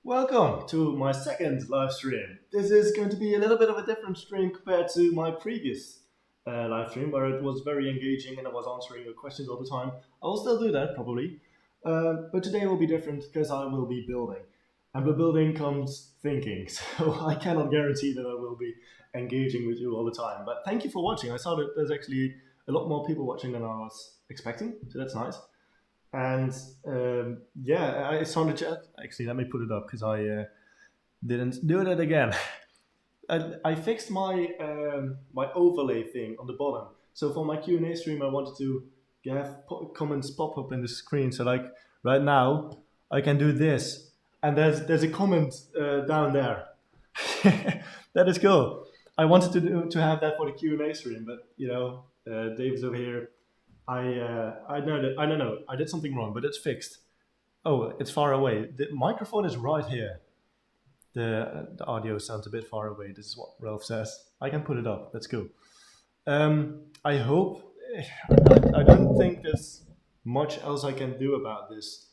Welcome to my second live stream. This is going to be a little bit of a different stream compared to my previous live stream where it was very engaging and I was answering your questions all the time. I will still do that probably, but today will be different because I will be building. And with building comes thinking, so I cannot guarantee that I will be engaging with you all the time. But thank you for watching. I saw that there's actually a lot more people watching than I was expecting, so that's nice. And yeah, I saw in the chat. Actually, let me put it up because I didn't do that again. I fixed my my overlay thing on the bottom. So for my Q&A stream, I wanted to have comments pop up in the screen. So like right now, I can do this, and there's a comment down there. That is cool. I wanted to have that for the Q&A stream, but you know, Dave's over here. I know that I don't know. I did something wrong, but it's fixed. Oh, it's far away. The microphone is right here. The audio sounds a bit far away. This is what Ralph says. I can put it up. That's cool. I hope. I don't think there's much else I can do about this,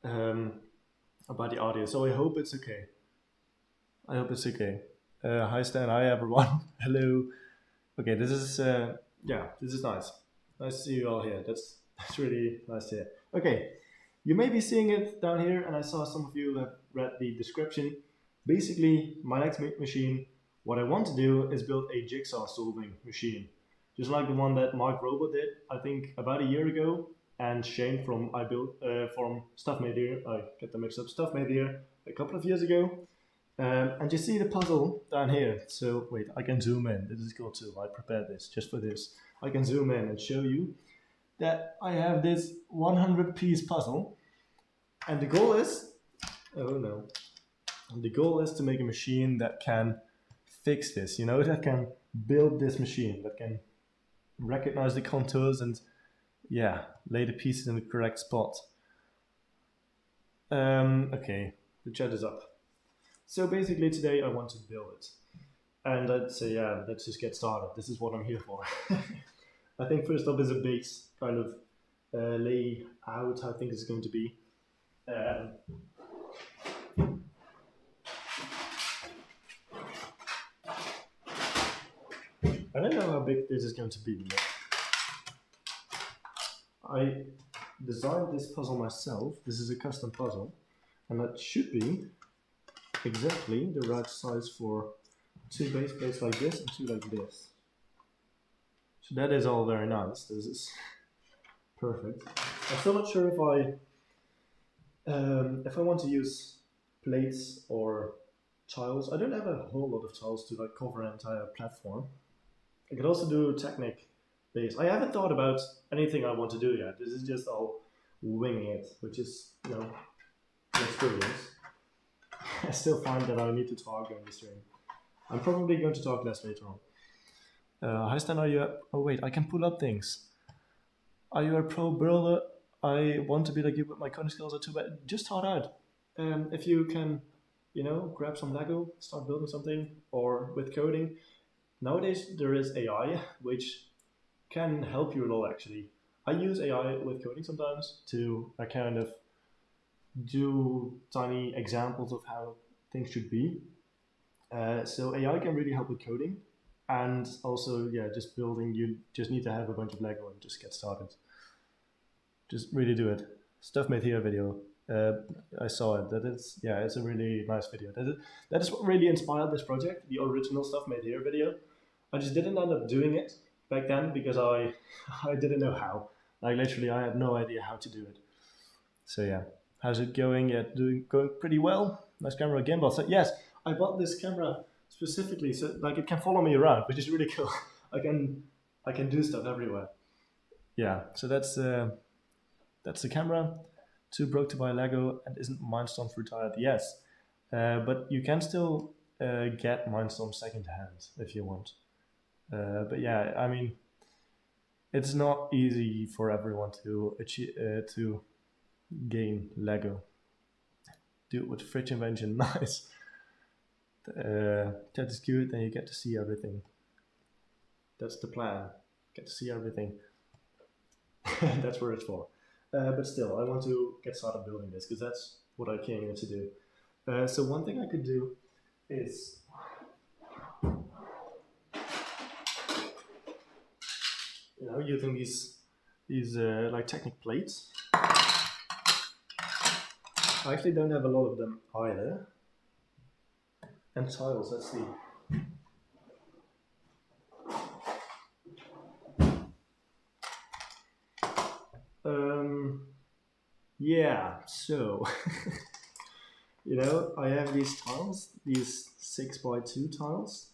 about the audio. So I hope it's okay. I hope it's okay. Hi Stan. Hi everyone. Hello. Okay. This is yeah. This is nice. Nice to see you all here. That's really nice to hear. Okay, you may be seeing it down here, and I saw some of you have read the description. Basically, my next machine, what I want to do is build a jigsaw solving machine, just like the one that Mark Robot did, I think about a year ago, and Shane from from Stuff Made Here. I get them mixed up. Stuff Made Here a couple of years ago. And you see the puzzle down here. So wait, I can zoom in. This is cool too. I prepared this just for this. I can zoom in and show you that I have this 100-piece puzzle. And the goal is, oh no, the goal is to make a machine that can fix this, you know, that can build this machine, that can recognize the contours and, yeah, lay the pieces in the correct spot. Okay, the chat is up. So basically today I want to build it. And I'd say, yeah, let's just get started. This is what I'm here for. I think first up is a base kind of layout, how I think it's going to be. I don't know how big this is going to be. I designed this puzzle myself. This is a custom puzzle. And that should be exactly the right size for two base plates like this and two like this. So that is all very nice. This is perfect. I'm still not sure if I want to use plates or tiles. I don't have a whole lot of tiles to like cover an entire platform. I could also do Technic base. I haven't thought about anything I want to do yet. This is just all winging it, which is, you know, an experience. I still find that I need to talk on the stream. I'm probably going to talk less later on. Hi Stan, are you? Oh wait, I can pull up things. Are you a pro builder? I want to be like you, but my coding skills are too bad. Just start out. If you can, you know, grab some Lego, start building something, or with coding. Nowadays there is AI, which can help you a lot actually. I use AI with coding sometimes to kind of do tiny examples of how things should be. So AI can really help with coding. And also, yeah, just building, you just need to have a bunch of Lego and just get started. Just really do it. Stuff Made Here video. I saw it. That is, yeah, it's a really nice video. That is what really inspired this project, the original Stuff Made Here video. I just didn't end up doing it back then because I didn't know how. Like literally, I had no idea how to do it. So yeah, how's it going? Yeah, going pretty well. Nice camera gimbal. So yes, I bought this camera specifically so like it can follow me around, which is really cool. I can do stuff everywhere. Yeah, so that's the camera. Too broke to buy Lego and isn't Mindstorms retired? Yes, but you can still get Mindstorms secondhand if you want. But yeah, I mean, it's not easy for everyone to achieve to gain Lego. Do it with fridge invention, nice. That is good, then you get to see everything. That's the plan. Get to see everything. That's what it's for. But still, I want to get started building this because that's what I came here to do. So one thing I could do is, using these like Technic plates. I actually don't have a lot of them either. And tiles, let's see. Yeah, so I have these tiles, these 6x2 tiles,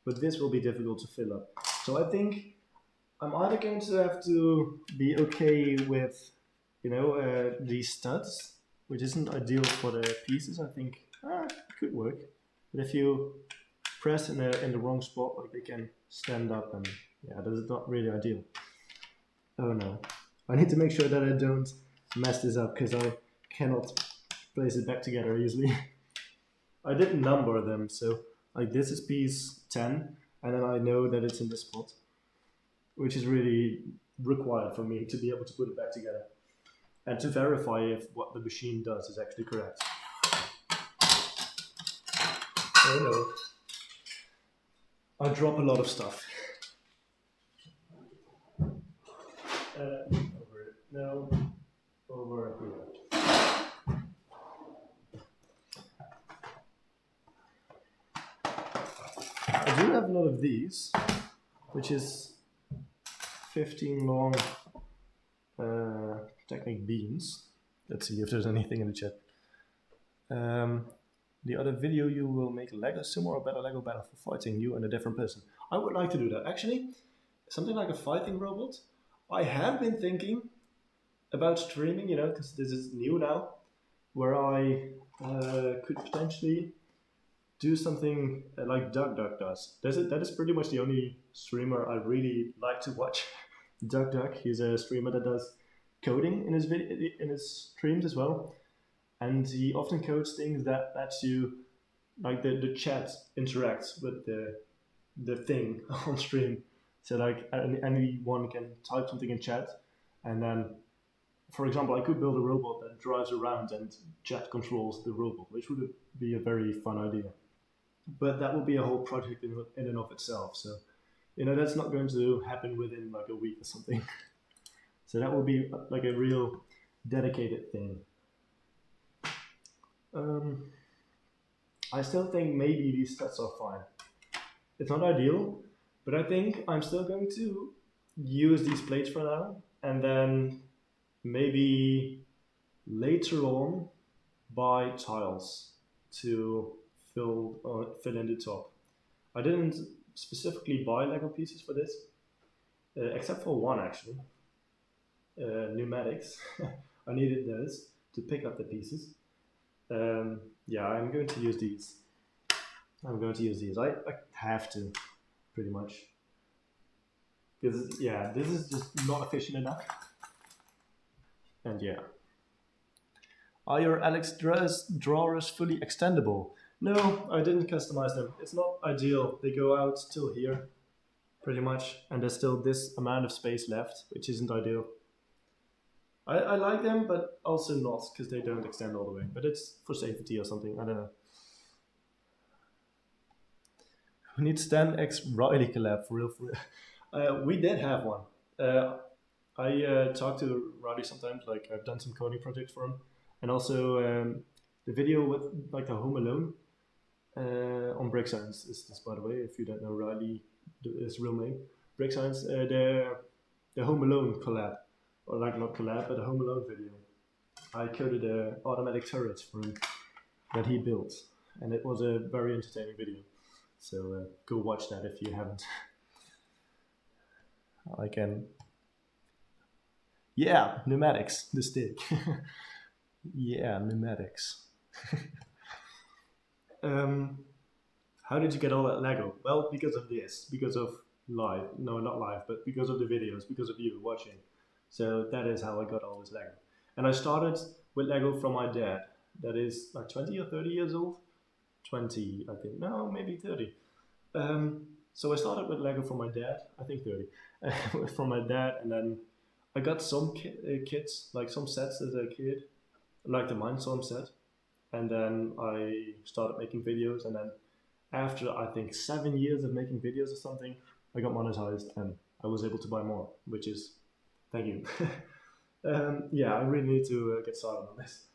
but this will be difficult to fill up. So I think I'm either going to have to be okay with, these studs, which isn't ideal for the pieces. I think it could work, but if you press in the wrong spot, like they can stand up, and yeah, this is not really ideal. Oh no, I need to make sure that I don't mess this up because I cannot place it back together easily. I didn't number them, so like this is piece 10, and then I know that it's in this spot, which is really required for me to be able to put it back together and to verify if what the machine does is actually correct. Oh no, I drop a lot of stuff. Over here. I do have a lot of these, which is 15 long Technic beans. Let's see if there's anything in the chat. The other video, you will make a Lego sim or a better Lego battle for fighting you and a different person. I would like to do that. Actually, something like a fighting robot. I have been thinking about streaming, because this is new now, where I could potentially do something like Duck does. That is pretty much the only streamer I really like to watch. Duck, he's a streamer that does coding in his streams as well, and he often codes things that lets you, like the chat interacts with the thing on stream. So like anyone can type something in chat, and then, for example, I could build a robot that drives around and chat controls the robot, which would be a very fun idea. But that would be a whole project in and of itself. So, that's not going to happen within like a week or something. So that will be like a real dedicated thing. I still think maybe these stats are fine. It's not ideal, but I think I'm still going to use these plates for now, and then maybe later on buy tiles to fill in the top. I didn't specifically buy Lego pieces for this, except for one actually. Pneumatics. I needed those to pick up the pieces. Yeah, I'm going to use these. I have to, pretty much. Because, yeah, this is just not efficient enough. And yeah. Are your Alex drawers fully extendable? No, I didn't customize them. It's not ideal. They go out till here, pretty much. And there's still this amount of space left, which isn't ideal. I like them, but also not, because they don't extend all the way. But it's for safety or something, I don't know. We need Stan X Riley collab, for real. We did have one. I talk to Riley sometimes, like I've done some coding projects for him. And also the video with like the Home Alone on Brick Science is this, by the way, if you don't know Riley, his real name. Brick Science, the Home Alone collab. Or like not collab, but a Home Alone video. I coded an automatic turret for him that he built, and it was a very entertaining video. So go watch that if you haven't. I can. Yeah, pneumatics, the stick. Yeah, pneumatics. How did you get all that Lego? Well, because of this, because of live. No, not live, but because of the videos, because of you watching. So that is how I got all this Lego. And I started with Lego from my dad. That is like 20 or 30 years old. 20, I think. No, maybe 30. So I started with Lego from my dad. I think 30. From my dad, and then I got some kits, like some sets as a kid, like the Mindstorms set. and then I started making videos, and then after I think 7 years of making videos or something, I got monetized and I was able to buy more, which is thank you. Yeah, I really need to get started on this.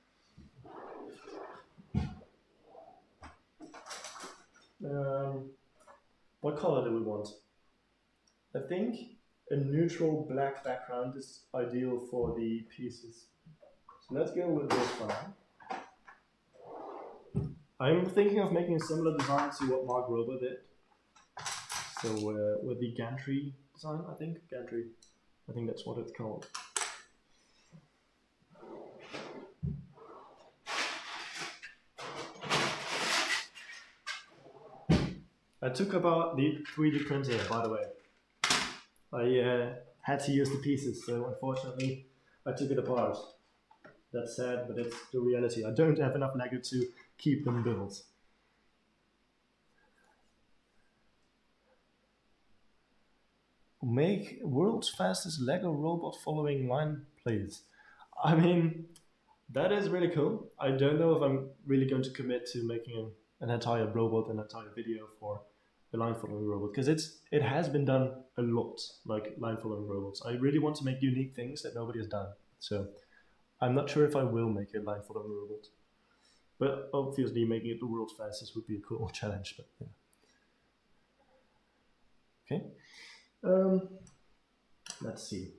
What color do we want? I think a neutral black background is ideal for the pieces. So let's go with this one. I'm thinking of making a similar design to what Mark Rober did. So with the gantry design, I think. Gantry, I think that's what it's called. I took apart the 3D printer, by the way. I had to use the pieces, so unfortunately I took it apart. That's sad, but it's the reality. I don't have enough Lego to keep them built. Make world's fastest Lego robot following line, please. I mean, that is really cool. I don't know if I'm really going to commit to making an entire robot, an entire video for a line following robot, because it has been done a lot, like line following robots. I really want to make unique things that nobody has done. So I'm not sure if I will make a line following robot. But obviously making it the world's fastest would be a cool challenge, but yeah. Okay. Let's see.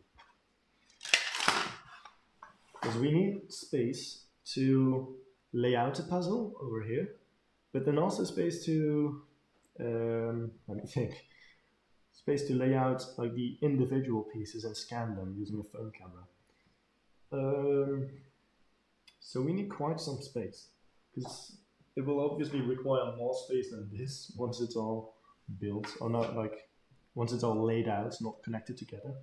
Because we need space to lay out a puzzle over here, but then also space to, let me think, space to lay out like the individual pieces and scan them using a phone camera. So we need quite some space, because it will obviously require more space than this once it's all built, or not like once it's all laid out, not connected together.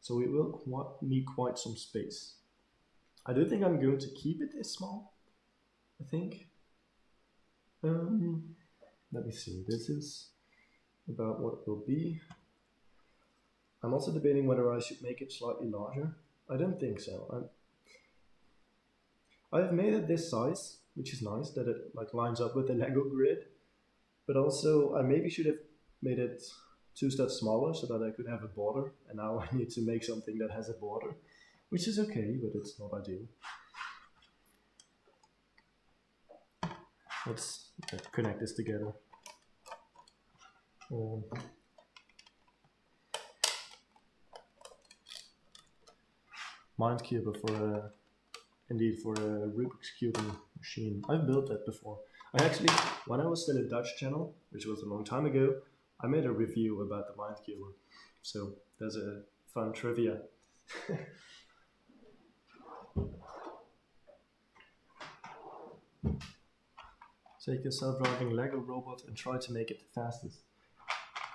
So we will need quite some space. I do think I'm going to keep it this small, I think. Let me see, this is about what it will be. I'm also debating whether I should make it slightly larger. I don't think so. I've made it this size, which is nice, that it like lines up with the Lego grid. But also, I maybe should have made it 2 steps smaller so that I could have a border. And now I need to make something that has a border, which is okay, but it's not ideal. Let's connect this together. Mindcube for indeed for a Rubik's cubing machine. I've built that before. I actually, when I was still a Dutch channel, which was a long time ago, I made a review about the Mindcube. So there's a fun trivia. Take a self-driving Lego robot and try to make it the fastest.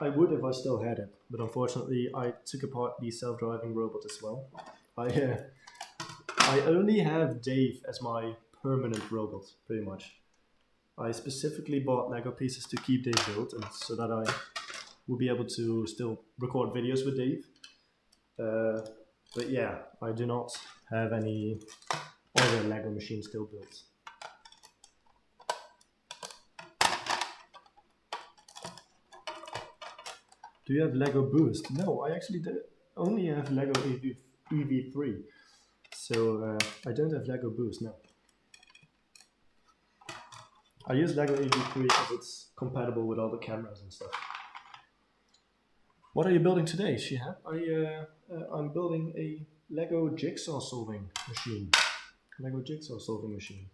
I would if I still had it, but unfortunately I took apart the self-driving robot as well. I only have Dave as my permanent robot, pretty much. I specifically bought Lego pieces to keep Dave built, and so that I will be able to still record videos with Dave. But yeah, I do not have any other Lego machines still built. Do you have Lego Boost? No, I actually only have Lego EV3. So I don't have Lego Boost, no. I use Lego EV3 because it's compatible with all the cameras and stuff. What are you building today, Shihab? I'm building a Lego jigsaw solving machine. Lego jigsaw solving machine.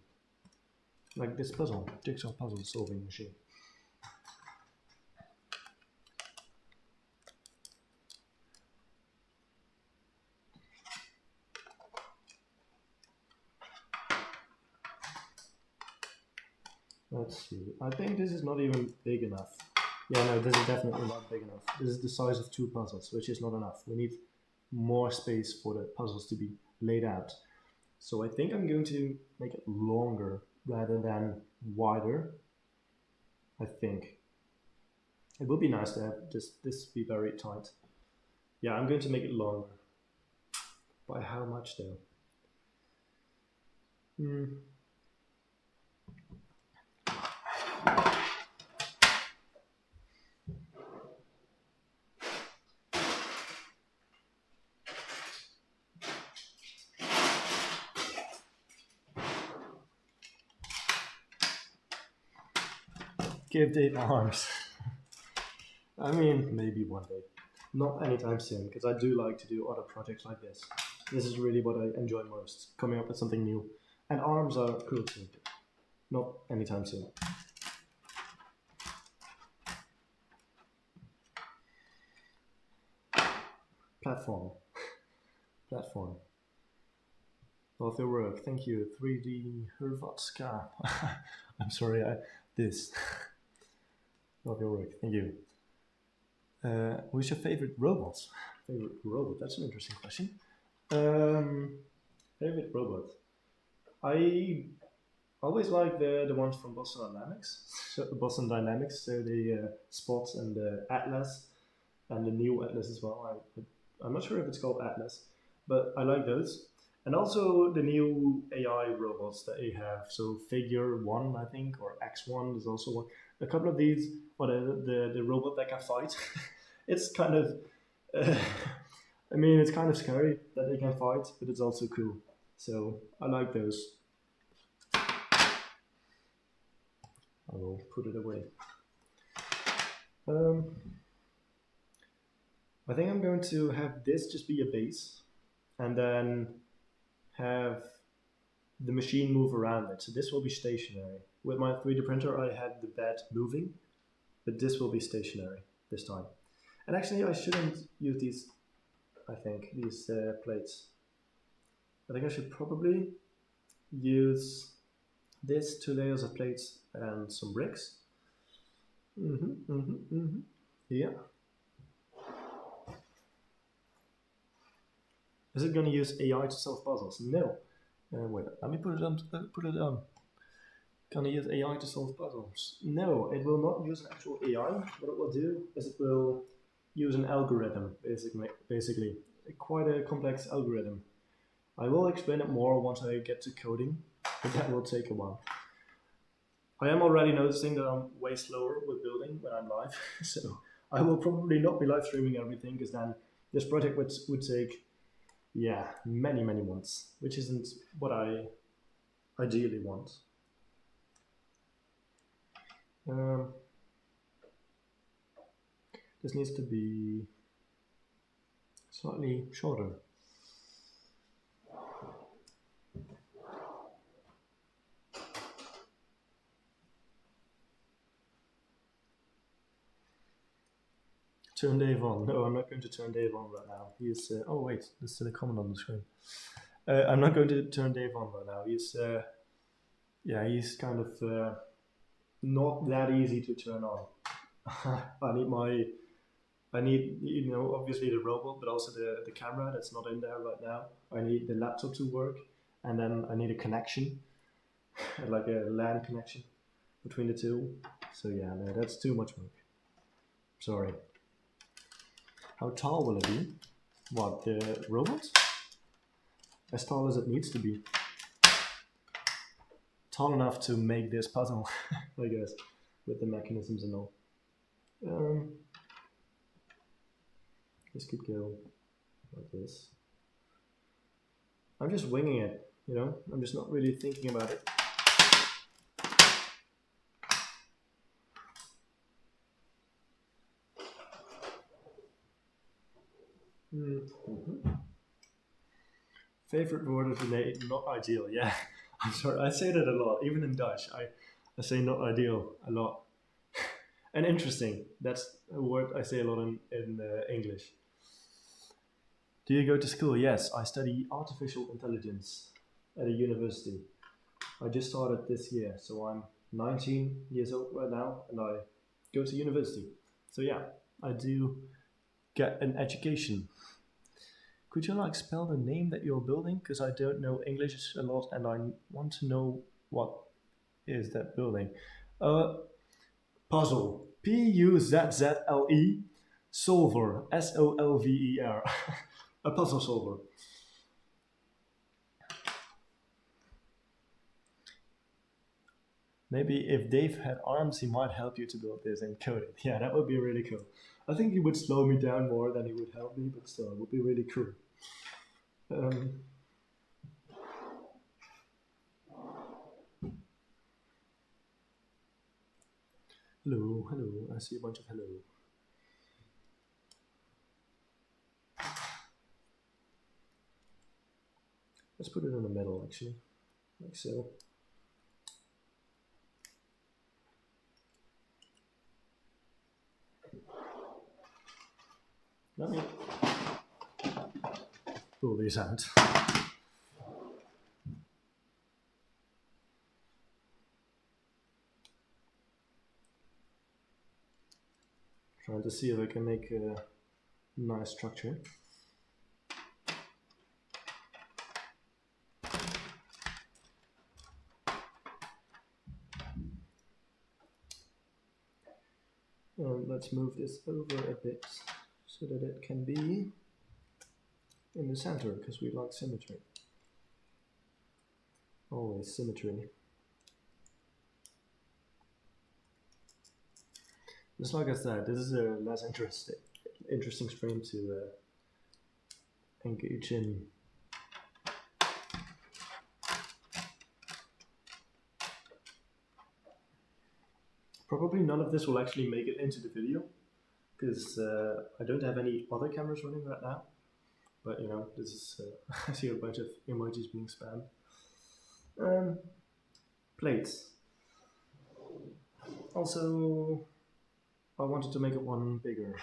Like this puzzle, jigsaw puzzle solving machine. Let's see, I think this is not even big enough. Yeah, no, this is definitely not big enough. This is the size of 2 puzzles, which is not enough. We need more space for the puzzles to be laid out. So I think I'm going to make it longer rather than wider. I think. It would be nice to have this be very tight. Yeah, I'm going to make it longer. By how much though? Give Dave arms. I mean, maybe one day. Not anytime soon, because I do like to do other projects like this. This is really what I enjoy most, coming up with something new. And arms are cool too. Not anytime soon. Platform. Platform. Love your work. Thank you. 3D Hrvatska. I'm sorry, this. Love your work. Thank you. Who's your favorite robot? Favorite robot? That's an interesting question. Favorite robot? I always like the ones from Boston Dynamics. So the Spot and the Atlas, and the new Atlas as well. I'm not sure if it's called Atlas, but I like those. And also the new AI robots that they have. So Figure 1, I think, or X1 is also one. A couple of these, or the robot that can fight. It's kind of, I mean, it's kind of scary that they can fight, but it's also cool. So I like those. I will put it away. I think I'm going to have this just be a base, and then have the machine move around it. So this will be stationary. With my 3D printer, I had the bed moving, but this will be stationary this time. And actually, I shouldn't use these, I think, these plates. I think I should probably use this 2 layers of plates and some bricks. Yeah. Is it going to use AI to solve puzzles? No. Wait, let me put it on. Can it use AI to solve puzzles? No, it will not use an actual AI. What it will do is it will use an algorithm, basically. Quite a complex algorithm. I will explain it more once I get to coding, but that will take a while. I am already noticing that I'm way slower with building when I'm live, so I will probably not be live streaming everything, because then this project would take, yeah, many months, which isn't what I ideally want. This needs to be slightly shorter. Turn Dave on. No, I'm not going to turn Dave on right now. He's, oh wait, there's still a comment on the screen. I'm not going to turn Dave on right now. He's, yeah, he's kind of not that easy to turn on. I need, you know, obviously the robot, but also the camera that's not in there right now. I need the laptop to work, and then I need a connection, like a LAN connection between the two. So yeah, no, that's too much work. Sorry. How tall will it be? What, the robot? As tall as it needs to be. Tall enough to make this puzzle, I guess, with the mechanisms and all. This could go like this. I'm just winging it, you know? I'm just not really thinking about it. Favorite word of the day, not ideal. Yeah, I'm sorry, I say that a lot, even in Dutch. I say not ideal a lot. And interesting, that's a word I say a lot in English. Do you go to school? Yes, I study artificial intelligence at a university. I just started this year, so I'm 19 years old right now, and I go to university. So yeah, I do get an education. Could you like spell the name that you're building? Because I don't know English a lot, and I want to know what is that building. Puzzle. Puzzle. Solver. Solver. A puzzle solver. Maybe if Dave had arms, he might help you to build this and code it. Yeah, that would be really cool. I think he would slow me down more than he would help me, but still, it would be really cool. Hello, hello. I see a bunch of hello. Let's put it in the middle, actually, like so. Let me pull these out. Trying to see if I can make a nice structure. And let's move this over a bit so that it can be in the center, because we like symmetry. Always symmetry. Just like I said, this is a less interesting stream to engage in. Probably none of this will actually make it into the video, because I don't have any other cameras running right now. But you know, this is I see a bunch of emojis being spammed. Plates. Also, I wanted to make it one bigger.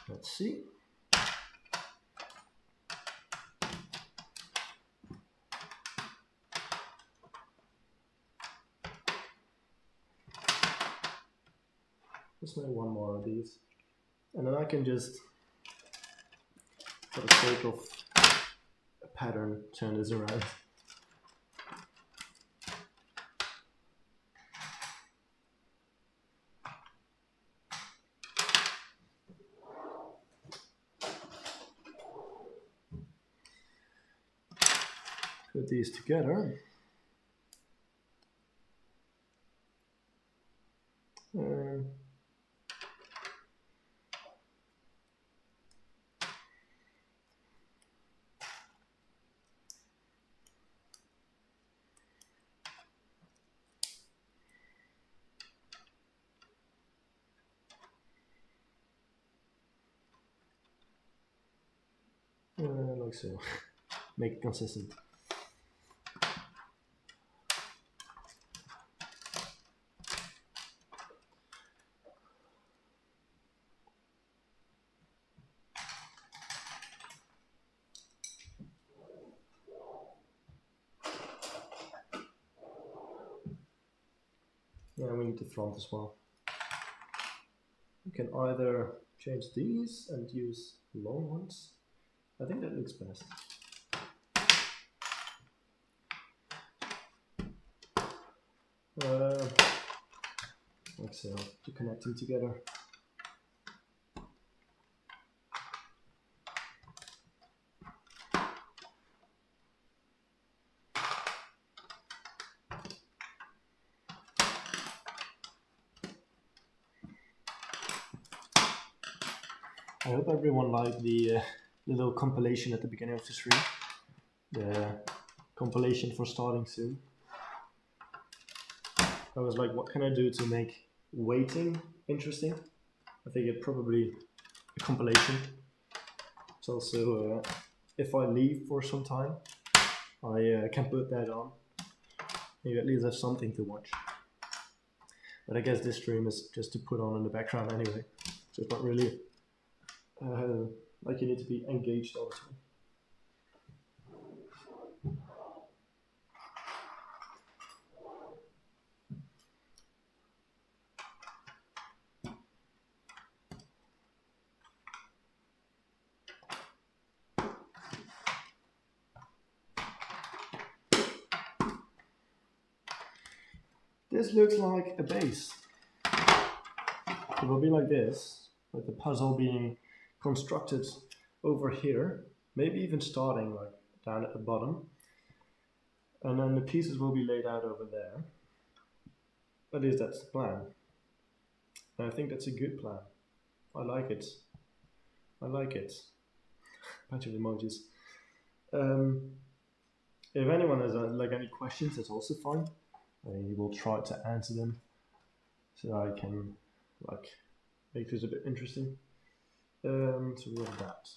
Let's see. Let's make one more of these. And then I can just, for the sake of a pattern, turn this around. Put these together. Like so. Make it consistent. Yeah, we need the front as well. You can either change these and use long ones. I think that looks best. Like so, to connect them together. I hope everyone liked the little compilation at the beginning of the stream. The compilation for starting soon. I was like, what can I do to make waiting interesting? I think it probably a compilation. It's also, if I leave for some time, I can put that on. You at least have something to watch. But I guess this stream is just to put on in the background anyway. So it's not really like you need to be engaged all the time. This looks like a base. It will be like this, with the puzzle being constructed over here, maybe even starting like down at the bottom. And then the pieces will be laid out over there. At least that's the plan. And I think that's a good plan. I like it. I like it. Bunch of emojis. Um, if anyone has like any questions, that's also fine. I will try to answer them so I can like make this a bit interesting. So we have that.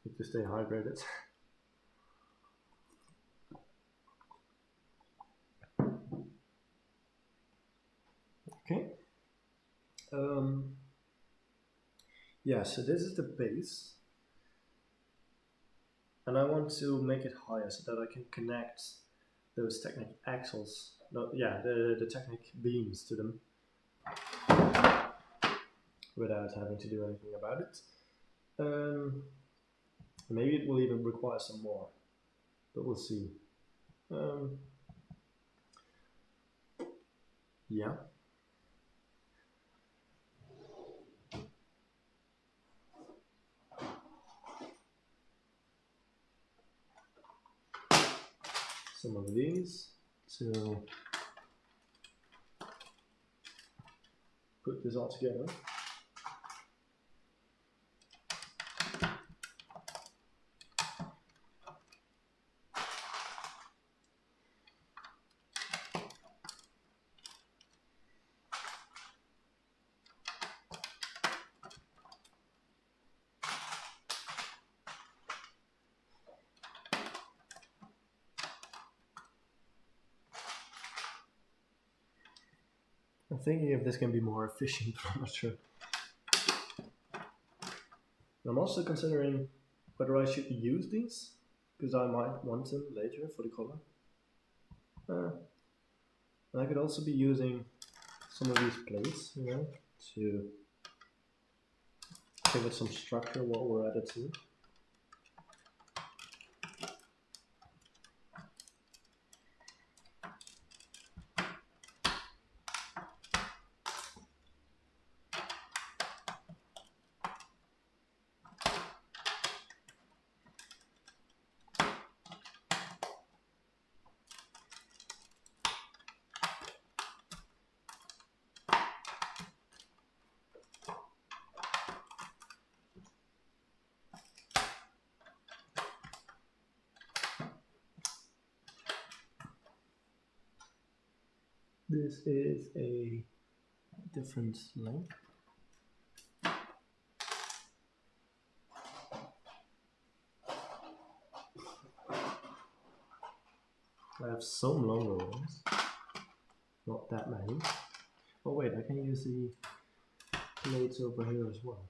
Need to stay hydrated. Okay. Yeah, so this is the base. And I want to make it higher so that I can connect those Technic axles, no, yeah, the Technic beams to them without having to do anything about it. Maybe it will even require some more, but we'll see. Yeah. Some of these to put this all together. I'm thinking if this can be more efficient, but I'm not sure. I'm also considering whether I should use these, because I might want them later for the color. And I could also be using some of these plates, you know, to give it some structure while we're at it too. This is a different length. I have some longer ones, not that many. Oh wait, I can use the plates over here as well.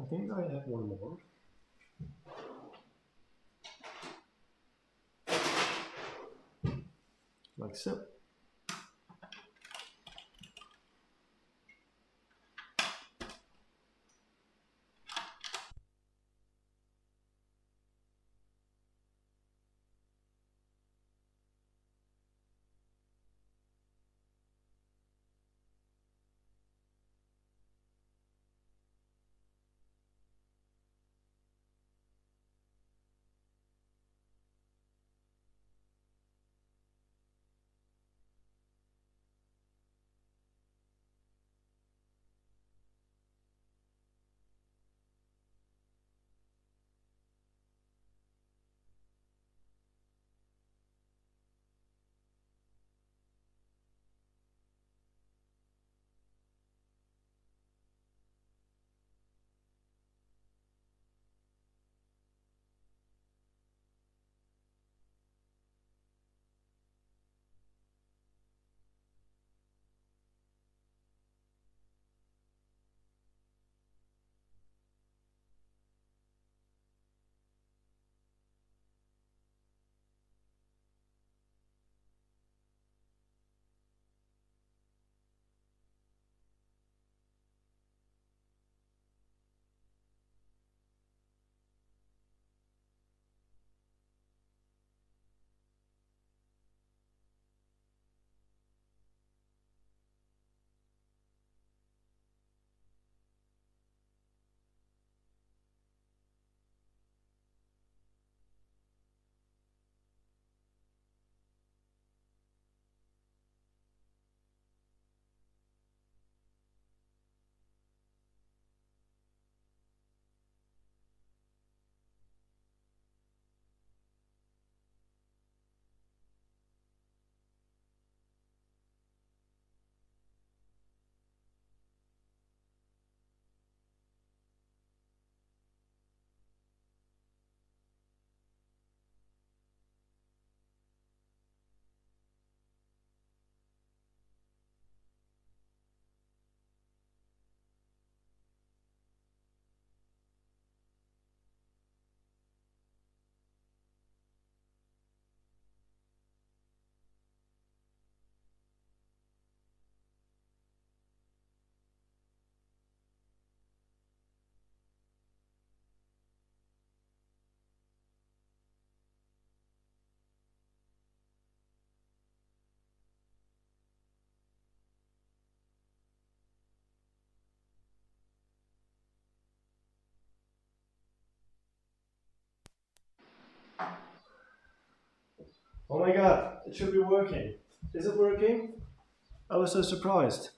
I think I have one more. Like so. Oh my god, it should be working. Is it working? I was so surprised.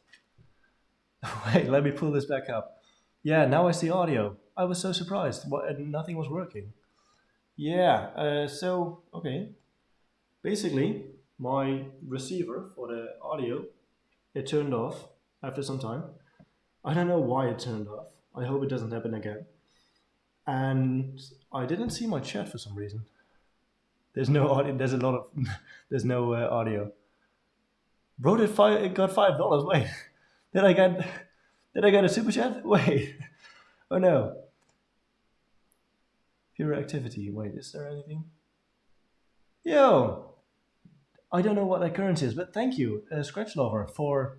Wait, let me pull this back up. Yeah, now I see audio. I was so surprised. Nothing was working. Yeah, okay. Basically, my receiver for the audio, it turned off after some time. I don't know why it turned off. I hope it doesn't happen again. And I didn't see my chat for some reason. There's no audio. There's a lot of. There's no audio. Bro, it got $5. Wait, did I get? Did I get a super chat? Wait. Oh no. Pure activity. Wait, is there anything? Yo, I don't know what that currency is, but thank you, Scratch Lover, for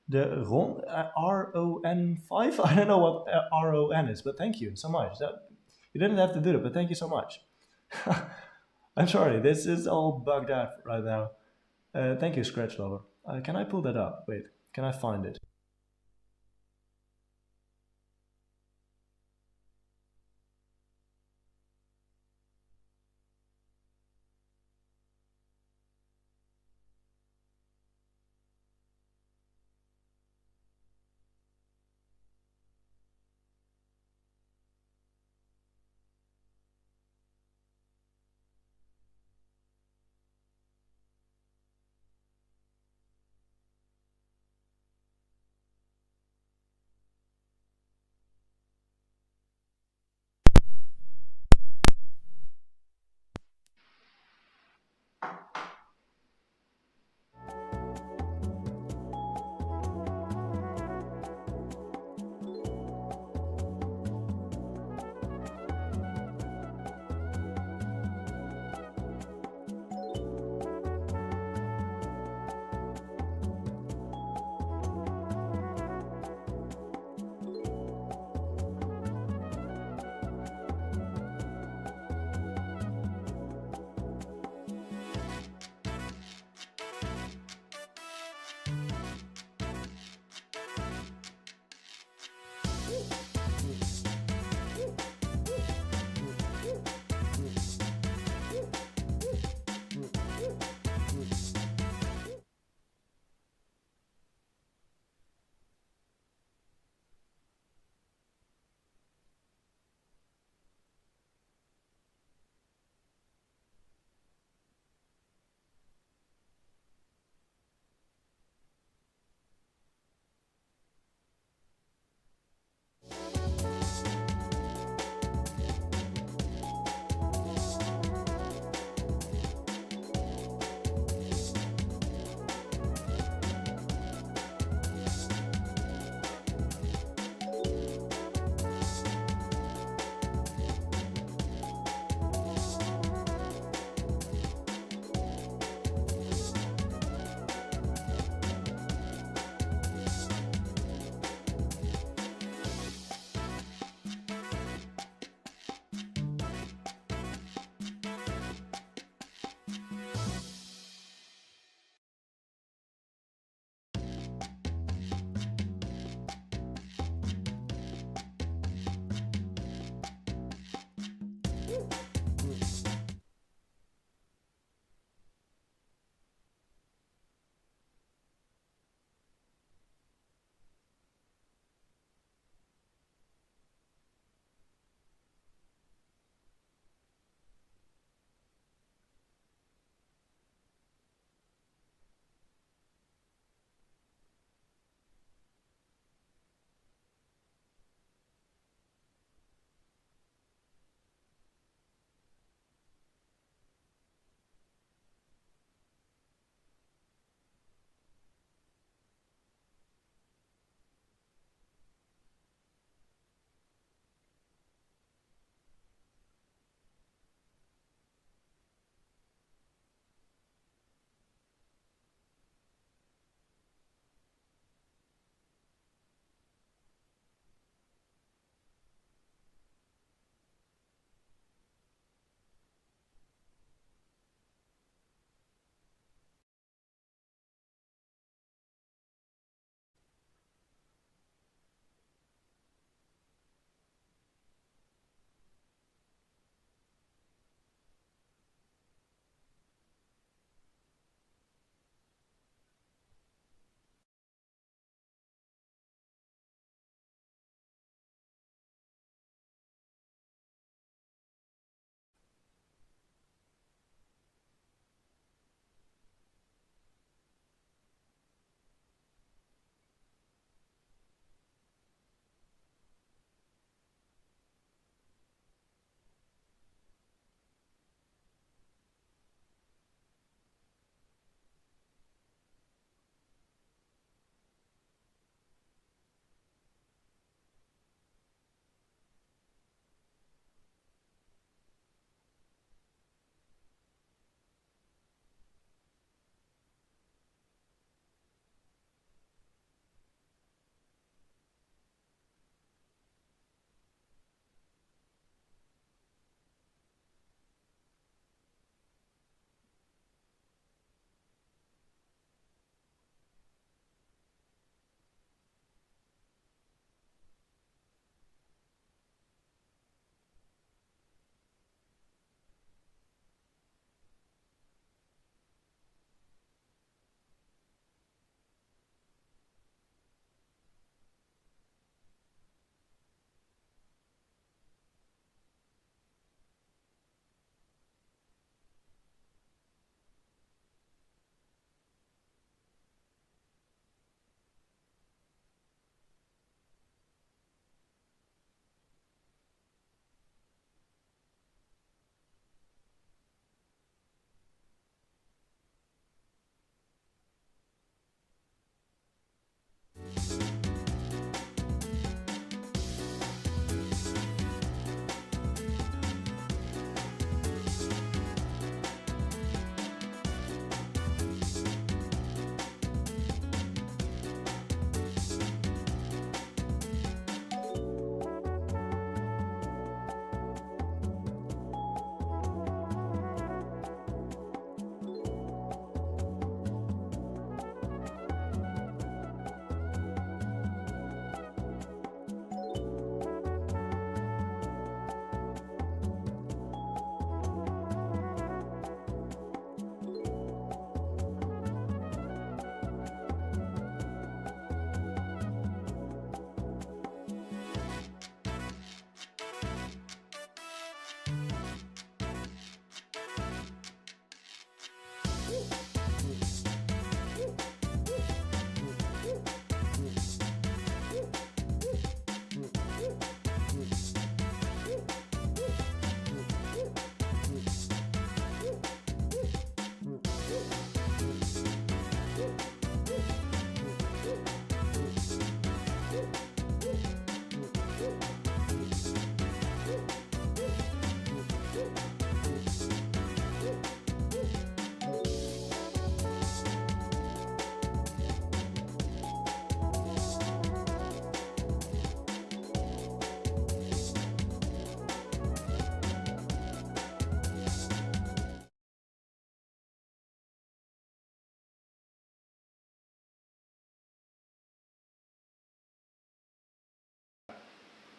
the RON5. I don't know what RON is, but thank you so much. You didn't have to do it, but thank you so much. I'm sorry, this is all bugged out right now. Thank you, Scratch Lover. Can I pull that up? Wait, can I find it?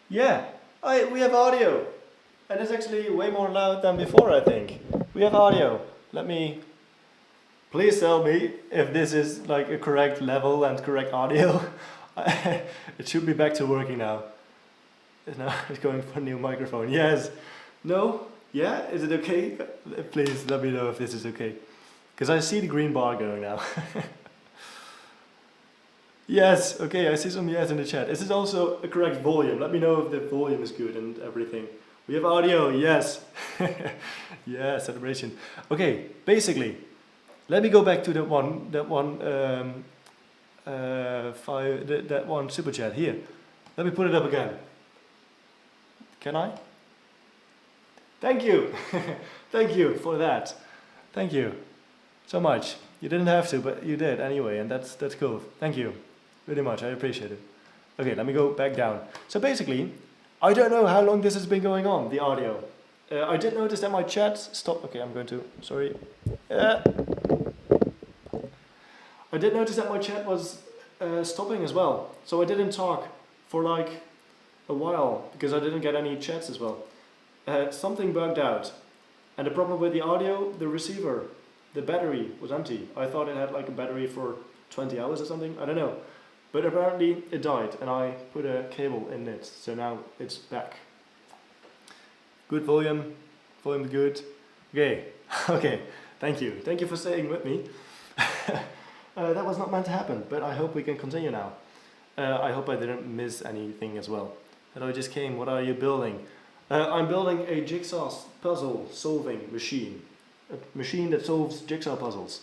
Yeah, we have audio. And it's actually way more loud than before, I think. We have audio. Let me... Please tell me if this is like a correct level and correct audio. It should be back to working now. Now it's going for a new microphone. Yes. No? Yeah? Is it okay? Please let me know if this is okay. Because I see the green bar going now. Yes, okay, I see some yes in the chat. Is this also a correct volume? Let me know if the volume is good and everything. We have audio, yes. Yeah, celebration. Okay, basically, let me go back to that one super chat here. Let me put it up again. Can I? Thank you. Thank you for that. Thank you so much. You didn't have to, but you did anyway, and that's cool. Thank you very much. I appreciate it. Okay, let me go back down. So basically, I don't know how long this has been going on, the audio. I did notice that my chat stopped. Okay, I'm going to, sorry. I did notice that my chat was stopping as well. So I didn't talk for like a while because I didn't get any chats as well. Something bugged out. And the problem with the audio, the receiver, the battery was empty. I thought it had like a battery for 20 hours or something. I don't know. But apparently it died and I put a cable in it. So now it's back. Good volume. Volume good. Okay. Okay. Thank you. Thank you for staying with me. That was not meant to happen, but I hope we can continue now. I hope I didn't miss anything as well. Hello, I just came. What are you building? I'm building a jigsaw puzzle solving machine. A machine that solves jigsaw puzzles.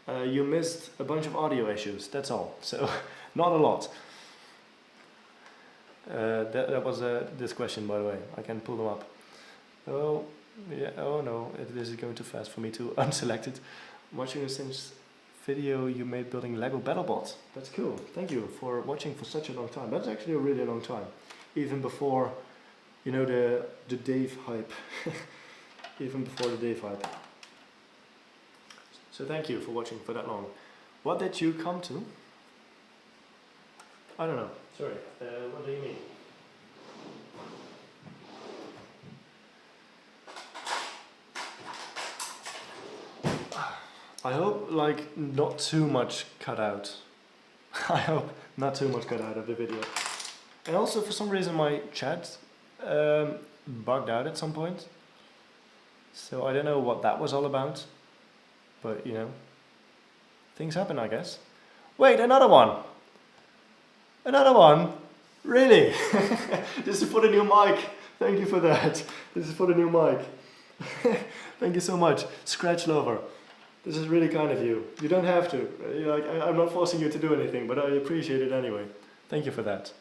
You missed a bunch of audio issues, that's all. So, not a lot. That was this question, by the way. I can pull them up. Oh, yeah. Oh no, this is going too fast for me to unselect it. Watching since video you made building Lego BattleBots. That's cool. Thank you for watching for such a long time. That's actually a really long time. Even before, you know, the Dave hype. Even before the Dave hype. So thank you for watching for that long. What did you come to? I don't know. Sorry. What do you mean? I hope like not too much cut out. I hope not too much cut out of the video. And also for some reason my chat bugged out at some point. So I don't know what that was all about. But you know, things happen, I guess. Wait, another one! Another one? Really? This is for the new mic. Thank you for that. This is for the new mic. Thank you so much. Scratch Lover. This is really kind of you. You don't have to. I'm not forcing you to do anything, but I appreciate it anyway. Thank you for that.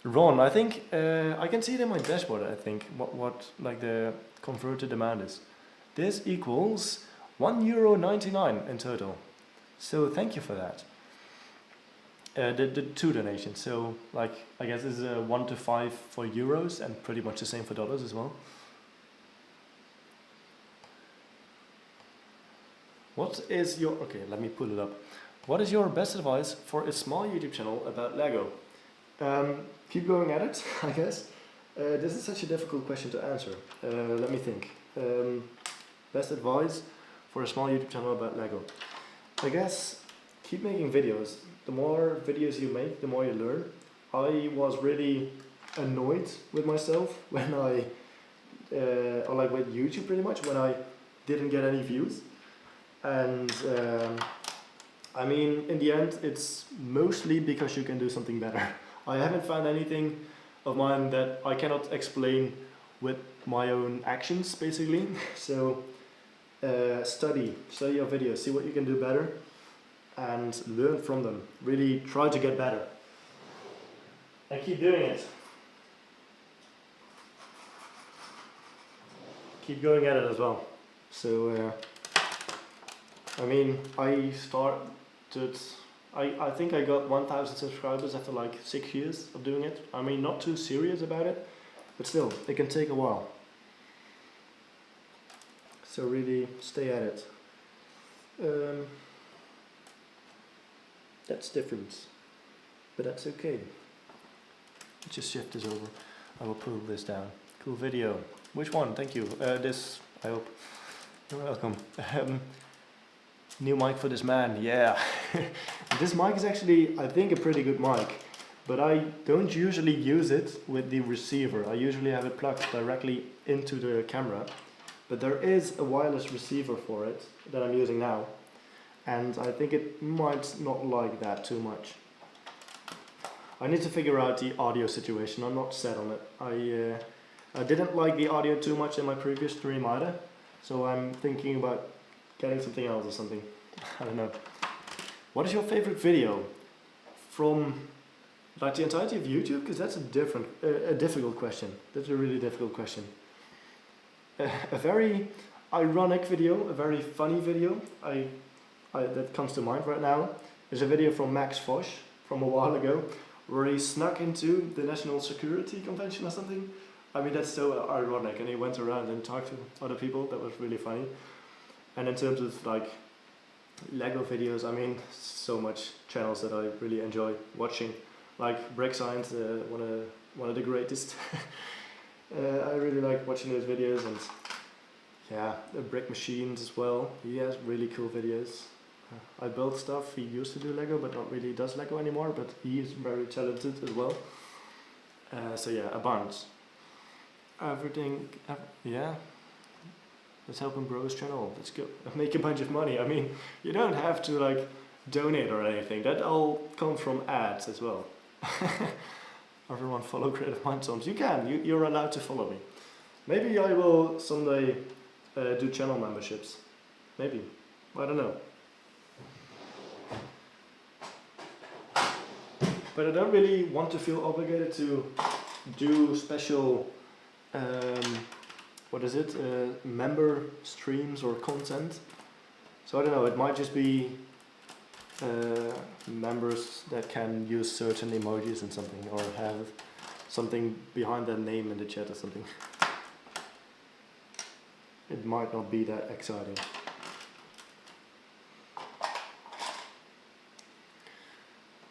Ron, I think I can see it in my dashboard. I think what like the converted demand is. This equals €1.99 in total. So thank you for that. The two donations. So like I guess it's 1 to 5 for euros and pretty much the same for dollars as well. What is your, okay, let me pull it up. What is your best advice for a small YouTube channel about Lego? Keep going at it, I guess. This is such a difficult question to answer. Let me think. Best advice for a small YouTube channel about Lego. I guess keep making videos. The more videos you make, the more you learn. I was really annoyed with myself when or like with YouTube pretty much, when I didn't get any views. And I mean, in the end, it's mostly because you can do something better. I haven't found anything of mine that I cannot explain with my own actions, basically. So study your videos, see what you can do better, and learn from them. Really try to get better. And keep doing it. Keep going at it as well. So I mean, I think I got 1,000 subscribers after like 6 years of doing it. I mean, not too serious about it, but still, it can take a while. So really stay at it. That's different, but that's okay. just shift this over. I will pull this down. Cool video. Which one? Thank you. This, I hope. You're welcome. New mic for this man, yeah. This mic is actually, I think, a pretty good mic, but I don't usually use it with the receiver. I usually have it plugged directly into the camera, but there is a wireless receiver for it that I'm using now, and I think it might not like that too much. I need to figure out the audio situation. I'm not set on it. I didn't like the audio too much in my previous stream either, so I'm thinking about getting something else or something. I don't know. What is your favorite video from like the entirety of YouTube? Because that's a difficult question. That's a really difficult question. A very ironic video, a very funny video that comes to mind right now is a video from Max Fosh from a while ago, where he snuck into the National Security Convention or something. I mean, that's so ironic, and he went around and talked to other people. That was really funny. And in terms of like Lego videos, I mean, so much channels that I really enjoy watching, like Brick Science, one of the greatest. I really like watching those videos, and yeah, the Brick Machines as well. He has really cool videos. I build stuff. He used to do Lego, but not really does Lego anymore. But he is very talented as well. So yeah, a bunch. Yeah. Let's help him grow his channel. Let's go make a bunch of money. I mean, you don't have to like donate or anything. That all comes from ads as well. Everyone follow Creative Mindstorms. You can. You're allowed to follow me. Maybe I will someday do channel memberships. Maybe. I don't know. But I don't really want to feel obligated to do special member streams or content. So I don't know, it might just be members that can use certain emojis and something, or have something behind their name in the chat or something. It might not be that exciting.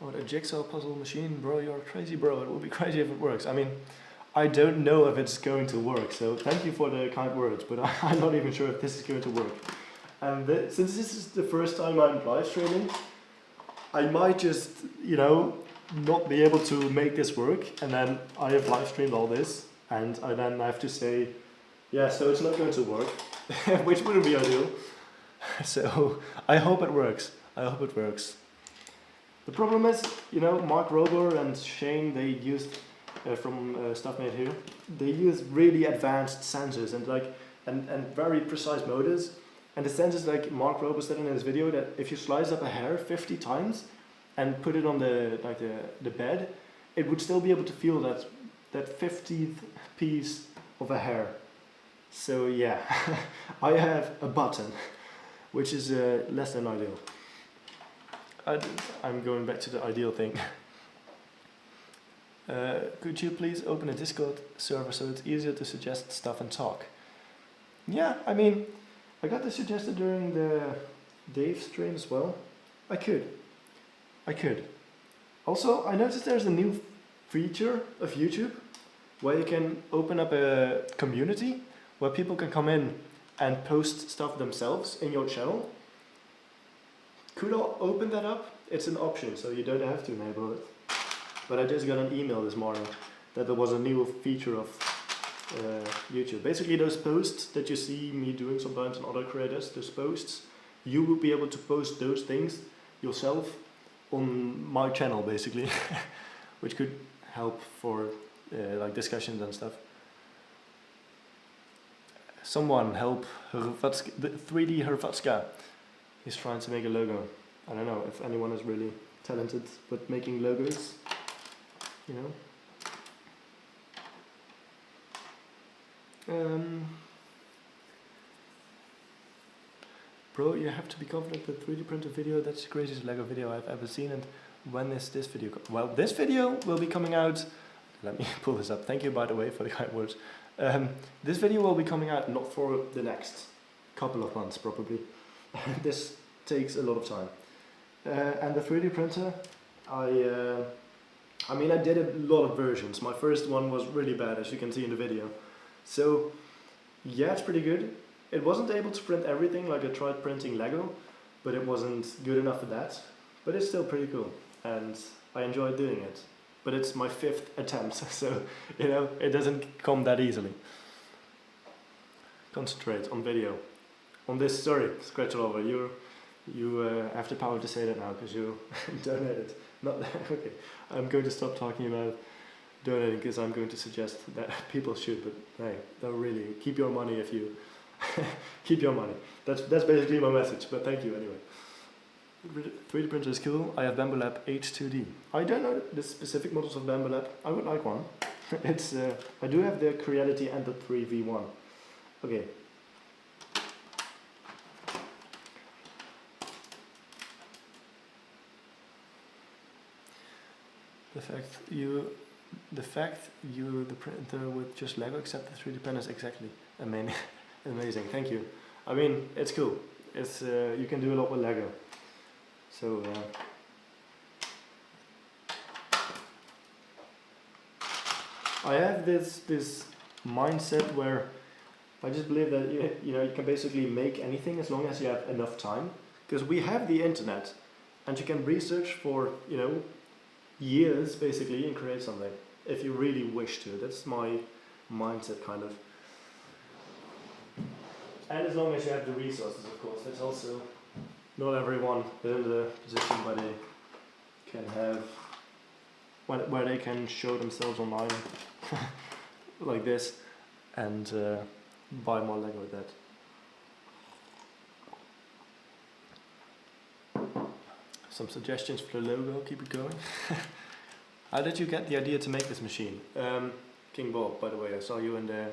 Oh, the Jigsaw Puzzle machine, bro, you're crazy, bro. It will be crazy if it works. I mean, I don't know if it's going to work, so thank you for the kind words, but I'm not even sure if this is going to work. And since this is the first time I'm live streaming, I might just, not be able to make this work, and then I have live streamed all this, and I then have to say, yeah, so it's not going to work, which wouldn't be ideal. So I hope it works. I hope it works. The problem is, Mark Rober and Shane, they used from Stuff Made Here, they use really advanced sensors and very precise motors. And the sensors, like Mark Rober said in his video, that if you slice up a hair 50 times and put it on the bed, it would still be able to feel that 50th piece of a hair. So yeah, I have a button, which is less than ideal. I'm going back to the ideal thing. Could you please open a Discord server so it's easier to suggest stuff and talk? Yeah, I mean, I got this suggested during the Dave stream as well. I could. Also, I noticed there's a new feature of YouTube where you can open up a community where people can come in and post stuff themselves in your channel. Could I open that up? It's an option, so you don't have to enable it. But I just got an email this morning that there was a new feature of YouTube. Basically, those posts that you see me doing sometimes and other creators, those posts, you will be able to post those things yourself on my channel, basically, which could help for like discussions and stuff. Someone help Hrvatska, the 3D Hrvatska. He's trying to make a logo. I don't know if anyone is really talented with making logos, Bro, you have to be confident with 3D printed video. That's the craziest Lego video I've ever seen. And when is this video? Well, this video will be coming out. Let me pull this up. Thank you, by the way, for the kind words. This video will be coming out not for the next couple of months, probably. This takes a lot of time. And the 3D printer, I mean, I did a lot of versions. My first one was really bad, as you can see in the video. So, yeah, it's pretty good. It wasn't able to print everything, like I tried printing Lego, but it wasn't good enough for that. But it's still pretty cool, and I enjoyed doing it. But it's my 5th attempt, so, you know, it doesn't come that easily. Concentrate on video. On this, sorry, scratch it over. You have the power to say that now, because you donated. Not okay. I'm going to stop talking about donating, because I'm going to suggest that people should, but hey, don't really. Keep your money if you keep your money. That's basically my message, but thank you anyway. 3D printer is cool. I have Bambu Lab H2D. I don't know the specific models of Bambu Lab. I would like one. It's I do have the Creality and the 3V1. Okay. The fact you the printer with just Lego except the 3D pen is exactly amazing. Thank you. I mean, it's cool. It's you can do a lot with Lego. So I have this mindset where I just believe that you know you can basically make anything as long as you have enough time, because we have the internet and you can research for, you know, years basically and create something if you really wish to. That's my mindset, kind of. And as long as you have the resources, of course. That's also not everyone is in the position where they can have where they can show themselves online like this and buy more Lego with that. Some suggestions for the logo, keep it going. How did you get the idea to make this machine? King Bob, by the way, I saw you in the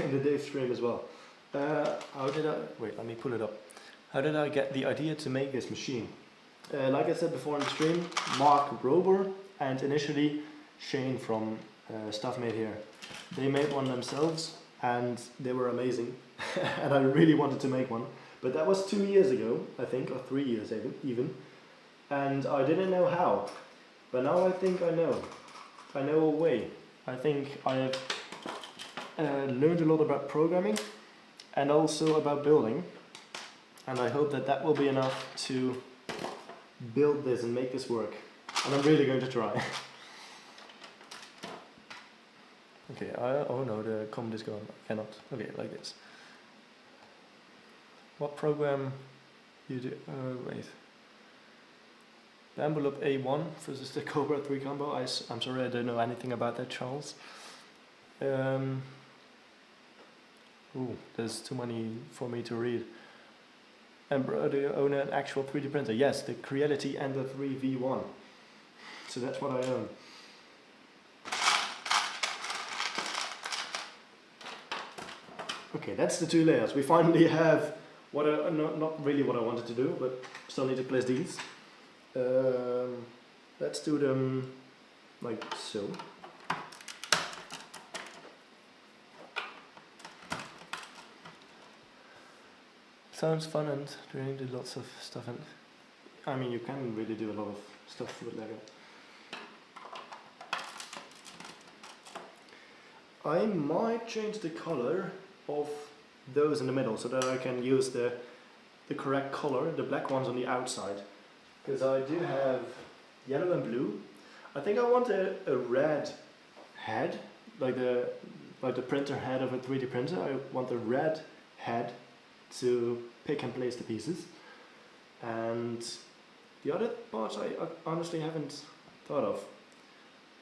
in the Dave stream as well. How did I, wait, let me pull it up. How did I get the idea to make this machine? Like I said before in the stream, Mark Rober and initially Shane from Stuff Made Here. They made one themselves and they were amazing. And I really wanted to make one. But that was 2 years ago, I think, or 3 years even. And I didn't know how. But now I think I know. I know a way. I think I have learned a lot about programming and also about building. And I hope that that will be enough to build this and make this work. And I'm really going to try. Okay, oh no, the comment is gone. I cannot. Okay, like this. What program you do? Wait. The envelope A1 versus the Cobra 3 combo. I'm sorry, I don't know anything about that, Charles. Ooh, there's too many for me to read. And bro, do you own an actual 3D printer? Yes, the Creality and the 3V1. So that's what I own. Okay, that's the 2 layers. We finally have what not really what I wanted to do, but still need to place these. Let's do them like so. Sounds fun and doing lots of stuff, and I mean you can really do a lot of stuff with Lego. I might change the color of those in the middle so that I can use the correct color, the black ones on the outside. Because I do have yellow and blue. I think I want a red head, like the printer head of a 3D printer. I want the red head to pick and place the pieces. And the other parts I honestly haven't thought of.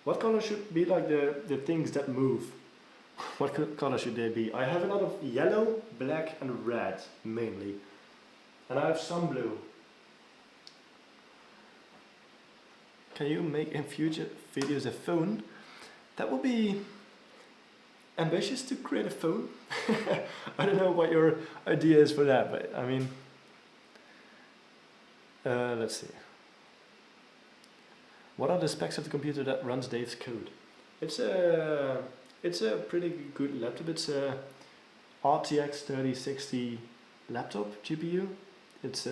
What color should be like the things that move? What color should they be? I have a lot of yellow, black and red mainly. And I have some blue. Can you make in future videos a phone? That would be ambitious to create a phone. I don't know what your idea is for that, but I mean, let's see. What are the specs of the computer that runs Dave's code? It's a pretty good laptop. It's a RTX 3060 laptop GPU. It's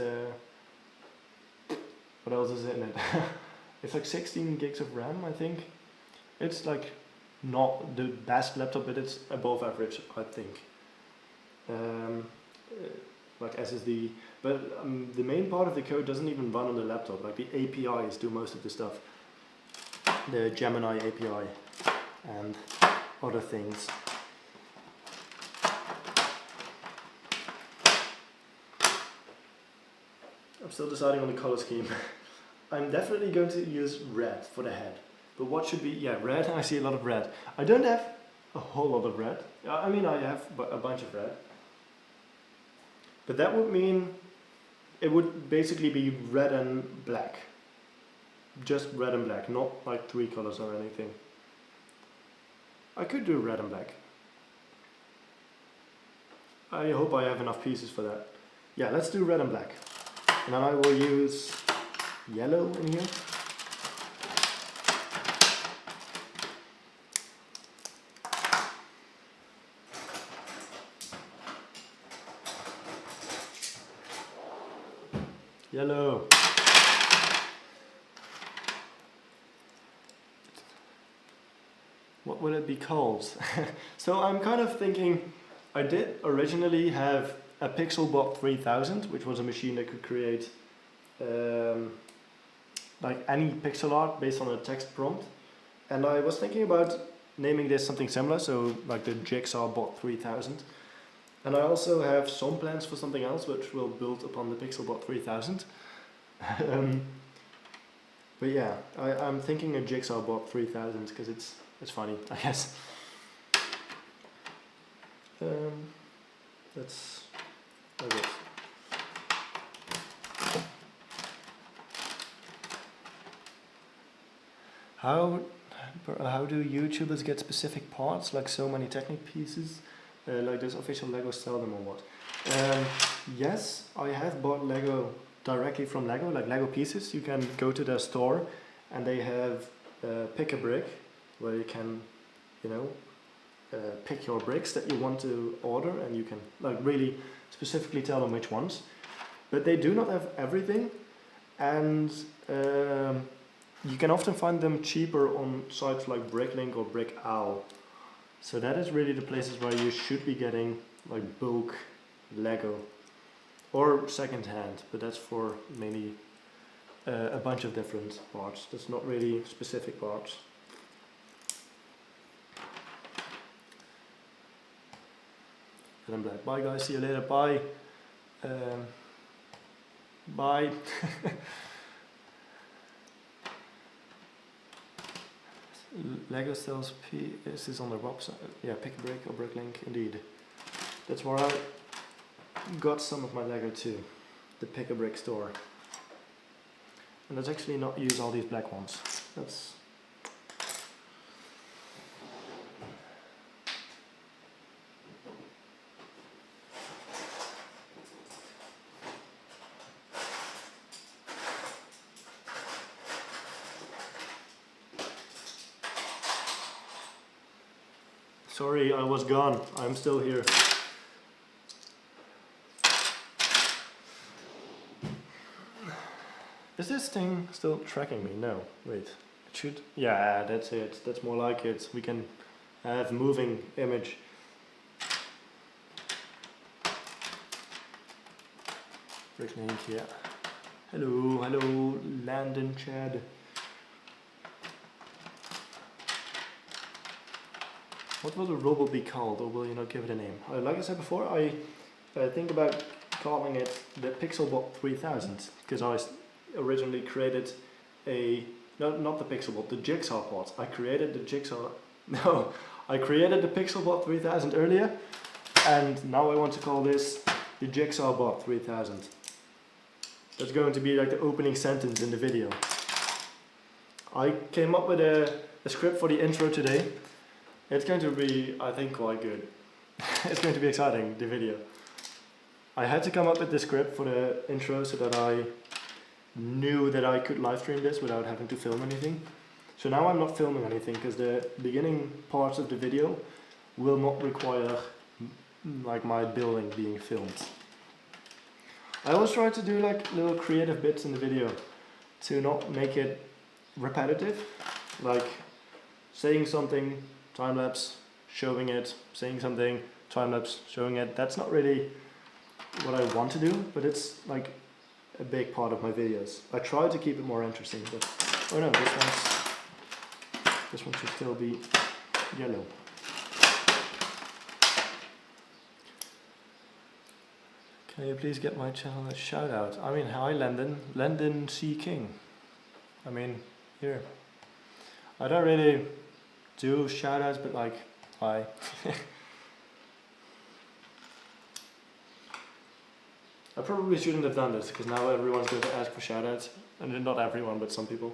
what else is in it? It's like 16 gigs of RAM, I think. It's like not the best laptop, but it's above average, I think. Like SSD, but the main part of the code doesn't even run on the laptop. Like the APIs do most of the stuff. The Gemini API and other things. I'm still deciding on the color scheme. I'm definitely going to use red for the head. But what should be, yeah, red. I see a lot of red. I don't have a whole lot of red. I mean, I have a bunch of red. But that would mean it would basically be red and black. Just red and black, not like 3 colors or anything. I could do red and black. I hope I have enough pieces for that. Yeah, let's do red and black. And then I will use yellow in here. Yellow. What will it be called? So I'm kind of thinking, I did originally have a Pixelbot 3000, which was a machine that could create like any pixel art based on a text prompt. And I was thinking about naming this something similar, so like the Jigsaw Bot 3000. And I also have some plans for something else which will build upon the Pixelbot 3000. But yeah, I'm thinking a Jigsaw Bot 3000 because it's funny, I guess. That's I guess. How do YouTubers get specific parts, like so many Technic pieces? Like does official Lego sell them or what? Yes, I have bought Lego directly from Lego, like Lego pieces. You can go to their store and they have pick a brick where you can, you know, pick your bricks that you want to order, and you can like really specifically tell them which ones. But they do not have everything, and you can often find them cheaper on sites like Bricklink or Brick Owl. So that is really the places where you should be getting like bulk Lego or second hand, but that's for mainly a bunch of different parts. That's not really specific parts. And I'm like, bye guys, see you later, bye. Bye. Lego sells pieces on their website. Yeah, Pick a Brick or Bricklink, indeed. That's where I got some of my Lego too. The Pick a Brick store. And let's actually not use all these black ones. That's... Sorry, I was gone. I'm still here. Is this thing still tracking me? No, wait. It should. Yeah, that's it. That's more like it. We can have moving image. Bricklink, yeah. Hello, hello, Landon Chad. What will the robot be called, or will you not give it a name? Like I said before, I think about calling it the Pixelbot 3000, because I originally created not the Pixelbot, the Jigsaw bot. I created the Pixelbot 3000 earlier, and now I want to call this the Jigsaw Bot 3000. That's going to be like the opening sentence in the video. I came up with a script for the intro today. It's going to be, I think, quite good. It's going to be exciting, the video. I had to come up with the script for the intro so that I knew that I could live stream this without having to film anything. So now I'm not filming anything because the beginning parts of the video will not require like my building being filmed. I always try to do like little creative bits in the video to not make it repetitive, like saying something, time lapse, showing it, saying something, time lapse, showing it. That's not really what I want to do, but it's like a big part of my videos. I try to keep it more interesting, but oh no, this one should still be yellow. Can you please get my channel a shout out? I mean, hi Landon C. King. I mean, here. I don't really do shout outs, but like, hi. I probably shouldn't have done this, because now everyone's going to ask for shout outs. And not everyone, but some people.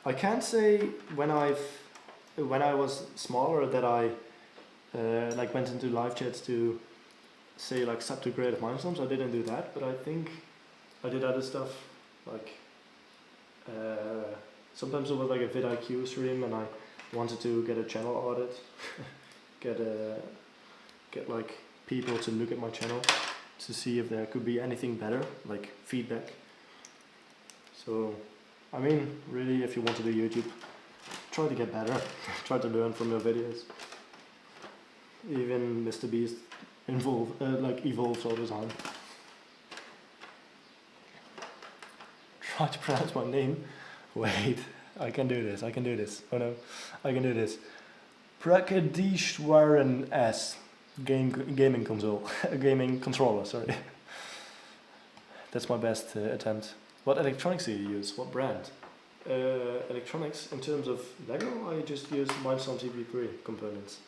I can't say when I was smaller that I like went into live chats to say like sub to Creative Mindstorms. I didn't do that, but I think I did other stuff like sometimes it was like a vidIQ stream and I wanted to get a channel audit, get like people to look at my channel to see if there could be anything better, like feedback. So I mean, really, if you want to do YouTube, try to get better. Try to learn from your videos. Even Mr. Beast evolves all the time. Try to pronounce my name. Wait, I can do this. Oh no, I can do this. Prakadishwaran S. Gaming console. Gaming controller, sorry. That's my best attempt. What electronics do you use? What brand? Electronics, in terms of Lego, I just use Mindstorms EP3 components.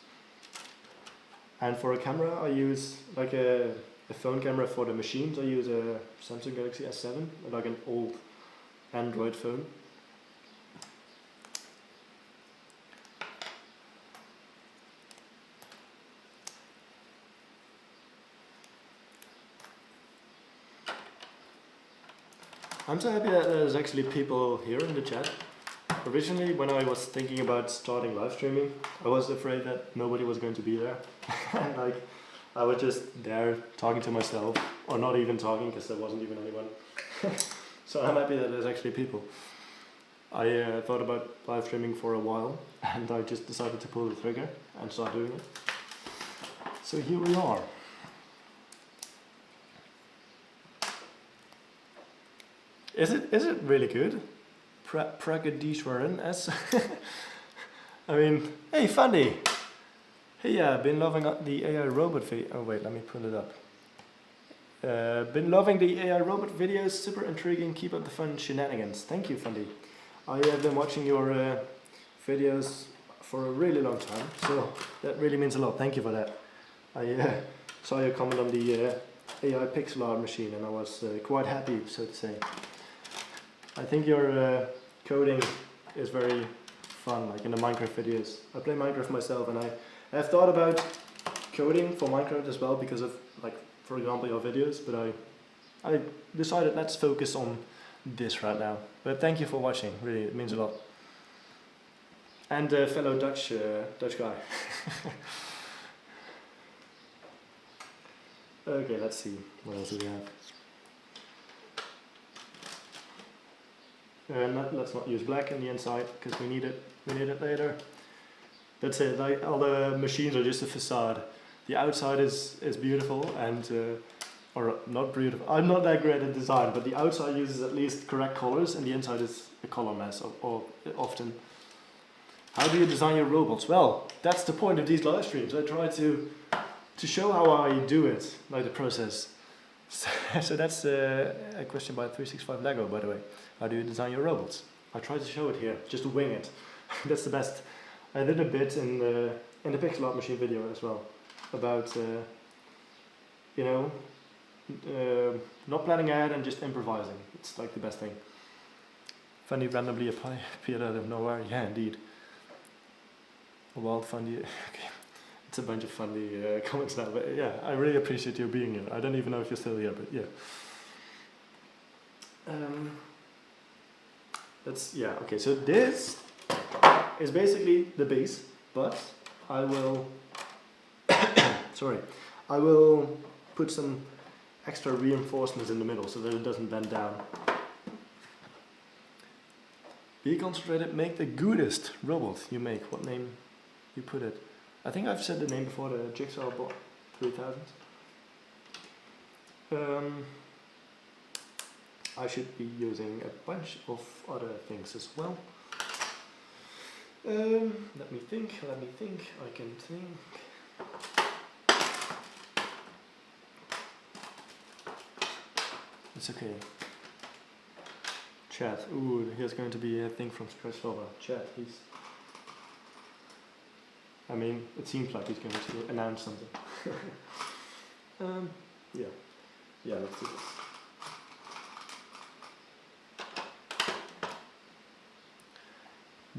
And for a camera, I use like a phone camera for the machines. I use a Samsung Galaxy S7, like an old Android phone. I'm so happy that there's actually people here in the chat. Originally, when I was thinking about starting live streaming, I was afraid that nobody was going to be there. Like, I was just there talking to myself, or not even talking because there wasn't even anyone. So I'm happy that there's actually people. I thought about live streaming for a while, and I just decided to pull the trigger and start doing it. So here we are. Is it really good? Pragadishwaran S. I mean, hey Fundy. Hey, yeah, been loving the AI robot video. Oh wait, let me pull it up. Been loving the AI robot videos. Super intriguing. Keep up the fun shenanigans. Thank you, Fundy. I have been watching your videos for a really long time, so that really means a lot. Thank you for that. I saw your comment on the AI pixel art machine, and I was quite happy, so to say. I think your coding is very fun, like in the Minecraft videos. I play Minecraft myself, and I have thought about coding for Minecraft as well because of, like, for example, your videos, but I decided let's focus on this right now. But thank you for watching, really, it means a lot. And fellow Dutch guy. Okay, let's see, what else do we have? Let's not use black in the inside because we need it later. That's it. Like, all the machines are just a facade. The outside is beautiful and or not beautiful. I'm not that great at design, but the outside uses at least correct colors, and the inside is a color mess or often. How do you design your robots? Well, that's the point of these live streams. I try to show how I do it, like the process. So that's a question by 365 Lego, by the way. How do you design your robots? I try to show it here, just to wing it. That's the best. I did a bit in the pixel art machine video as well about you know, not planning ahead and just improvising. It's like the best thing. Funny randomly appeared out of nowhere. Yeah, indeed. A wild funny. Okay. It's a bunch of funny comments now, but yeah, I really appreciate you being here. I don't even know if you're still here, but yeah. Okay, so this is basically the base, but I will, sorry, I will put some extra reinforcements in the middle so that it doesn't bend down. Be concentrated, make the goodest robot you make. What name you put it? I think I've said the name before, the Jigsaw Bot 3000. I should be using a bunch of other things as well. Let me think, I can think. It's okay. Chat, ooh, here's going to be a thing from Stresslover. Chat, I mean, it seems like he's going to announce something. Yeah, let's do this.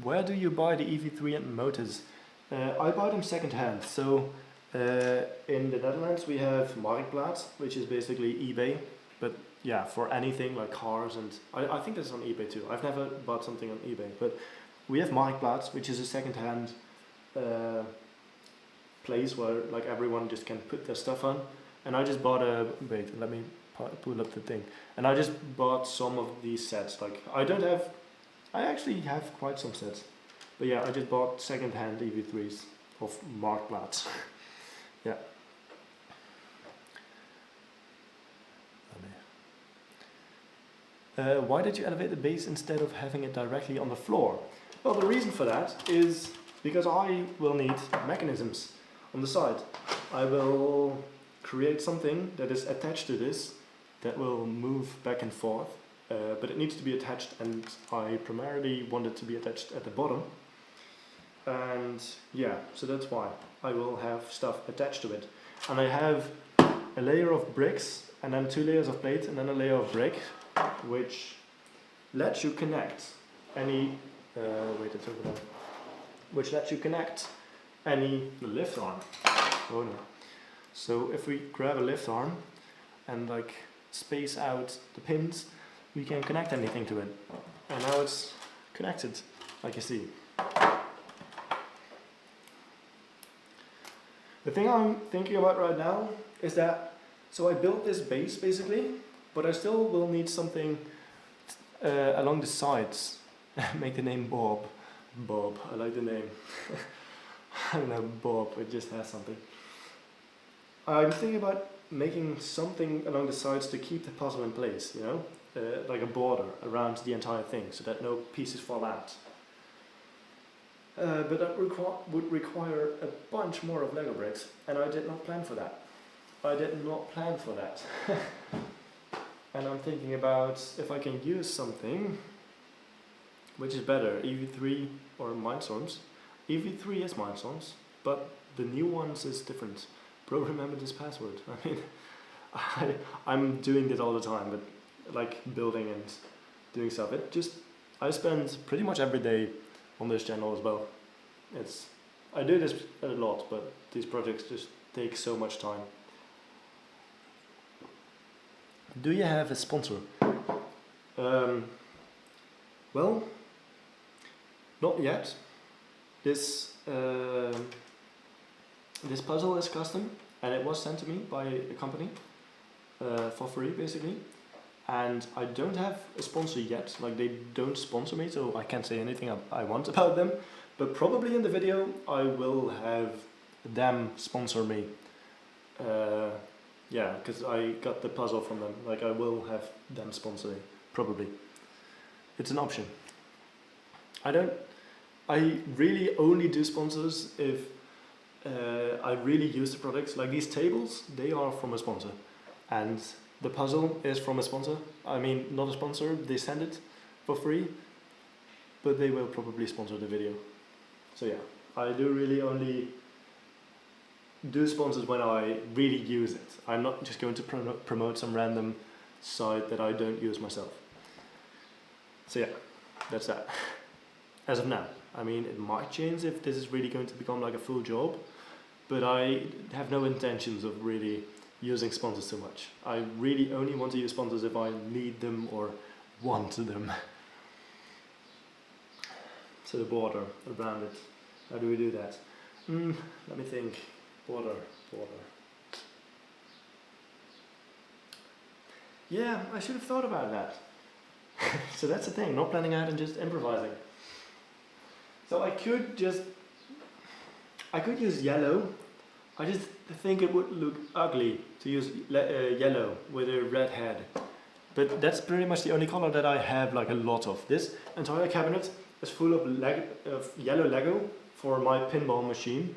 Where do you buy the EV3 and motors? I buy them second hand. So in the Netherlands we have Marktplaats, which is basically eBay, but yeah, for anything like cars, and I think that's on eBay too. I've never bought something on eBay, but we have Marktplaats, which is a second hand place where like everyone just can put their stuff on. And I just bought wait, let me pull up the thing. And I just bought some of these sets. Like I actually have quite some sets. But yeah, I just bought second-hand EV3s of Marktplaats. Yeah. Why did you elevate the base instead of having it directly on the floor? Well, the reason for that is because I will need mechanisms on the side. I will create something that is attached to this that will move back and forth, but it needs to be attached, and I primarily want it to be attached at the bottom. And yeah, so that's why I will have stuff attached to it. And I have a layer of bricks, and then 2 layers of plate, and then a layer of brick, which lets you connect any wait, it's over there. Which lets you connect any lift arm. Oh no. So if we grab a lift arm and like space out the pins, we can connect anything to it. And now it's connected, like you see. The thing I'm thinking about right now is that, so I built this base basically, but I still will need something along the sides. Make the name Bob. Bob, I like the name. I don't know, Bob, it just has something. I'm thinking about making something along the sides to keep the puzzle in place, you know? Like a border around the entire thing, so that no pieces fall out. But that would require a bunch more of Lego bricks, and I did not plan for that. And I'm thinking about if I can use something, which is better, EV3 or Mindstorms. EV3 is Mindstorms, but the new ones is different. Bro, remember this password. I mean, I'm doing this all the time, but like building and doing stuff. I spend pretty much every day on this channel as well. I do this a lot, but these projects just take so much time. Do you have a sponsor? Well, not yet. This puzzle is custom, and it was sent to me by a company for free, basically. And I don't have a sponsor yet. Like, they don't sponsor me, so I can't say anything I want about them. But probably in the video I will have them sponsor me. Yeah, because I got the puzzle from them. Like, I will have them sponsor me, probably. It's an option. I really only do sponsors if I really use the products. Like these tables, they are from a sponsor. And the puzzle is from a sponsor. I mean, not a sponsor, they send it for free, but they will probably sponsor the video. So yeah, I do really only do sponsors when I really use it. I'm not just going to promote some random site that I don't use myself. So yeah, that's that. As of now. I mean, it might change if this is really going to become like a full job, but I have no intentions of really using sponsors too much. I really only want to use sponsors if I need them or want them. So the border around it, how do we do that? Let me think. Border. Yeah, I should have thought about that. So that's the thing, not planning out and just improvising. So I could use yellow. I just think it would look ugly to use yellow with a red head. But that's pretty much the only color that I have like a lot of. This entire cabinet is full of yellow Lego for my pinball machine.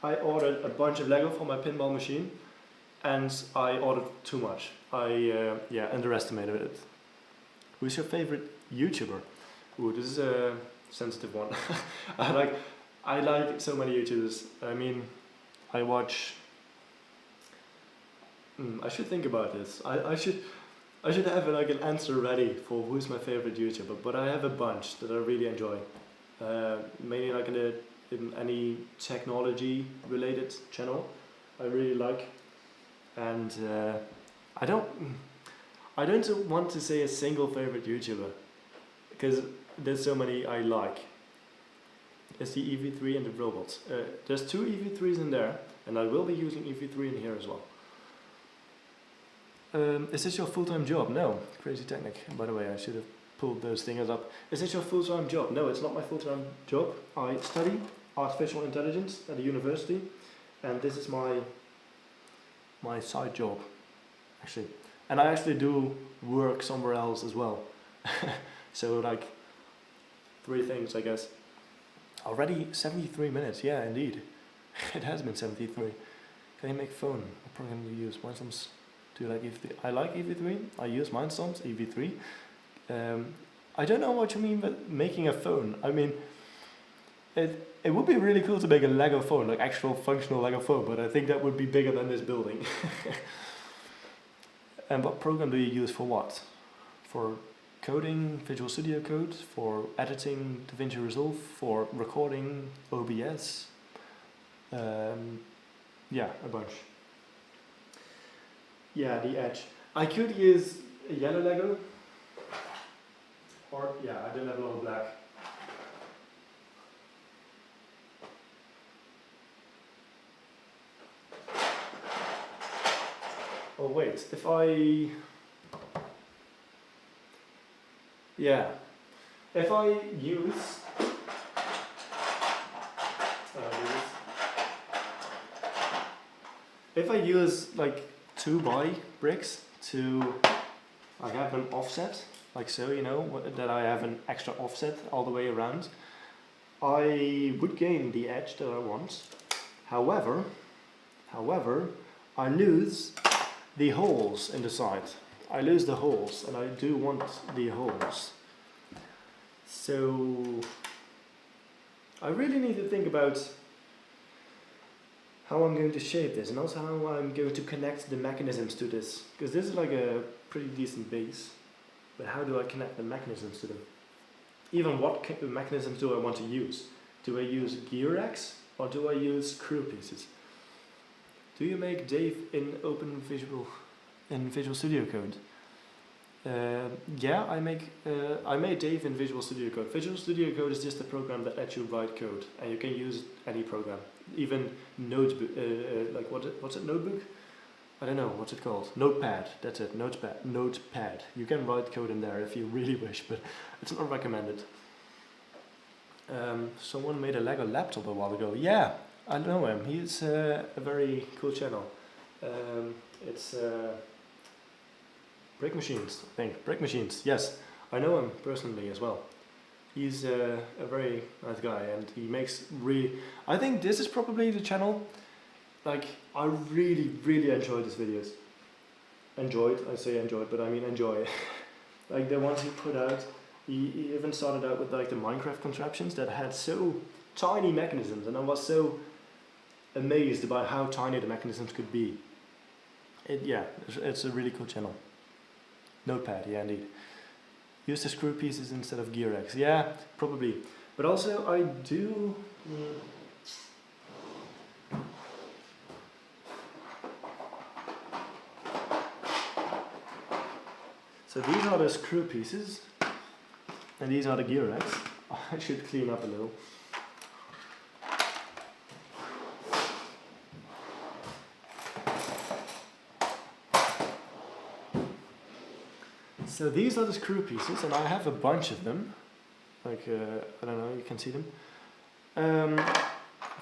I ordered a bunch of Lego for my pinball machine, and I ordered too much. I underestimated it. Who's your favorite YouTuber? Ooh, this is a sensitive one. I like so many YouTubers. I mean, I watch. I should think about this. I should have like an answer ready for who's my favorite YouTuber, but I have a bunch that I really enjoy. Mainly like in any technology related channel, I really like. And I don't want to say a single favorite YouTuber because there's so many I like. It's the EV3 and the robots. There's two EV3s in there, and I will be using EV3 in here as well. Is this your full-time job? No, Crazy Technic. By the way, I should have pulled those things up. Is this your full-time job? No, it's not my full-time job. I study artificial intelligence at a university, and this is my side job, actually. And I actually do work somewhere else as well. So like 3 things, I guess. Already 73 minutes. Yeah, indeed. It has been 73. Can you make phone? What program do you use? Mindstorms. Do you like EV3? I like EV3. I use Mindstorms, EV3. I don't know what you mean by making a phone. I mean, it would be really cool to make a Lego phone, like actual functional Lego phone, but I think that would be bigger than this building. And what program do you use for what? For coding, Visual Studio Code, for editing, DaVinci Resolve, for recording, OBS? Yeah, a bunch. Yeah, the edge. I could use a yellow Lego, or yeah, I don't have a lot of black. Oh wait, if I use if I use like 2x bricks to like have an offset, like so, you know, that I have an extra offset all the way around, I would gain the edge that I want. However, I lose the holes in the side. I lose the holes, and I do want the holes. So I really need to think about how I'm going to shape this, and also how I'm going to connect the mechanisms to this, because this is like a pretty decent base, but how do I connect the mechanisms to them? Even what mechanisms do I want to use? Do I use gear X or do I use screw pieces? Do you make Dave in Visual Studio Code? Yeah, I made Dave in Visual Studio Code. Visual Studio Code is just a program that lets you write code, and you can use any program, even notebook. Like what's it? Notebook? I don't know what's it called. Notepad. That's it. Notepad. You can write code in there if you really wish, but it's not recommended. Someone made a Lego laptop a while ago. Yeah, I know him. He's a very cool channel. It's Brick Machines, I think. Brick Machines, yes. I know him personally as well. He's a very nice guy, and he makes I think this is probably the channel, like, I really enjoyed his videos. I say enjoyed, but I mean enjoy. Like the ones he put out, he even started out with like the Minecraft contraptions that had so tiny mechanisms, and I was so amazed by how tiny the mechanisms could be. It's a really cool channel. Notepad, yeah, indeed. Use the screw pieces instead of gear X. Yeah, probably. But also, I do. So these are the screw pieces, and these are the gear X. I should clean up a little. So these are the screw pieces, and I have a bunch of them. Like, I don't know, you can see them.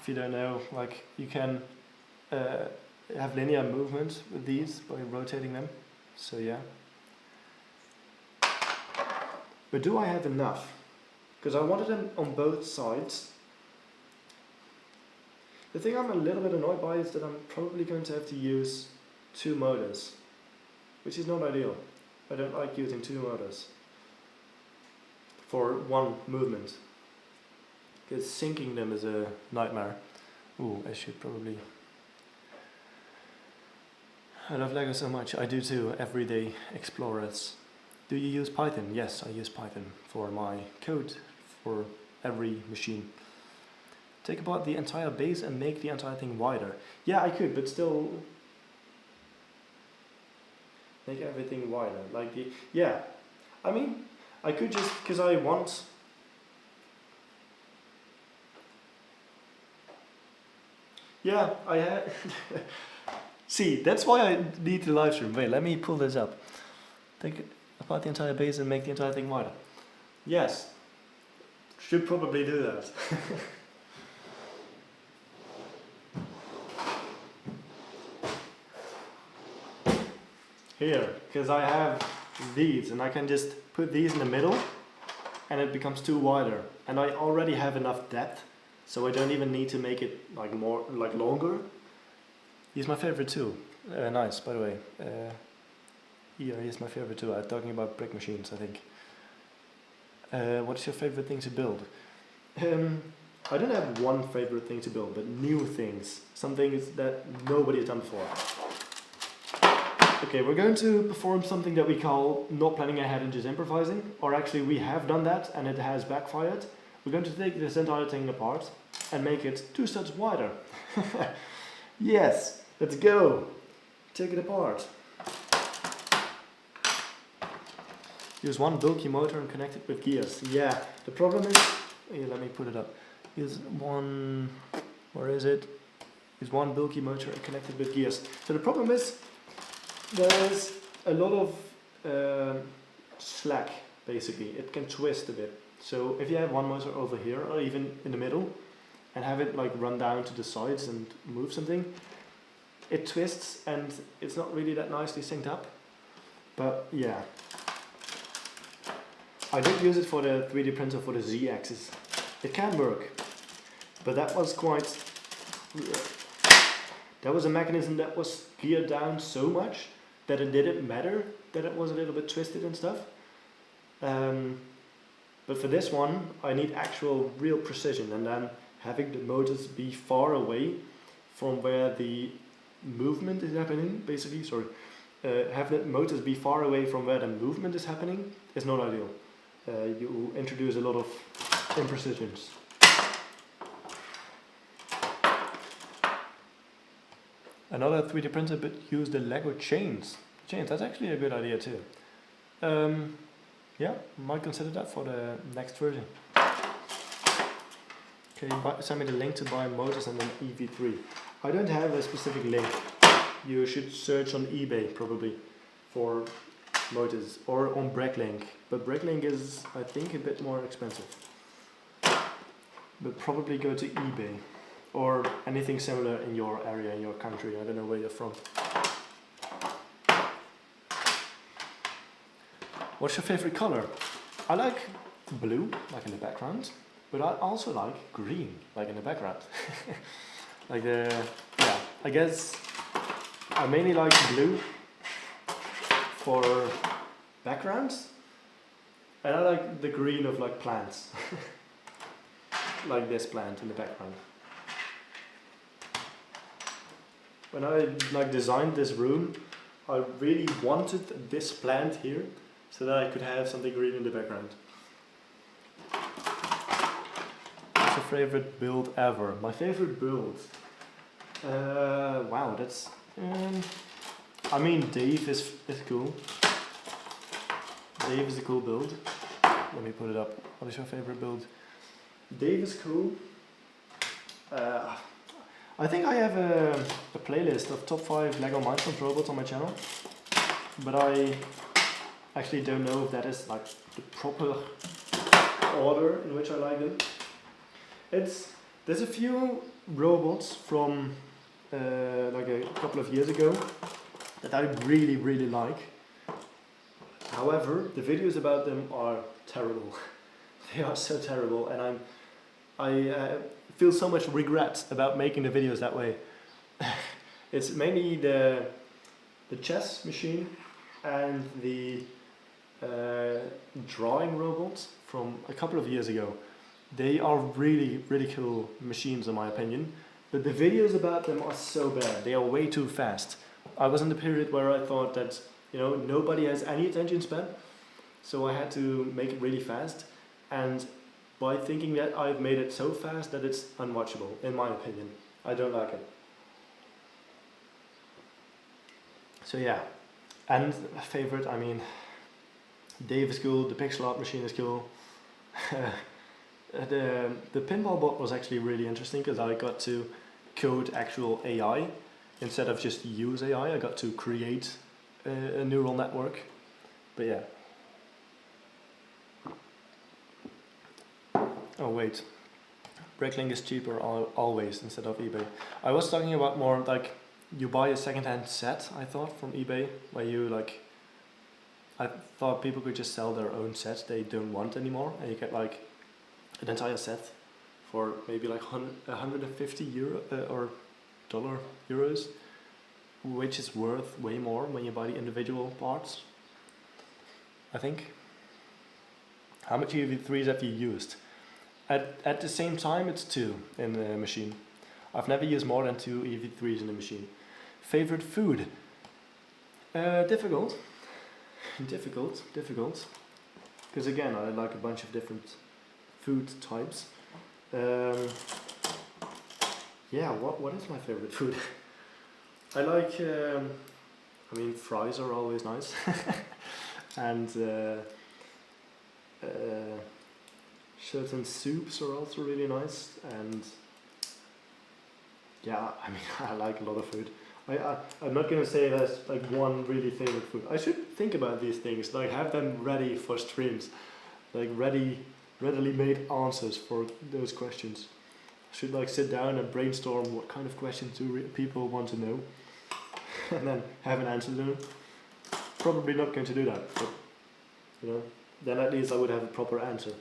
If you don't know, like, you can have linear movement with these by rotating them. So yeah. But do I have enough? Because I wanted them on both sides. The thing I'm a little bit annoyed by is that I'm probably going to have to use 2 motors, which is not ideal. I don't like using 2 motors for one movement, because syncing them is a nightmare. Ooh, I should probably... I love Lego so much. I do too, everyday explorers. Do you use Python? Yes, I use Python for my code for every machine. Take apart the entire base and make the entire thing wider. Yeah, I could, but still make everything wider. Like the, yeah, I mean, I could just, because I want, yeah, I had, see, that's why I need the live stream. Wait, let me pull this up. Take apart the entire base and make the entire thing wider. Yes, should probably do that. Here, because I have these and I can just put these in the middle and it becomes too wider, and I already have enough depth, so I don't even need to make it like more, like longer. He's my favorite too. Nice, by the way. Here, he's my favorite too. I'm talking about brick machines, I think. What's your favorite thing to build? I don't have one favorite thing to build, but new things. Some things that nobody has done before. Okay, we're going to perform something that we call not planning ahead and just improvising. Or actually, we have done that and it has backfired. We're going to take this entire thing apart and make it 2 studs wider. Yes, let's go. Take it apart. Use one bulky motor and connect it with gears. Yeah, the problem is, here, let me put it up. Use one, where is it? Use one bulky motor and connect it with gears. So the problem is, there's a lot of slack, basically. It can twist a bit. So if you have one motor over here, or even in the middle, and have it like run down to the sides and move something, it twists and it's not really that nicely synced up. But yeah. I did use it for the 3D printer for the Z-axis. It can work, but that was quite... That was a mechanism that was geared down so much that it didn't matter that it was a little bit twisted and stuff. But for this one, I need actual real precision, and then having the motors be far away from where the movement is happening, basically, sorry. Having the motors be far away from where the movement is happening is not ideal. You introduce a lot of imprecisions. Another 3D printer, but use the Lego chains. Chains, that's actually a good idea too. Yeah, might consider that for the next version. Okay, send me the link to buy motors and then EV3. I don't have a specific link. You should search on eBay probably for motors, or on Bricklink. But Bricklink is, I think, a bit more expensive. But probably go to eBay. Or anything similar in your area, in your country. I don't know where you're from. What's your favorite color? I like blue, like in the background. But I also like green, like in the background. Like the, yeah, I guess I mainly like blue for backgrounds. And I like the green of like plants. Like this plant in the background. When I like designed this room, I really wanted this plant here so that I could have something green in the background. What's your favorite build ever? My favorite build? Wow, that's... I mean, Dave is cool. Dave is a cool build. Let me put it up. What is your favorite build? Dave is cool. I think I have a playlist of top 5 Lego Mindstorms robots on my channel, but I actually don't know if that is like the proper order in which I like them. There's a few robots from like a couple of years ago that I really like. However, the videos about them are terrible. They are so terrible, and I feel so much regret about making the videos that way. It's mainly the chess machine and the drawing robots from a couple of years ago. They are really cool machines in my opinion, but the videos about them are so bad. They are way too fast. I was in the period where I thought that, you know, nobody has any attention span, so I had to make it really fast, and by thinking that, I've made it so fast that it's unwatchable, in my opinion. I don't like it. So yeah, and favorite, I mean, Dave is cool, the pixel art machine is cool. The pinball bot was actually really interesting because I got to code actual AI instead of just use AI. I got to create a neural network. But yeah. Oh wait, Bricklink is cheaper always instead of eBay. I was talking about more like you buy a second-hand set, I thought, from eBay, where you like, I thought people could just sell their own sets they don't want anymore, and you get like an entire set for maybe like 150 euro or euros, which is worth way more when you buy the individual parts, I think. How much EV3s have you used? At the same time, it's 2 in the machine. I've never used more than 2 EV3s in the machine. Favorite food? Difficult. Difficult. Because again, I like a bunch of different food types. Yeah, what is my favorite food? I like, I mean, fries are always nice. And certain soups are also really nice. And yeah, I mean, I like a lot of food. I'm not gonna say there's like one really favorite food. I should think about these things, like have them ready for streams, like readily made answers for those questions. I should like sit down and brainstorm what kind of questions do people want to know, and then have an answer to them. Probably not going to do that, but you know, then at least I would have a proper answer.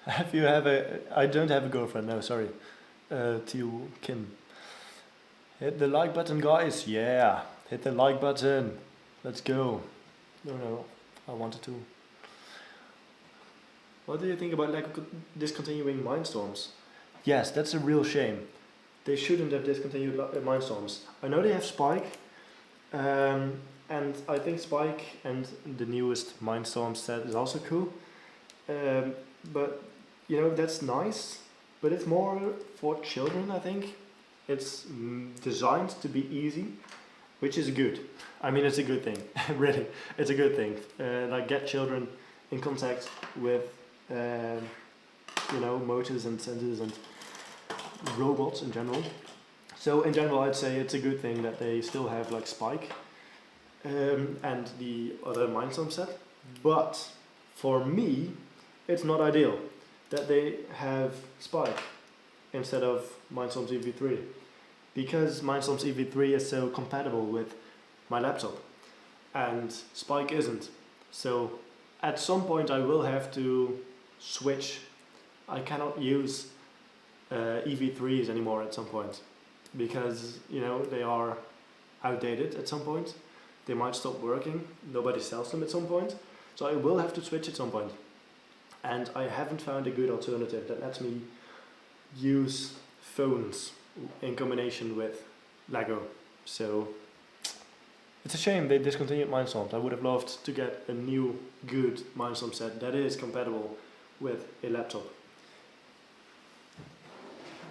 Have you I don't have a girlfriend, no, sorry. To you, Kim. Hit the like button, guys. Yeah, hit the like button. Let's go. No, I wanted to. What do you think about like discontinuing Mindstorms? Yes, that's a real shame. They shouldn't have discontinued Mindstorms. I know they have Spike, and I think Spike and the newest Mindstorm set is also cool. But you know, that's nice. But it's more for children, I think. It's designed to be easy, which is good. I mean, it's a good thing, really. It's a good thing. Like get children in contact with, you know, motors and sensors and robots in general. So in general, I'd say it's a good thing that they still have like Spike and the other Mindstorm set. But for me, it's not ideal that they have Spike instead of Mindstorms EV3, because Mindstorms EV3 is so compatible with my laptop and Spike isn't. So at some point I will have to switch. I cannot use EV3s anymore at some point, because you know they are outdated at some point. They might stop working, nobody sells them at some point, so I will have to switch at some point. And I haven't found a good alternative that lets me use phones in combination with Lego. So it's a shame they discontinued Mindstorms. I would have loved to get a new good Mindstorm set that is compatible with a laptop.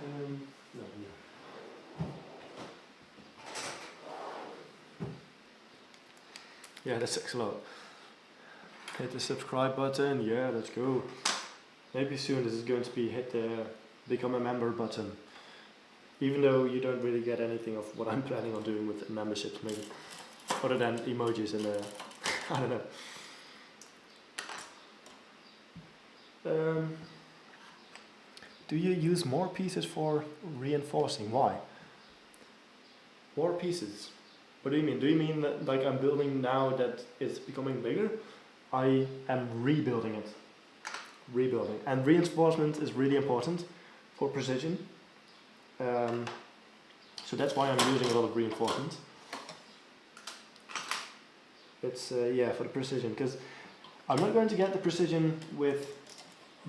No. Yeah, that sucks a lot. Hit the subscribe button, yeah, let's go. Maybe soon this is going to be hit the become a member button. Even though you don't really get anything of what I'm planning on doing with the memberships, maybe. other than emojis and I don't know. Do you use more pieces for reinforcing? Why? More pieces? What do you mean? Do you mean that like I'm building now that it's becoming bigger? I am rebuilding it. Rebuilding. And reinforcement is really important for precision. So that's why I'm using a lot of reinforcement. It's yeah, for the precision, because I'm not going to get the precision with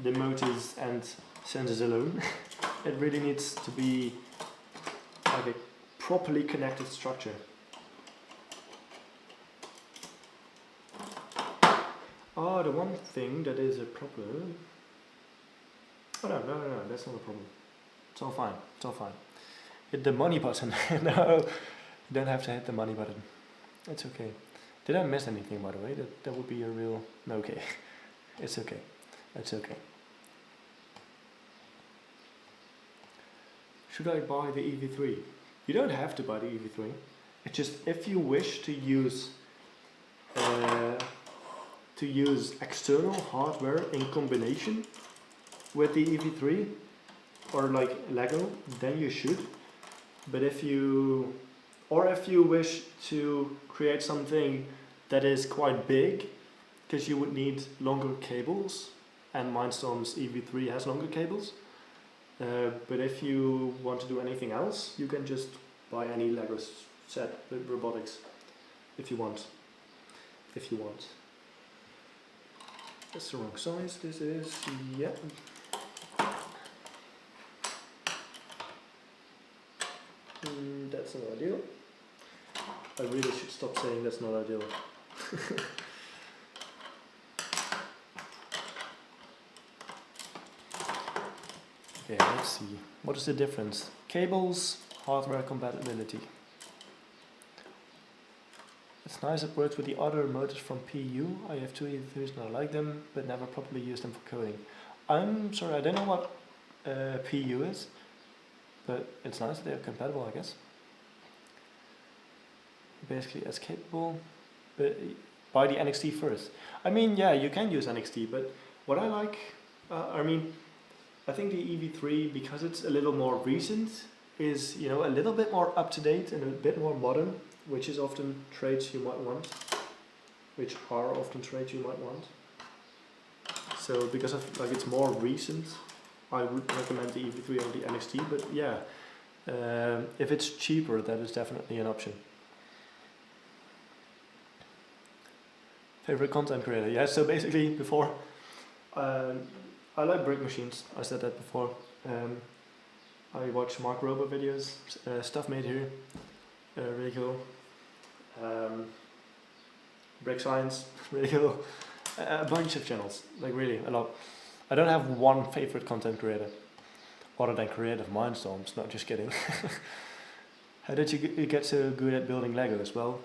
the motors and sensors alone. It really needs to be like a properly connected structure. Oh, the one thing that is a problem. Oh no, that's not a problem. It's all fine. It's all fine. Hit the money button. No, you don't have to hit the money button. It's okay. Did I miss anything, by the way? That would be a real... No, okay. It's okay. It's okay. Should I buy the EV3? You don't have to buy the EV3. It's just if you wish to use external hardware in combination with the EV3 or like Lego, then you should. But if you wish to create something that is quite big, because you would need longer cables, and Mindstorms EV3 has longer cables. But if you want to do anything else, you can just buy any Lego set with robotics, if you want. If you want. That's the wrong size. This is, yeah. That's not ideal. I really should stop saying that's not ideal. Okay, let's see. What is the difference? Cables, hardware compatibility. It's nice it works with the other motors from PU. I have two EV3s and I like them, but never properly use them for coding. I'm sorry, I don't know what PU is, but it's nice that they're compatible, I guess. Basically as capable, but buy the NXT first. I mean, yeah, you can use NXT, but what I like, I think the EV3, because it's a little more recent, is, you know, a little bit more up to date and a bit more modern, which is often traits you might want, which are often traits you might want. So because of like it's more recent, I would recommend the EV3 or the NXT. But yeah, if it's cheaper, that is definitely an option. Favorite content creator? Yeah. So basically, before, I like brick machines. I said that before. I watch Mark Rober videos, stuff made here, really cool. Brick science, really cool. A bunch of channels, like really a lot. I don't have one favorite content creator, other than Creative Mindstorms. Not just kidding. How did you get so good at building Legos? Well,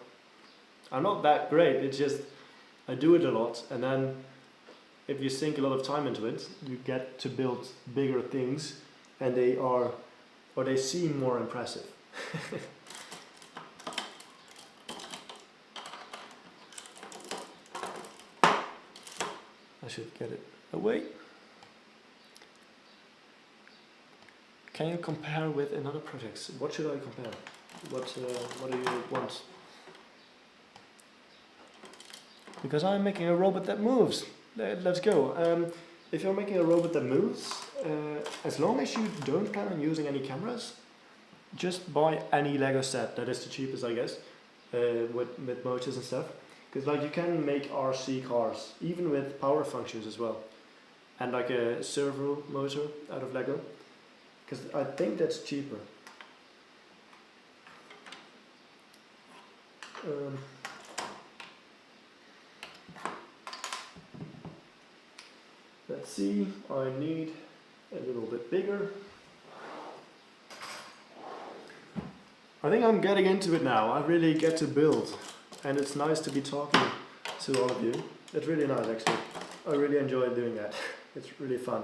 I'm not that great. It's just I do it a lot, and then if you sink a lot of time into it, you get to build bigger things, and they seem more impressive. I should get it away. Can you compare with another projects? What should I compare? What do you want? Because I'm making a robot that moves. Let's go. If you're making a robot that moves, as long as you don't plan on using any cameras, just buy any Lego set. That is the cheapest, I guess, with motors and stuff. Because like you can make RC cars, even with power functions as well. And like a servo motor out of Lego. Because I think that's cheaper. Let's see, I need a little bit bigger. I think I'm getting into it now. I really get to build. And it's nice to be talking to all of you. It's really nice actually. I really enjoy doing that. It's really fun.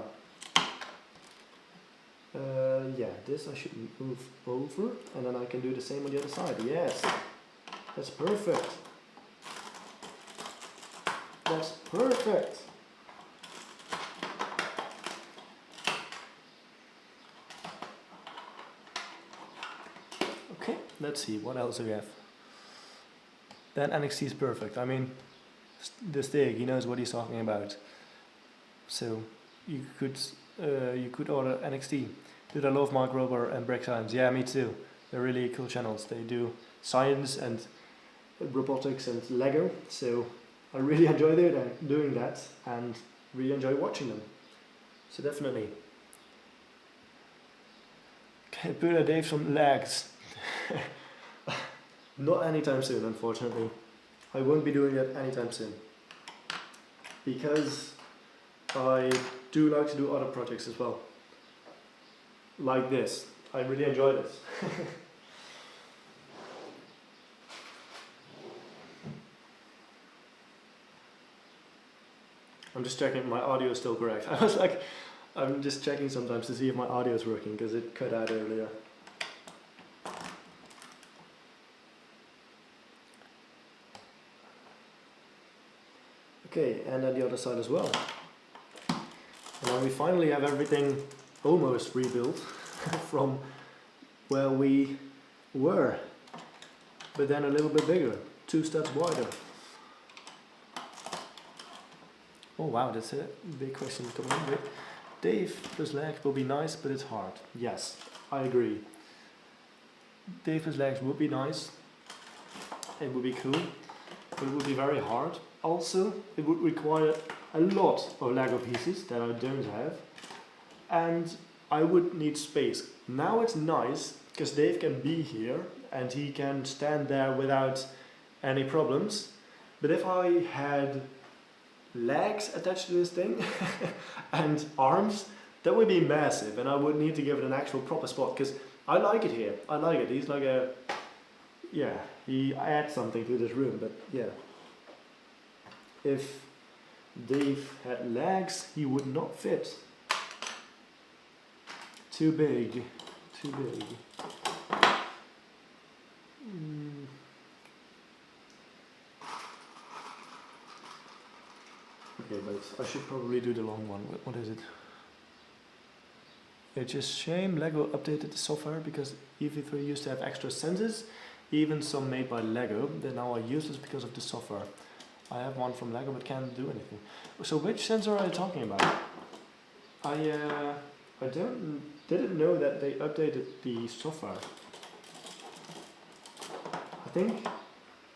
Yeah, this I should move over and then I can do the same on the other side. Yes. That's perfect. That's perfect. Okay, let's see, what else do we have? Then NXT is perfect. I mean, the Stig, he knows what he's talking about. So you could order NXT. Dude, I love Mark Rober and Break Science. Yeah, me too. They're really cool channels. They do science and robotics and Lego. So I really enjoy doing that and really enjoy watching them. So definitely. Okay, Buddha Dave some legs. Not anytime soon, unfortunately. I won't be doing that anytime soon. Because I do like to do other projects as well. Like this. I really enjoy this. I'm just checking if my audio is still correct. I was like, I'm just checking sometimes to see if my audio is working because it cut out earlier. Okay, and then the other side as well. And now we finally have everything almost rebuilt from where we were, but then a little bit bigger, 2 studs wider. Oh wow, that's a big question coming in with. Dave plus legs will be nice, but it's hard. Yes, I agree. Dave plus legs would be nice, it would be cool, but it would be very hard. Also, it would require a lot of Lego pieces that I don't have, and I would need space. Now it's nice, because Dave can be here, and he can stand there without any problems, but if I had legs attached to this thing, and arms, that would be massive, and I would need to give it an actual proper spot, because I like it here, I like it, he's like a, yeah, he adds something to this room, but yeah. If Dave had legs, he would not fit. Too big, too big. Okay, but I should probably do the long one. What is it? It's just shame Lego updated the software because EV3 used to have extra sensors, even some made by Lego. They're now useless because of the software. I have one from Lego but can't do anything. So which sensor are you talking about? I didn't know that they updated the software. I think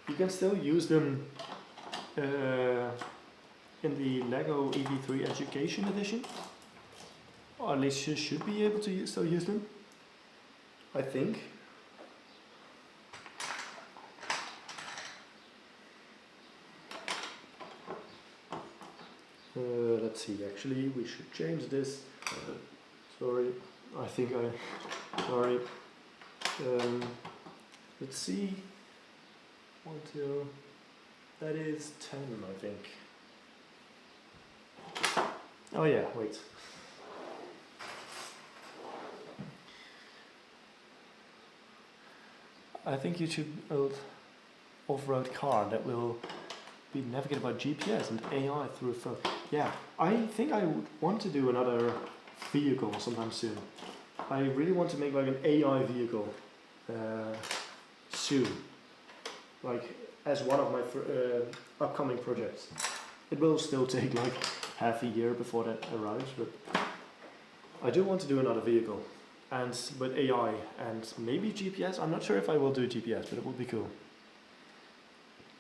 you can still use them in the Lego EV3 Education Edition. Or at least you should be able to still use them. I think. Let's see, actually we should change this. Sorry, sorry. Let's see. 1, 2, that is 10, I think. Oh yeah, wait. I think you should build off-road car that will be navigated by GPS and AI through a phone. Yeah, I think I would want to do another vehicle sometime soon. I really want to make like an AI vehicle soon, like as one of my upcoming projects. It will still take like half a year before that arrives, but I do want to do another vehicle, and with AI and maybe GPS. I'm not sure if I will do GPS, but it would be cool.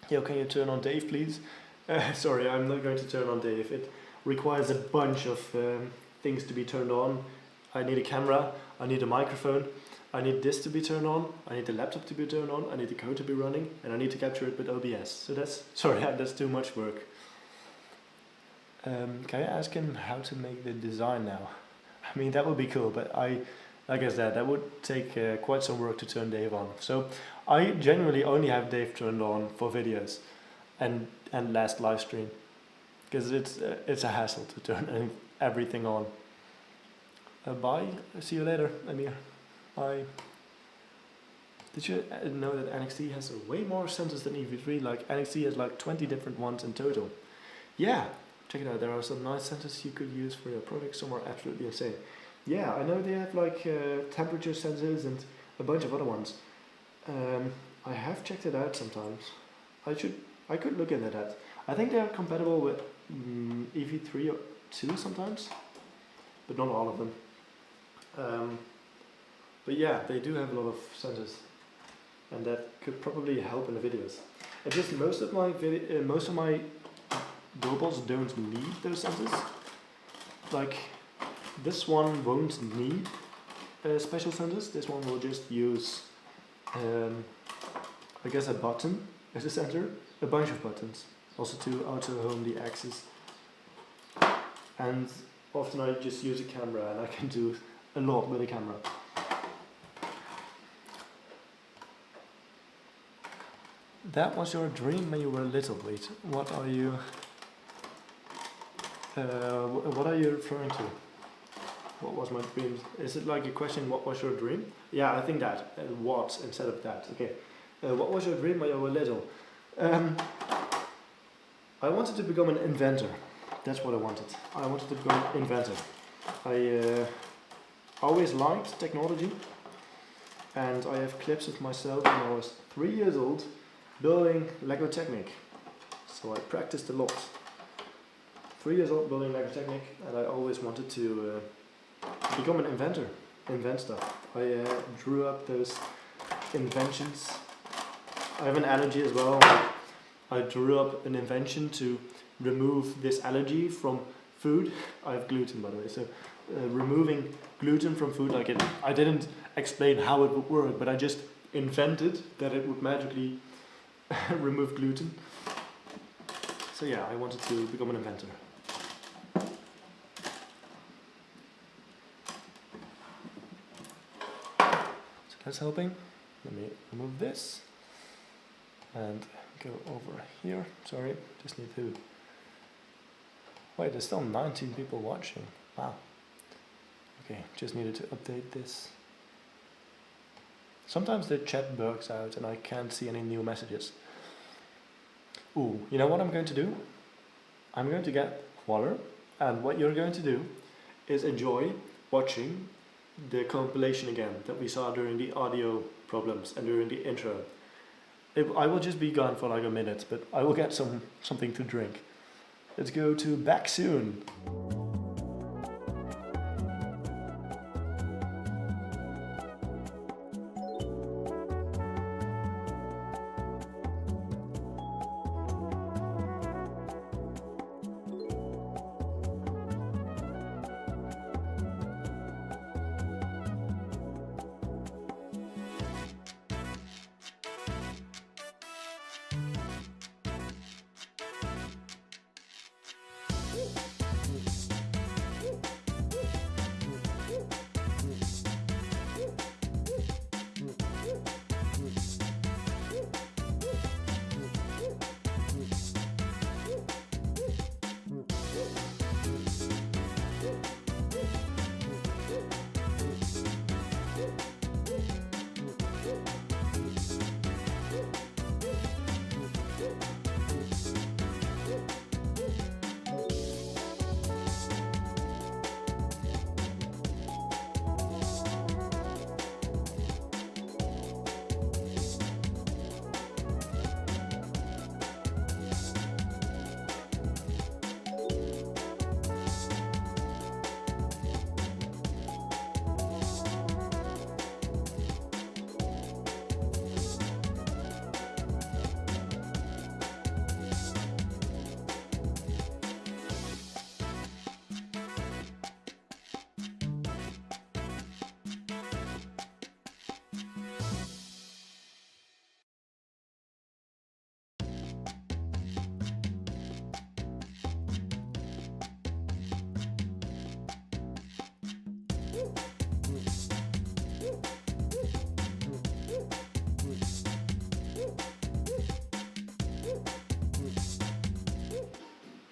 Yo, can you turn on Dave, please? Sorry, I'm not going to turn on Dave. It requires a bunch of things to be turned on. I need a camera, I need a microphone, I need this to be turned on, I need the laptop to be turned on, I need the code to be running, and I need to capture it with OBS. So that's too much work. Can I ask him how to make the design now? I mean, that would be cool, but like I said, that would take quite some work to turn Dave on. So I genuinely only have Dave turned on for videos and last live stream, because it's a hassle to turn everything on. Bye. See you later, Amir. Bye. Did you know that NXT has way more sensors than EV3? Like NXT has like 20 different ones in total. Yeah, check it out. There are some nice sensors you could use for your product. Some are absolutely insane. Yeah, I know they have like temperature sensors and a bunch of other ones. I have checked it out sometimes. I could look into that. I think they are compatible with EV3 or 2 sometimes, but not all of them. But yeah, they do have a lot of sensors, and that could probably help in the videos. And just most of my robots don't need those sensors. Like this one won't need special sensors. This one will just use, I guess, a button as a sensor, a bunch of buttons, also to auto home the axis. And often I just use a camera, and I can do a lot with a camera. That was your dream when you were little. Wait, what are you referring to? What was my dream? Is it like a question, what was your dream? Yeah, I think that. What instead of that. Okay. What was your dream when you were little? I wanted to become an inventor. That's what I wanted. I wanted to become an inventor. I always liked technology, and I have clips of myself when I was 3 years old building Lego Technic. So I practiced a lot. 3 years old building Lego Technic, and I always wanted to become an inventor, invent stuff. I drew up those inventions. I have an allergy as well. I drew up an invention to remove this allergy from food. I have gluten, by the way, so removing gluten from food, like I didn't explain how it would work, but I just invented that it would magically remove gluten. So yeah, I wanted to become an inventor. So that's helping. Let me remove this and go over here. Sorry, just need to... Wait, there's still 19 people watching. Wow. Okay, just needed to update this. Sometimes the chat bugs out and I can't see any new messages. Ooh, you know what I'm going to do? I'm going to get water, and what you're going to do is enjoy watching the compilation again that we saw during the audio problems and during the intro. I will just be gone for like a minute, but I will get something to drink. Let's go to Back Soon.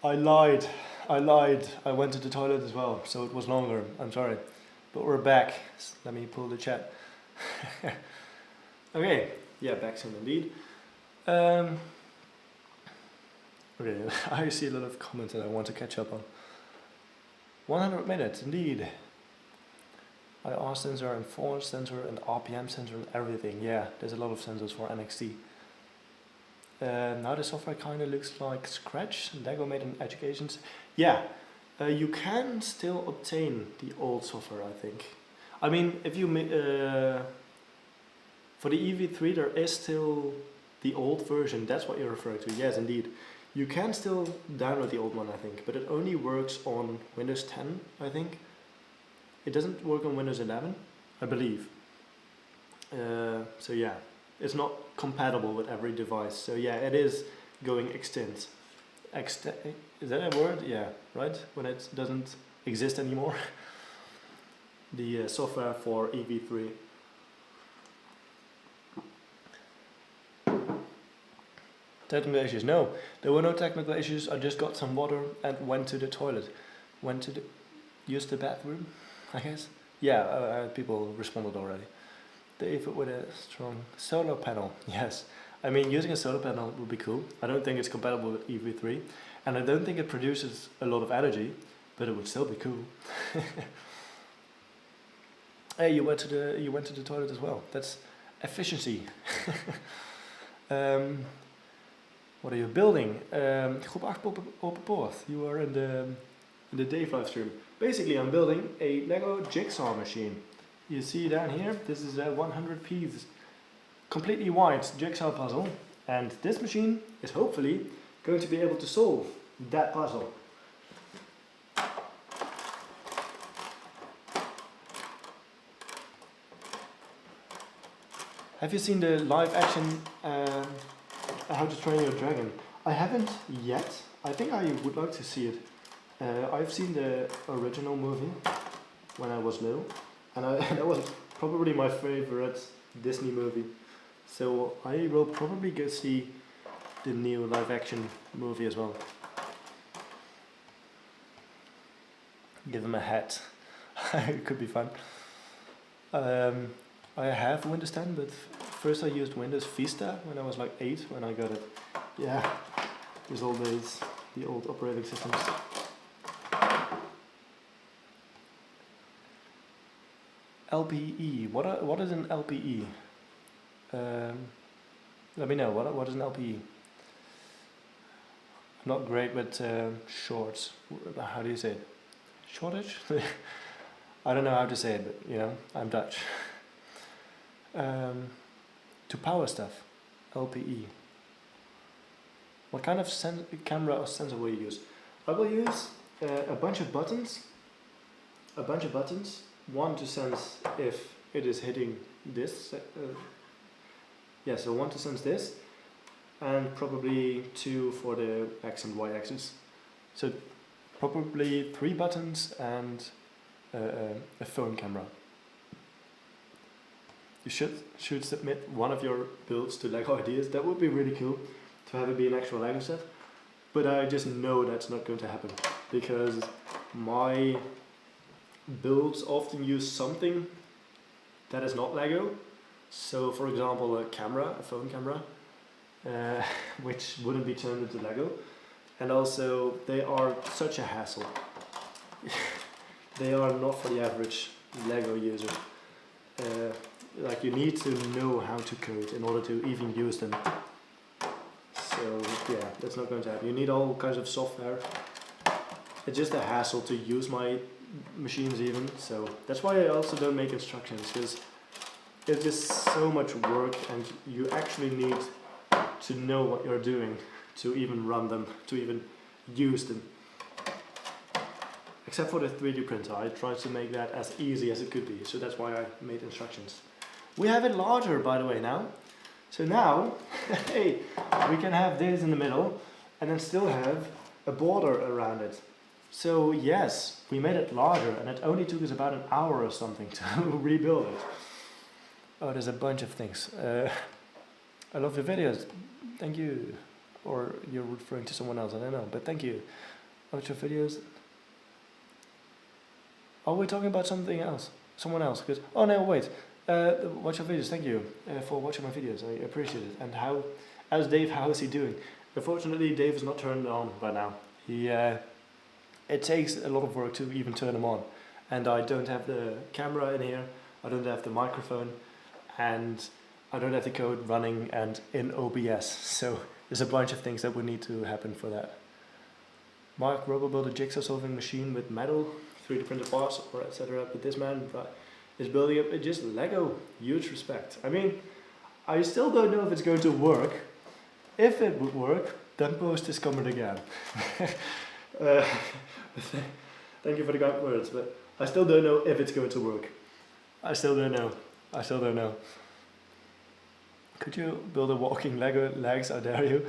I lied. I went to the toilet as well, so it was longer. I'm sorry. But we're back. Let me pull the chat. Okay, yeah, back soon indeed. Okay, I see a lot of comments that I want to catch up on. 100 minutes, indeed. IR sensor and force sensor and RPM sensor and everything. Yeah, there's a lot of sensors for NXT. Now the software kind of looks like Scratch, Lego made in educations. Yeah, you can still obtain the old software, I think. I mean, if you for the EV3 there is still the old version, that's what you're referring to. Yes, indeed. You can still download the old one, I think, but it only works on Windows 10, I think. It doesn't work on Windows 11, I believe. So yeah, it's not compatible with every device. So yeah, it is going extinct. Is that a word? Yeah, right? When it doesn't exist anymore. The software for EV3. Technical issues? No, there were no technical issues. I just got some water and went to the toilet. Used the bathroom, I guess. Yeah, people responded already. David with a strong solar panel. Yes, I mean using a solar panel would be cool. I don't think it's compatible with EV3, and I don't think it produces a lot of energy, but it would still be cool. Hey, you went to the toilet as well. That's efficiency. What are you building? Groep 8 open poort. You are in the Dave live stream. Basically, I'm building a Lego jigsaw machine. You see down here, this is a 100 piece, completely white jigsaw puzzle, and this machine is hopefully going to be able to solve that puzzle. Have you seen the live action How to Train Your Dragon? I haven't yet. I think I would like to see it. I've seen the original movie when I was little, and that was probably my favorite Disney movie. So I will probably go see the new live action movie as well. Give him a hat. It could be fun. I have Windows 10, but first I used Windows Vista when I was like 8 when I got it. Yeah, these old days, the old operating systems. LPE. What is an LPE? Let me know. What is an LPE? I'm not great with shorts. How do you say it? Shortage? I don't know how to say it, but you know, I'm Dutch. To power stuff. LPE. What kind of camera or sensor will you use? I will use a bunch of buttons. One to sense if it is hitting this. Yeah, so one to sense this, and probably two for the X and Y axis. So probably 3 buttons and a phone camera. You should submit one of your builds to LEGO Ideas. That would be really cool to have it be an actual LEGO set. But I just know that's not going to happen because my builds often use something that is not LEGO. So for example, a phone camera, which wouldn't be turned into LEGO. And also they are such a hassle. They are not for the average LEGO user. Like you need to know how to code in order to even use them. So yeah, that's not going to happen. You need all kinds of software. It's just a hassle to use my machines even. So that's why I also don't make instructions, because it's just so much work and you actually need to know what you're doing to even run them, to even use them. Except for the 3D printer, I tried to make that as easy as it could be, so that's why I made instructions. We have it larger, by the way, now. So now, hey, we can have this in the middle and then still have a border around it. So yes, we made it larger and it only took us about an hour or something to rebuild it. Oh, there's a bunch of things. I love your videos. Thank you. Or you're referring to someone else, I don't know, but thank you. I love your videos. Are we talking about something else? Someone else? Because, oh no, wait. Watch your videos. Thank you for watching my videos. I appreciate it. And as Dave, how is he doing? Unfortunately, Dave is not turned on by now. It takes a lot of work to even turn him on, and I don't have the camera in here. I don't have the microphone, and I don't have the code running and in OBS. So there's a bunch of things that would need to happen for that. Mark Robo built a jigsaw solving machine with metal, 3D printed parts, or etc. But this man is building up just Lego. Huge respect. I mean, I still don't know if it's going to work. If it would work, then post is coming again. Thank you for the kind words, but I still don't know if it's going to work. I still don't know. I still don't know. Could you build a walking Lego legs? I dare you.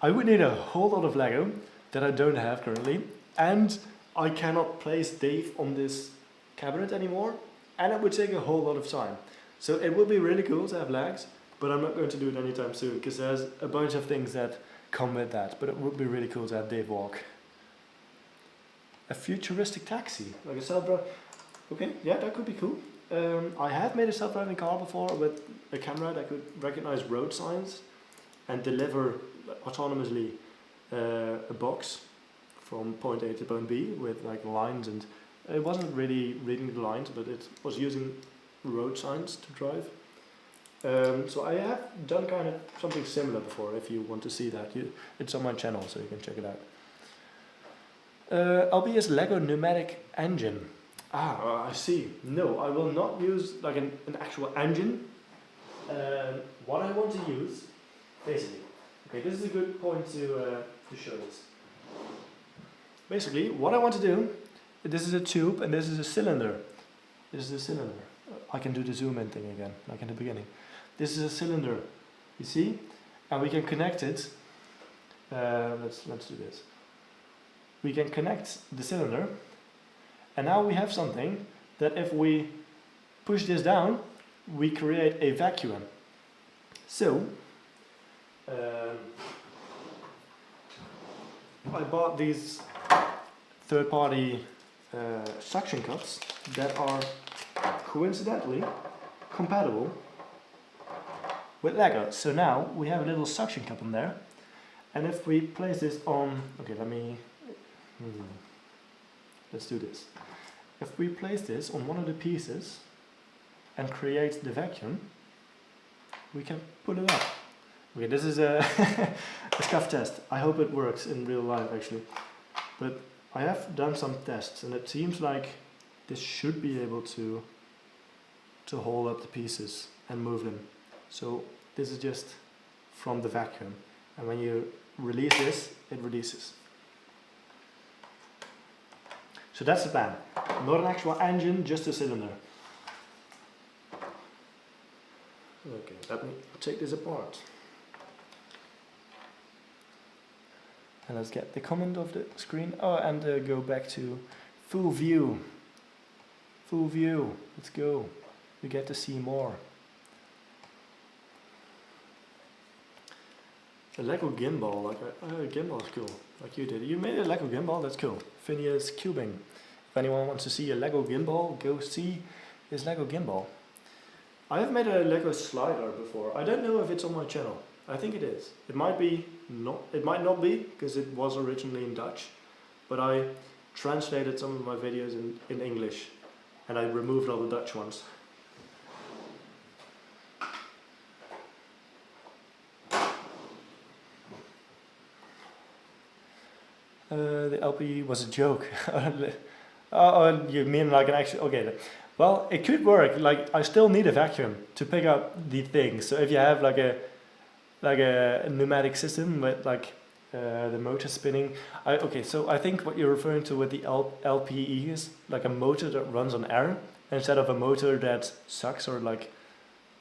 I would need a whole lot of Lego that I don't have currently, and I cannot place Dave on this cabinet anymore, and it would take a whole lot of time. So it would be really cool to have legs, but I'm not going to do it anytime soon because there's a bunch of things that come with that. But it would be really cool to have Dave walk. A futuristic taxi, like a self-driving. Okay, yeah, that could be cool. I have made a self-driving car before with a camera that could recognize road signs and deliver autonomously a box from point A to point B with like lines, and it wasn't really reading the lines, but it was using road signs to drive. So I have done kind of something similar before. If you want to see that, it's on my channel, so you can check it out. LBS Lego pneumatic engine. I see. No, I will not use like an actual engine. What I want to use, basically, okay, this is a good point to show this. Basically, what I want to do, this is a tube and this is a cylinder. This is a cylinder. I can do the zoom in thing again, like in the beginning. This is a cylinder, you see? And we can connect it. Let's do this. We can connect the cylinder, and now we have something that if we push this down, we create a vacuum. So, I bought these third-party suction cups that are coincidentally compatible with Lego. So now we have a little suction cup in there, and if we place this on, okay, let's do this. If we place this on one of the pieces and create the vacuum, we can pull it up. Okay, this is a, a scuff test. I hope it works in real life actually. But I have done some tests and it seems like this should be able to hold up the pieces and move them. So this is just from the vacuum. And when you release this, it releases. So that's the plan. Not an actual engine, just a cylinder. Okay, let me take this apart. And let's get the comment of the screen. Oh, and go back to full view. Full view, let's go. You get to see more. A Lego gimbal, like a gimbal is cool, like you did. You made a Lego gimbal, that's cool. Phineas Cubing. If anyone wants to see a Lego gimbal, go see his Lego gimbal. I have made a Lego slider before. I don't know if it's on my channel. I think it is. It might be not. It might not be because it was originally in Dutch, but I translated some of my videos in English, and I removed all the Dutch ones. The LP was a joke. Oh, you mean like an actual? Okay. Well, it could work. Like I still need a vacuum to pick up the thing. So if you have like a pneumatic system with like the motor spinning. Okay, so I think what you're referring to with the LPE is like a motor that runs on air instead of a motor that sucks or like.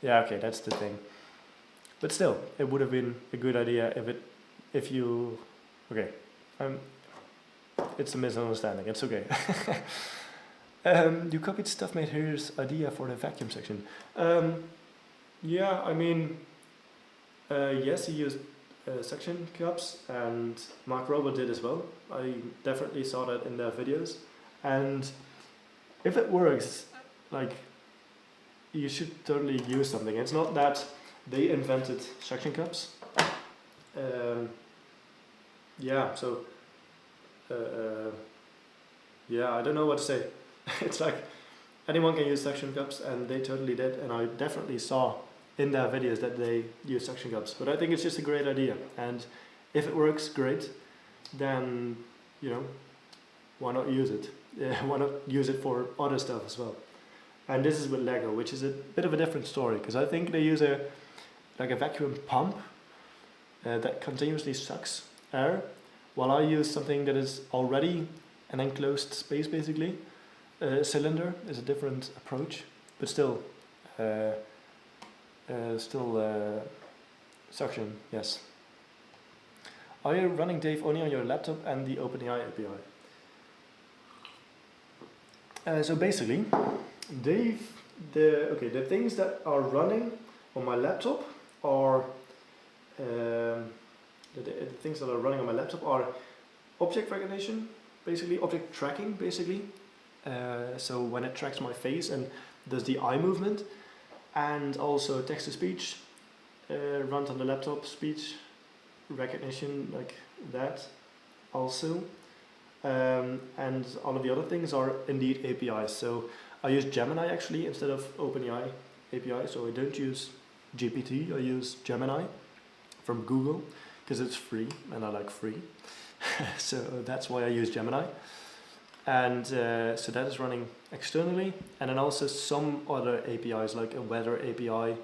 Yeah, okay, that's the thing. But still, it would have been a good idea if you. Okay, it's a misunderstanding. It's okay. You copied Stuff Made Here's idea for the vacuum section. Yeah, I mean, yes, he used suction cups, and Mark Robo did as well. I definitely saw that in their videos. And if it works, like, you should totally use something. It's not that they invented suction cups. Yeah, so yeah, I don't know what to say. It's like anyone can use suction cups, and they totally did. And I definitely saw in their videos that they use suction cups. But I think it's just a great idea, and if it works, great. Then why not use it? Why not use it for other stuff as well? And this is with Lego, which is a bit of a different story, because I think they use a vacuum pump that continuously sucks air, while I use something that is already an enclosed space, basically. A cylinder is a different approach, but still suction, yes. Are you running Dave only on your laptop and the OpenAI API? So basically, Dave, the things that are running on my laptop are the things that are running on my laptop are object recognition, basically object tracking, basically. So when it tracks my face and does the eye movement, and also text to speech runs on the laptop, speech recognition like that also. And all of the other things are indeed APIs. So I use Gemini actually instead of OpenAI API. So I don't use GPT, I use Gemini from Google because it's free and I like free. So that's why I use Gemini. And so that is running externally. And then also some other APIs like a weather API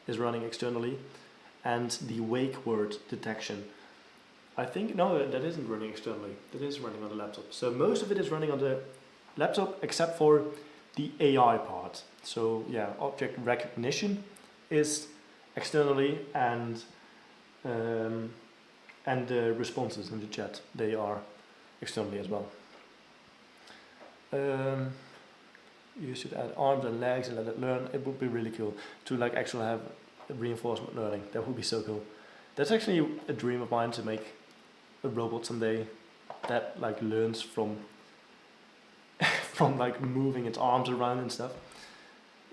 is running externally. And the wake word detection. I think, no, that isn't running externally. That is running on the laptop. So most of it is running on the laptop except for the AI part. So yeah, object recognition is externally, and the responses in the chat, they are externally as well. You should add arms and legs and let it learn. It would be really cool to like actually have reinforcement learning. That would be so cool. That's actually a dream of mine, to make a robot someday that like learns from from like moving its arms around and stuff.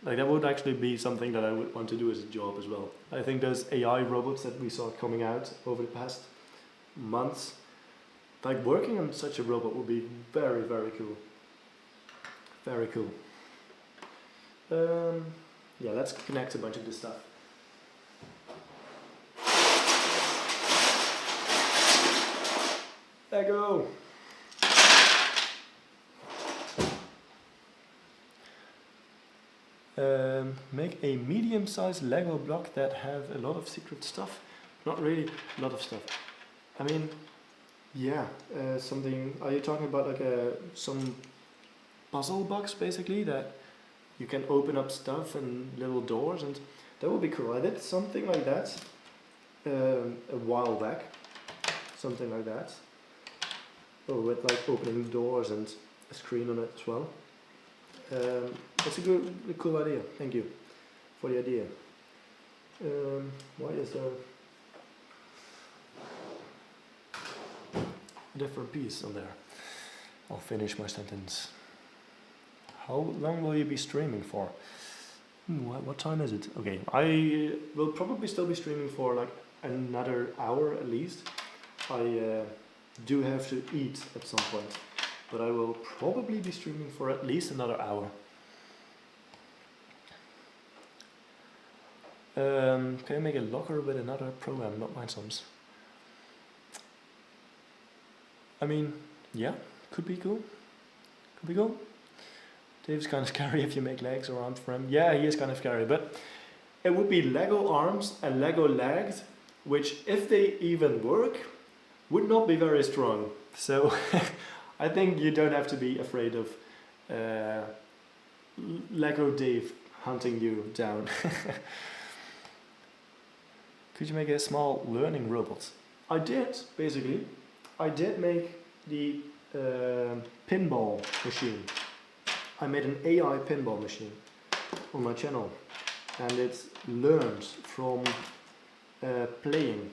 Like that would actually be something that I would want to do as a job as well. I think those AI robots that we saw coming out over the past months, like working on such a robot would be very, very cool. Very cool. Yeah, let's connect a bunch of this stuff. Lego! Make a medium-sized Lego block that have a lot of secret stuff. Not really a lot of stuff. I mean, yeah, something. Are you talking about like some puzzle box basically that you can open up stuff and little doors, and that would be cool. I did something like that a while back. Something like that. Oh, with like opening doors and a screen on it as well. It's a cool idea. Thank you for the idea. Why is there a different piece on there? I'll finish my sentence. How long will you be streaming for? What time is it? Okay, I will probably still be streaming for like another hour at least. I do have to eat at some point, but I will probably be streaming for at least another hour. Can you make a locker with another program, not Mindstorms? I mean, yeah, could be cool. Could be cool. Dave's kind of scary if you make legs or arms for him. Yeah, he is kind of scary, but it would be Lego arms and Lego legs, which, if they even work, would not be very strong. So I think you don't have to be afraid of Lego Dave hunting you down. Could you make a small learning robot? I did, basically. I did make the pinball machine. I made an AI pinball machine on my channel, and it learns from playing.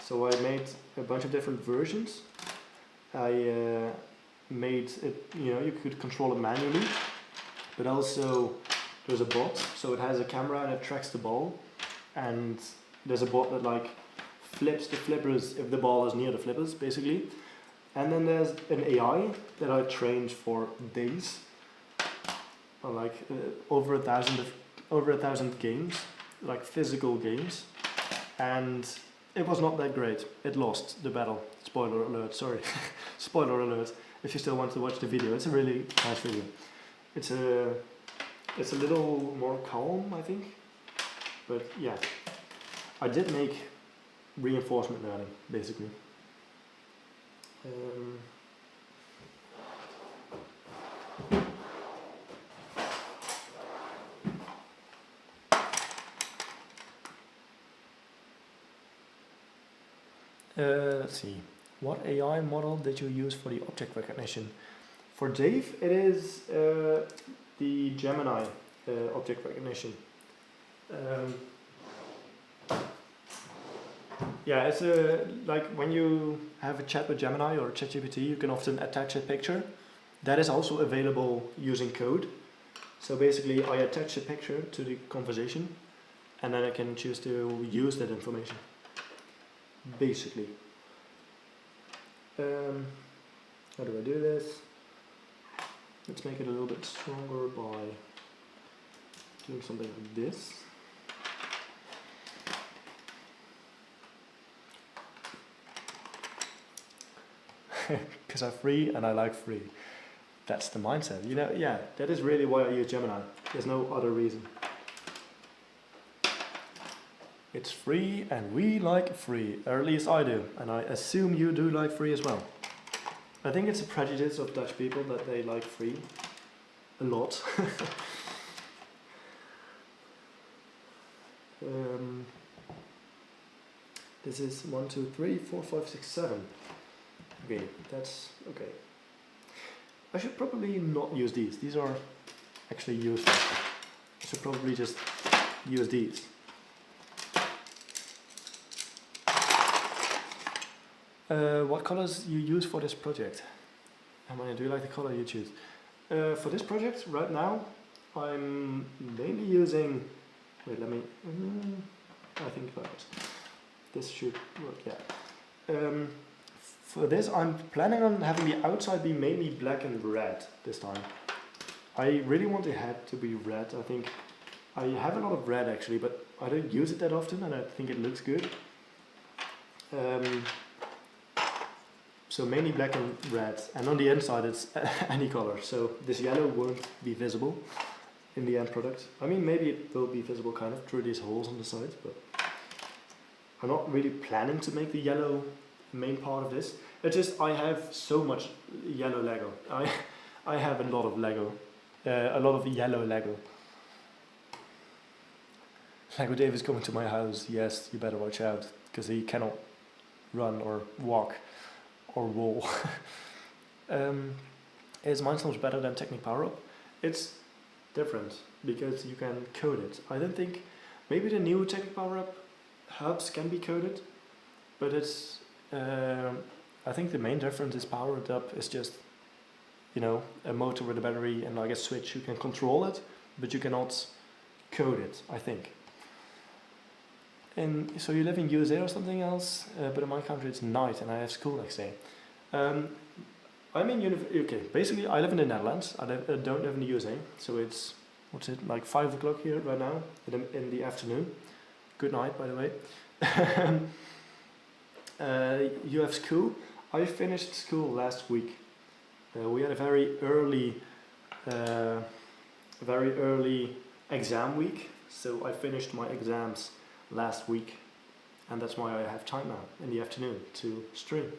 So I made a bunch of different versions. I made it, you could control it manually, but also there's a bot, so it has a camera and it tracks the ball, and there's a bot that like flips the flippers if the ball is near the flippers, basically. And then there's an AI that I trained for days, like over 1,000 games, like physical games, and it was not that great. It lost the battle. Spoiler alert, sorry. Spoiler alert. If you still want to watch the video, it's a really nice video. It's a little more calm, I think. But yeah, I did make reinforcement learning, basically. Let's see. What AI model did you use for the object recognition? For Dave, it is the Gemini object recognition. Yeah, it's like when you have a chat with Gemini or ChatGPT, you can often attach a picture. That is also available using code. So basically, I attach a picture to the conversation, and then I can choose to use that information. Basically. How do I do this? Let's make it a little bit stronger by doing something like this. Because I'm free and I like free. That's the mindset. You know, yeah, that is really why I use Gemini. There's no other reason. It's free and we like free, or at least I do, and I assume you do like free as well. I think it's a prejudice of Dutch people that they like free a lot. This is 1, 2, 3, 4, 5, 6, 7. Okay, that's okay. I should probably not use these. These are actually useful. I should probably just use these. What colors you use for this project? Do you like the color you choose? For this project, right now, I'm mainly using. Wait, let me. I think that this should work. Yeah. For this, I'm planning on having the outside be mainly black and red this time. I really want the head to be red. I think I have a lot of red actually, but I don't use it that often, and I think it looks good. So mainly black and red, and on the inside it's any color. So this yellow won't be visible in the end product. I mean, maybe it will be visible kind of through these holes on the sides, but I'm not really planning to make the yellow main part of this. It's just I have so much yellow Lego. I have a lot of Lego, a lot of yellow Lego. Lego Dave is coming to my house. Yes, you better watch out, because he cannot run or walk or roll. Is Mindstorms better than Technic Power Up? It's different because you can code it. I don't think, maybe the new Technic Power Up hubs can be coded, but it's I think the main difference is Powered Up is just, you know, a motor with a battery and like a switch. You can control it, but you cannot code it, I think. And so you live in USA or something else, but in my country it's night and I have school next day. I'm in okay, basically I live in the Netherlands. I don't live in the USA, so it's, what's it, like 5 o'clock here right now in the afternoon. Good night, by the way. You have school. I finished school last week. We had a very early exam week, so I finished my exams last week, and that's why I have time now in the afternoon to stream.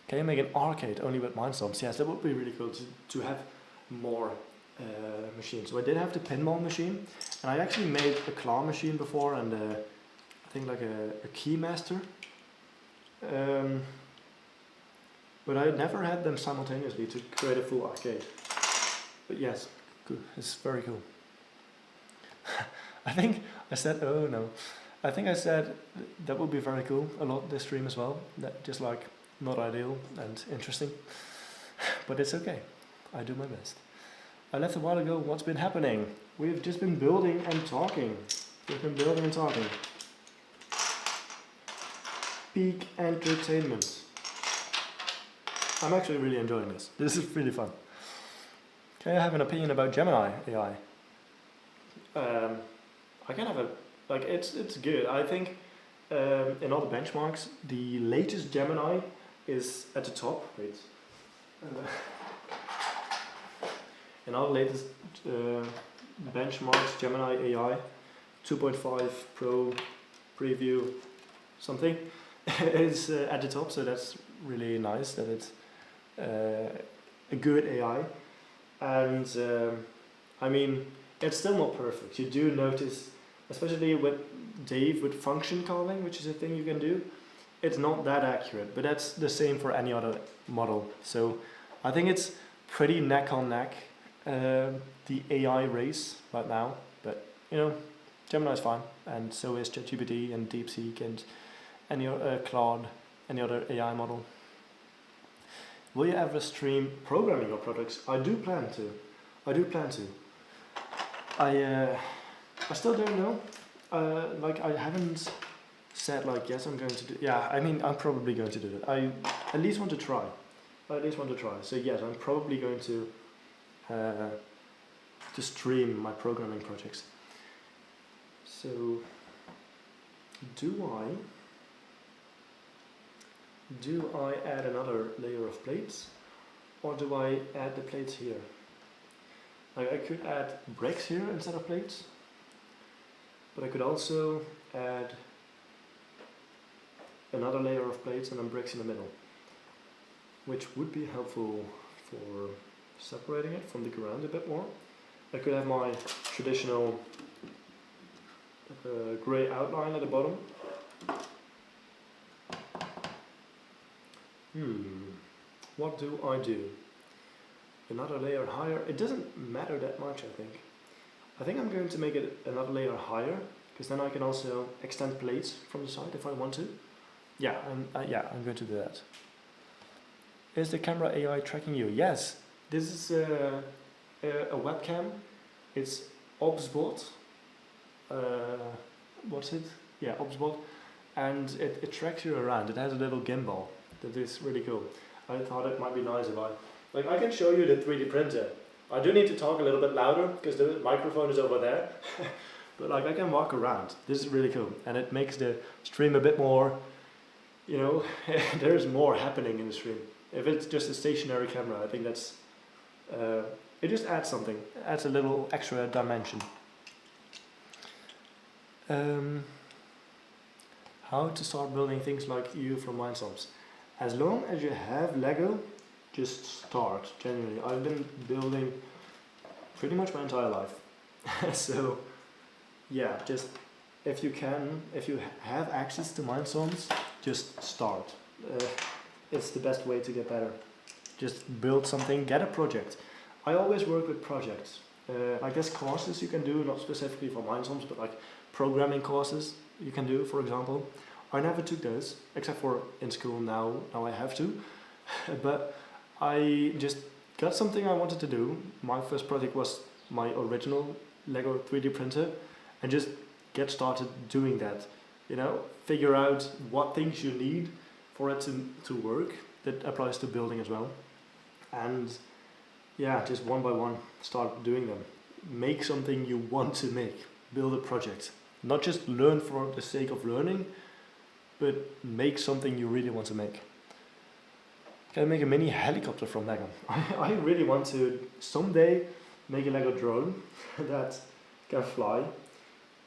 Can you make an arcade only with Mindstorms? Yes, that would be really cool to have more machines. So I did have the pinball machine, and I actually made a claw machine before, and I think like a keymaster. But I never had them simultaneously to create a full arcade. But yes, good. It's very cool. I think I said, oh no, I think I said that would be very cool a lot this stream as well. That just like not ideal and interesting, but it's okay. I do my best. I left a while ago. What's been happening? We've just been building and talking. We've been building and talking. Peak entertainment. I'm actually really enjoying this. This is really fun. Okay, I have an opinion about Gemini AI. I can have a like it's good. I think in all the benchmarks, the latest Gemini is at the top. Wait. In all the latest benchmarks, Gemini AI 2.5 Pro preview something is at the top. So that's really nice that it's a good AI. And I mean, it's still not perfect. You do notice, especially with Dave with function calling, which is a thing you can do, it's not that accurate, but that's the same for any other model. So I think it's pretty neck on neck, the AI race right now, but you know, Gemini's fine, and so is ChatGPT and DeepSeek and any other Claude, any other AI model. Will you ever stream programming your products? I do plan to. I still don't know. Like I haven't said like yes I'm going to do. Yeah, I mean I'm probably going to do that. I at least want to try. So yes, I'm probably going to stream my programming projects. So do I add another layer of plates, or do I add the plates here? Like I could add bricks here instead of plates, but I could also add another layer of plates and then bricks in the middle, which would be helpful for separating it from the ground a bit more. I could have my traditional grey outline at the bottom. What do I do? Another layer higher? It doesn't matter that much, I think. I think I'm going to make it another layer higher, because then I can also extend plates from the side if I want to. Yeah, I'm going to do that. Is the camera AI tracking you? Yes, this is a webcam. It's OBSBot. What's it? Yeah, OBSBot. And it tracks you around. It has a little gimbal. That is really cool. I thought it might be nice if I can show you the 3D printer. I do need to talk a little bit louder because the microphone is over there. But like I can walk around. This is really cool. And it makes the stream a bit more, you know, there's more happening in the stream. If it's just a stationary camera, I think that's, it just adds something. It adds a little extra dimension. How to start building things like you from Mindstorms. As long as you have Lego, just start, genuinely. I've been building pretty much my entire life. So, yeah, just if you have access to Mindstorms, just start. It's the best way to get better. Just build something, get a project. I always work with projects. I guess courses you can do, not specifically for Mindstorms, but like programming courses you can do, for example. I never took those, except for in school now I have to. But I just got something I wanted to do. My first project was my original Lego 3D printer, and just get started doing that. You know, figure out what things you need for it to work. That applies to building as well. And yeah, just one by one, start doing them. Make something you want to make. Build a project. Not just learn for the sake of learning, but make something you really want to make. Can I make a mini helicopter from Lego? I really want to someday make a Lego drone that can fly,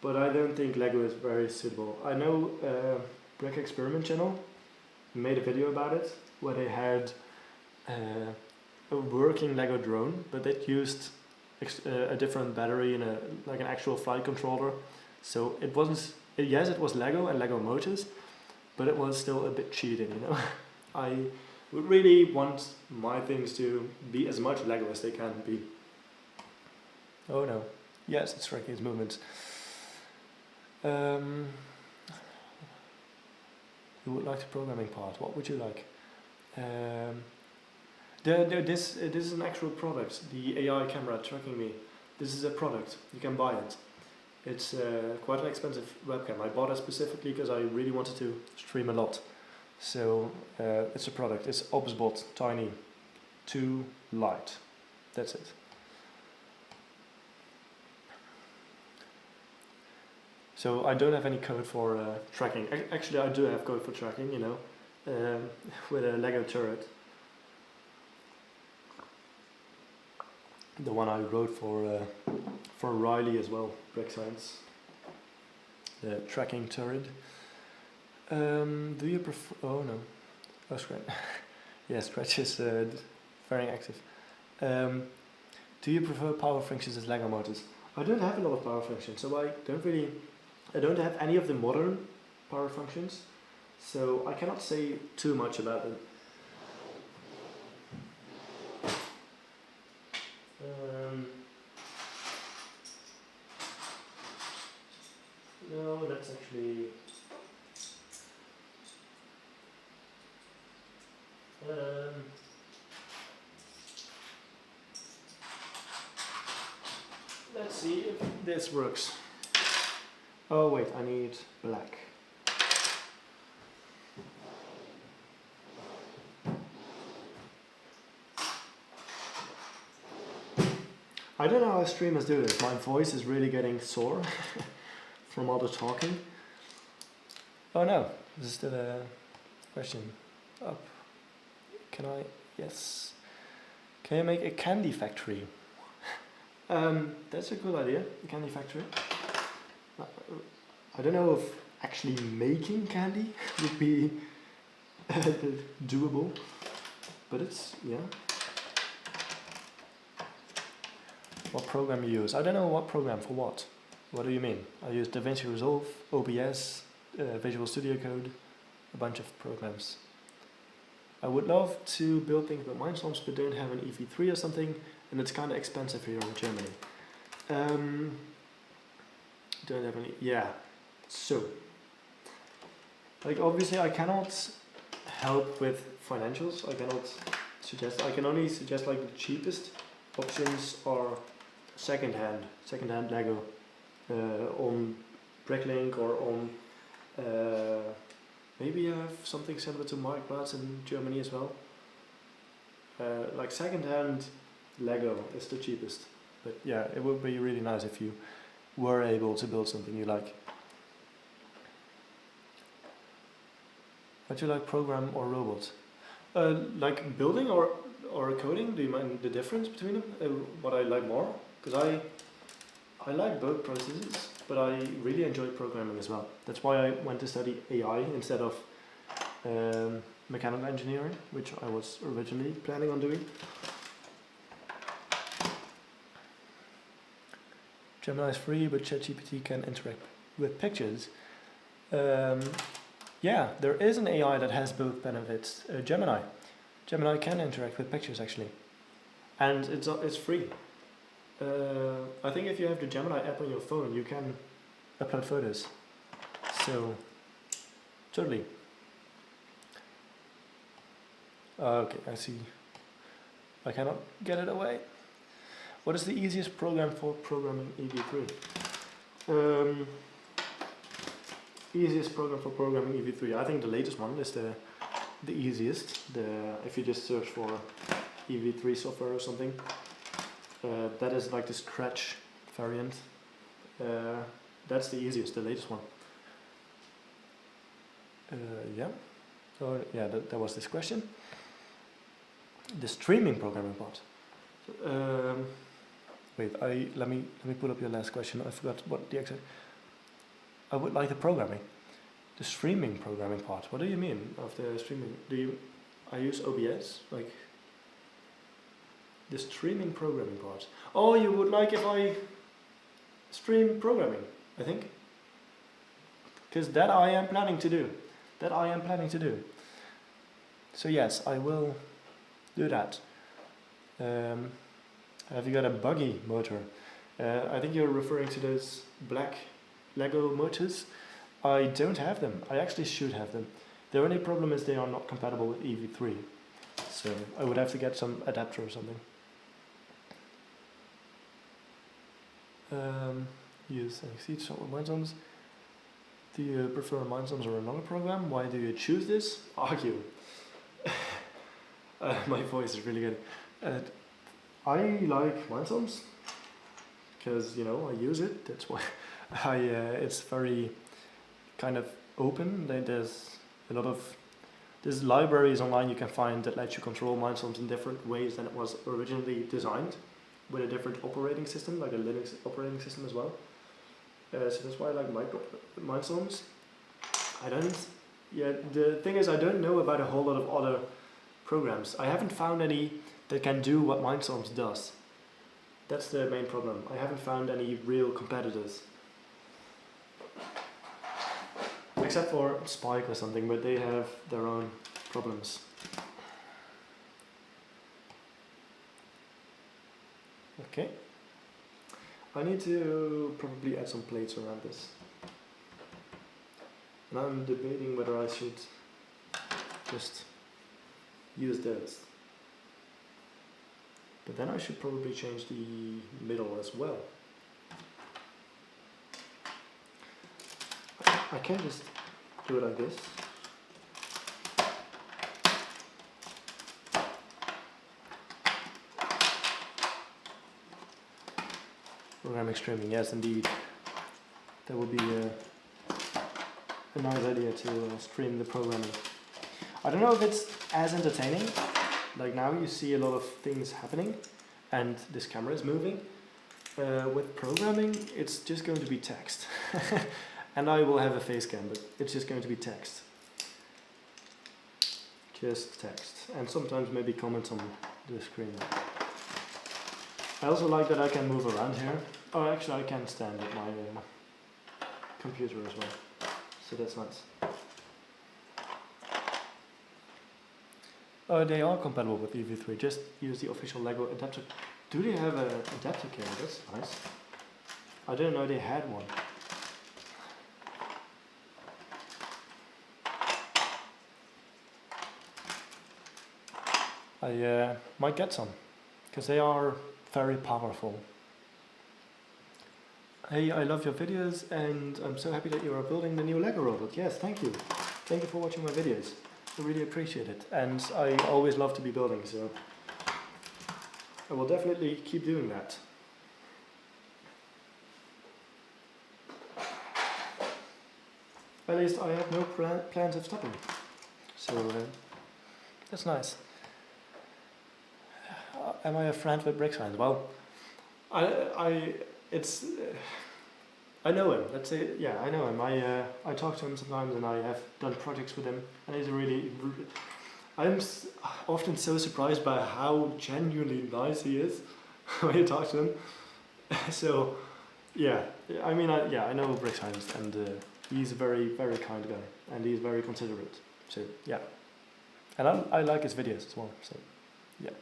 but I don't think Lego is very suitable. I know Brick Experiment channel made a video about it, where they had a working Lego drone, but that used a different battery and like an actual flight controller. So it wasn't. Yes, it was Lego and Lego motors, but it was still a bit cheating, you know. I would really want my things to be as much Lego as they can be. Oh no. Yes, it's tracking its movements. You would like the programming part. What would you like? This is an actual product. The AI camera tracking me. This is a product. You can buy it. It's quite an expensive webcam. I bought it specifically because I really wanted to stream a lot. So it's a product. It's OBSBot Tiny 2 Lite. That's it. So I don't have any code for tracking. Actually, I do have code for tracking, you know, with a Lego turret. The one I wrote for Riley as well, Brick Science. The tracking turret. Do you prefer? Oh no, oh Scratch. Yeah, Scratch is very active. Do you prefer power functions as Lego motors? I don't have a lot of power functions, so I don't have any of the modern power functions, so I cannot say too much about them. No, that's actually. Let's see if this works. Oh wait, I need black. I don't know how streamers do this. My voice is really getting sore from all the talking. Oh no, this is still a question. Up. Can I? Yes. Can you make a candy factory? That's a good idea, a candy factory. I don't know if actually making candy would be doable, but it's, yeah. What program you use? I don't know what program for what. What do you mean? I use DaVinci Resolve, OBS, Visual Studio Code, a bunch of programs. I would love to build things with Mindstorms, but don't have an EV3 or something, and it's kind of expensive here in Germany. Don't have any, yeah. So, like obviously I cannot help with financials. I cannot suggest. I can only suggest like the cheapest options are secondhand Lego on Bricklink or on. Maybe you have something similar to Marktplatz in Germany as well. Like secondhand Lego is the cheapest. But yeah, it would be really nice if you were able to build something you like. Would you like program or robot? Like building or coding? Do you mind the difference between them? What I like more? Because I like both processes, but I really enjoy programming as well. That's why I went to study AI instead of mechanical engineering, which I was originally planning on doing. Gemini is free, but ChatGPT can interact with pictures. Yeah, there is an AI that has both benefits. Gemini can interact with pictures actually, and it's free. I think if you have the Gemini app on your phone, you can upload photos. So, totally. Okay, I see. I cannot get it away. What is the easiest program for programming EV3? Easiest program for programming EV3. I think the latest one is the easiest. If you just search for EV3 software or something, that is like the Scratch variant. That's the easiest, the latest one. Yeah. So yeah, that was this question. The streaming programming part. Wait, let me pull up your last question. I forgot what the exact. I would like the programming, the streaming programming part. What do you mean of the streaming? I use OBS, like the streaming programming part. Oh, you would like if I stream programming, I think, because that I am planning to do. So yes, I will do that. Have you got a buggy motor? I think you're referring to those black Lego motors. I don't have them. I actually should have them. The only problem is they are not compatible with EV3. So I would have to get some adapter or something. Use XC to Mindstorms. Do you prefer Mindstorms or another program? Why do you choose this? Argue. My voice is really good. I like Mindstorms because I use it. That's why it's very kind of open. There's a lot of libraries online you can find that let you control Mindstorms in different ways than it was originally designed, with a different operating system, like a Linux operating system as well. So that's why I like Mindstorms. The thing is, I don't know about a whole lot of other programs. I haven't found any that can do what Mindstorms does. That's the main problem. I haven't found any real competitors. Except for Spike or something, but they have their own problems. Okay. I need to probably add some plates around this. And I'm debating whether I should just use those. But then I should probably change the middle as well. I can just do it like this. Programming streaming, yes indeed. That would be a nice idea to stream the programming. I don't know if it's as entertaining. Like now you see a lot of things happening and this camera is moving. With programming it's just going to be text. And I will have a face cam, but it's just going to be text. Just text. And sometimes maybe comments on the screen. I also like that I can move around here. Oh, actually I can stand at my computer as well. So that's nice. Oh, they are compatible with EV3. Just use the official Lego adapter. Do they have an adapter cable? That's nice. I didn't know they had one. I might get some, because they are very powerful. Hey, I love your videos and I'm so happy that you are building the new Lego robot. Yes, thank you. Thank you for watching my videos. I really appreciate it. And I always love to be building, so I will definitely keep doing that. At least I have no plans of stopping. So that's nice. Am I a friend with brick science? Well, I know him. Let's say, yeah, I know him. I talk to him sometimes, and I have done projects with him. And he's I'm often so surprised by how genuinely nice he is when you talk to him. So, yeah, I mean, I know brick science, and he's a very, very kind guy, and he's very considerate. So, yeah, and I like his videos as well. So, yeah.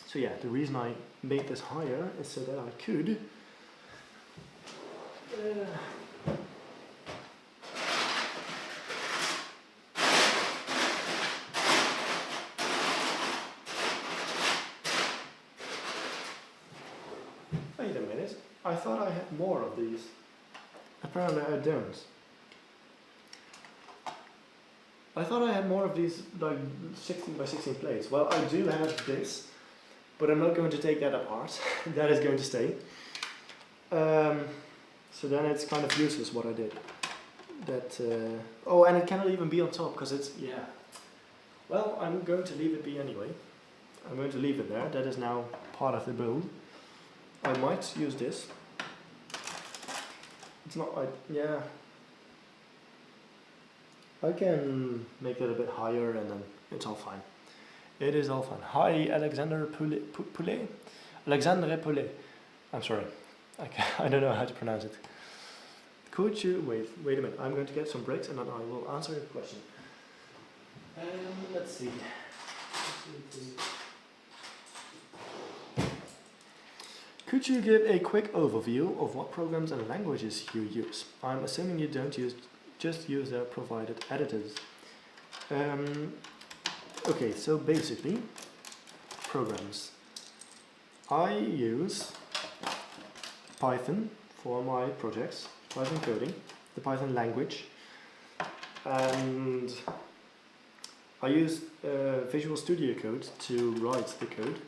So yeah, the reason I made this higher is so that I could wait a minute, I thought I had more of these. Apparently I don't. I thought I had more of these, like 16 by 16 plates. Well, I do have this, but I'm not going to take that apart. That is going to stay. So then it's kind of useless what I did. That oh, and it cannot even be on top because it's, yeah. Well, I'm going to leave it be anyway. I'm going to leave it there. That is now part of the build. I might use this. It's not like, yeah. I can make that a bit higher and then it's all fine. It is all fine. Hi, Alexandre Poulet. Alexandre Poulet. I'm sorry. I don't know how to pronounce it. Could you, wait a minute. I'm going to get some bricks and then I will answer your question. Let's see. Could you give a quick overview of what programs and languages you use? I'm assuming you don't just use their provided editors. Okay, so basically, programs. I use Python for my projects, Python coding, the Python language, and I use Visual Studio Code to write the code,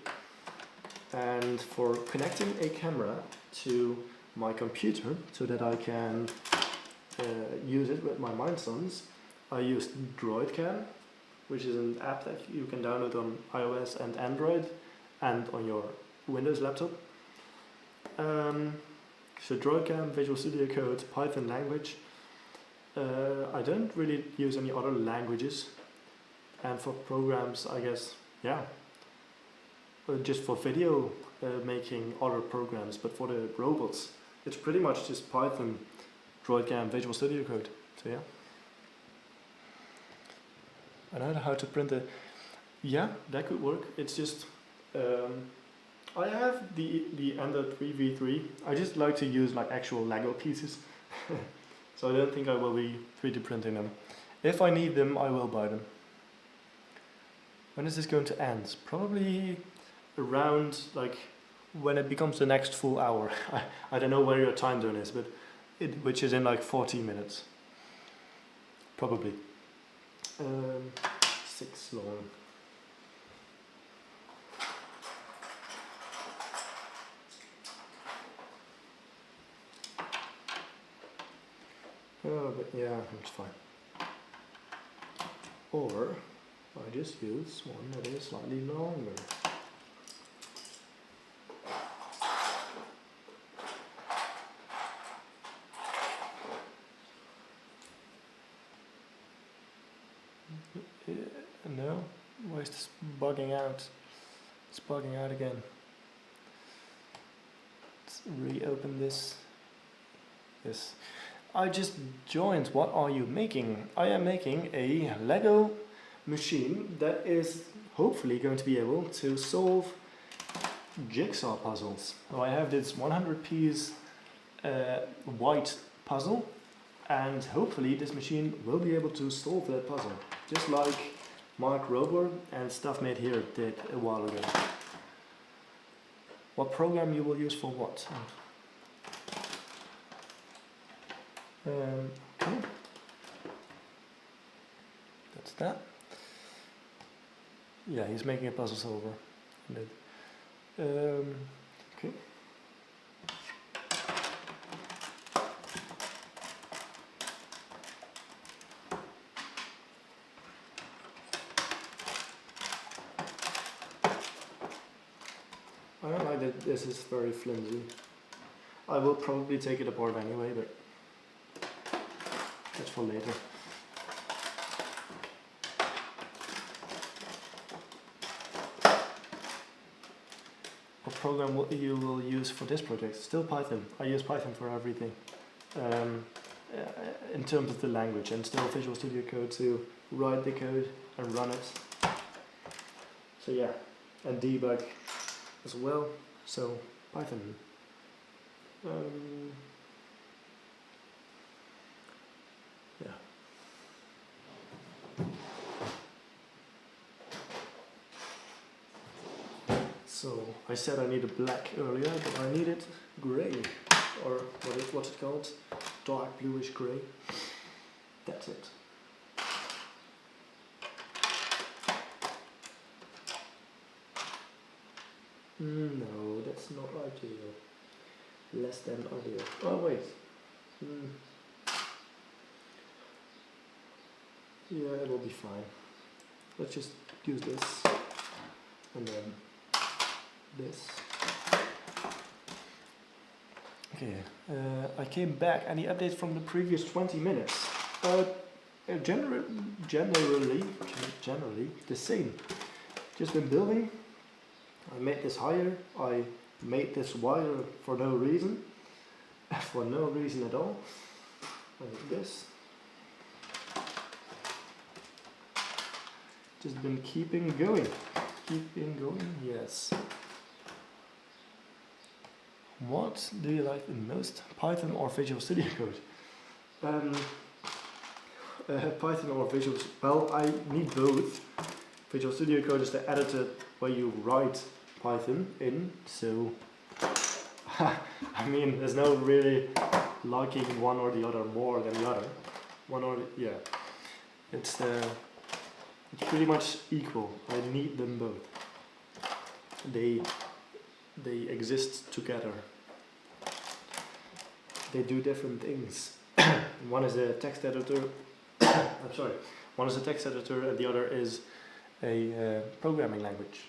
and for connecting a camera to my computer so that I can use it with my Mindstorms, I use DroidCam, which is an app that you can download on iOS and Android and on your Windows laptop. So DroidCam, Visual Studio Code, Python language. I don't really use any other languages. And for programs, I guess, yeah, just for video making other programs, but for the robots, it's pretty much just Python, DroidCam, Visual Studio Code. So yeah. I don't know how to print it. Yeah, that could work. It's just I have the Ender 3v3. I just like to use like actual Lego pieces, so I don't think I will be 3D printing them. If I need them, I will buy them. When is this going to end? Probably around like when it becomes the next full hour. I don't know where your time zone is, but which is in like 40 minutes. Probably. 6 long. Oh, but yeah, it's fine. Or I just use one that is slightly longer. No? Why is this bugging out? It's bugging out again. Let's reopen this. Yes. I just joined. What are you making? I am making a Lego machine that is hopefully going to be able to solve jigsaw puzzles. So I have this 100-piece white puzzle, and hopefully this machine will be able to solve that puzzle, just like Mark Rober and Stuff Made Here did a while ago. What program you will use for what? Okay. That's that. Yeah, he's making a puzzle solver. Okay. I don't like that this is very flimsy. I will probably take it apart anyway, but that's for later. What program you will use for this project? Still Python. I use Python for everything. In terms of the language, and still Visual Studio Code to write the code and run it. So yeah, and debug as well. So Python. Yeah. So I said I needed black earlier, but I needed grey, or what's it called? Dark bluish grey. That's it. No, that's not ideal. Less than ideal. Oh wait. Yeah, it'll be fine. Let's just use this, and then this. Okay, I came back. Any updates from the previous 20 minutes? Generally the same. Just been building. I made this higher. I made this wider for no reason. For no reason at all. Like this. Just been keeping going. Keeping going, yes. What do you like the most, Python or Visual Studio Code? Python or Visual? Well, I need both. Visual Studio Code is the editor where you write Python in, so I mean, there's no really liking one or the other more than the other. Yeah, it's pretty much equal. I need them both. They exist together. They do different things. One is a text editor. I'm sorry. One is a text editor, and the other is a programming language.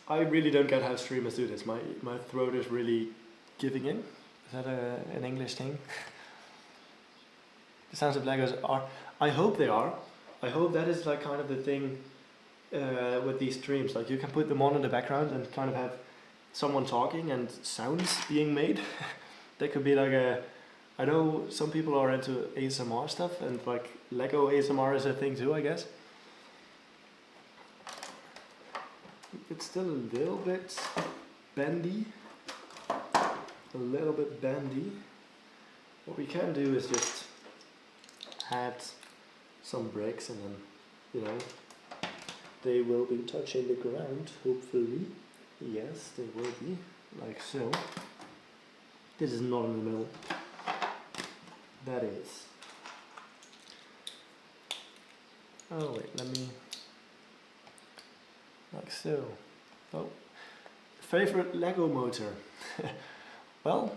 I really don't get how streamers do this. My throat is really giving in. Is that an English thing? The sounds of Legos are. I hope they are. I hope that is like kind of the thing with these streams. Like you can put them on in the background and kind of have someone talking and sounds being made. That could be like a. I know some people are into ASMR stuff, and like Lego ASMR is a thing too, I guess. It's still a little bit bendy. A little bit bendy. What we can do is just add some breaks, and then, you know, they will be touching the ground, hopefully. Yes, they will be, like so. This is not in the middle. That is. Oh wait, let me, like so. Oh, favorite Lego motor. Well,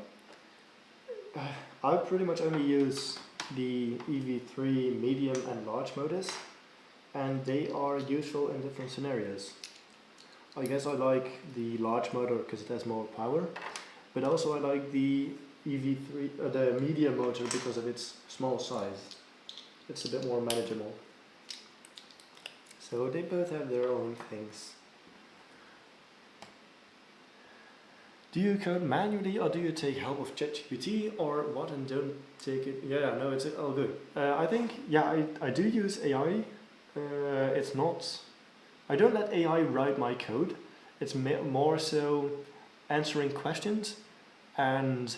I pretty much only use the EV3 medium and large motors, and they are useful in different scenarios. I guess I like the large motor because it has more power, but also I like the EV3, the medium motor, because of its small size. It's a bit more manageable. So they both have their own things. Do you code manually, or do you take help of ChatGPT, or what, and don't take it? Yeah, no, it's all good. I think, yeah, I do use AI. It's not, I don't let AI write my code. It's more so answering questions and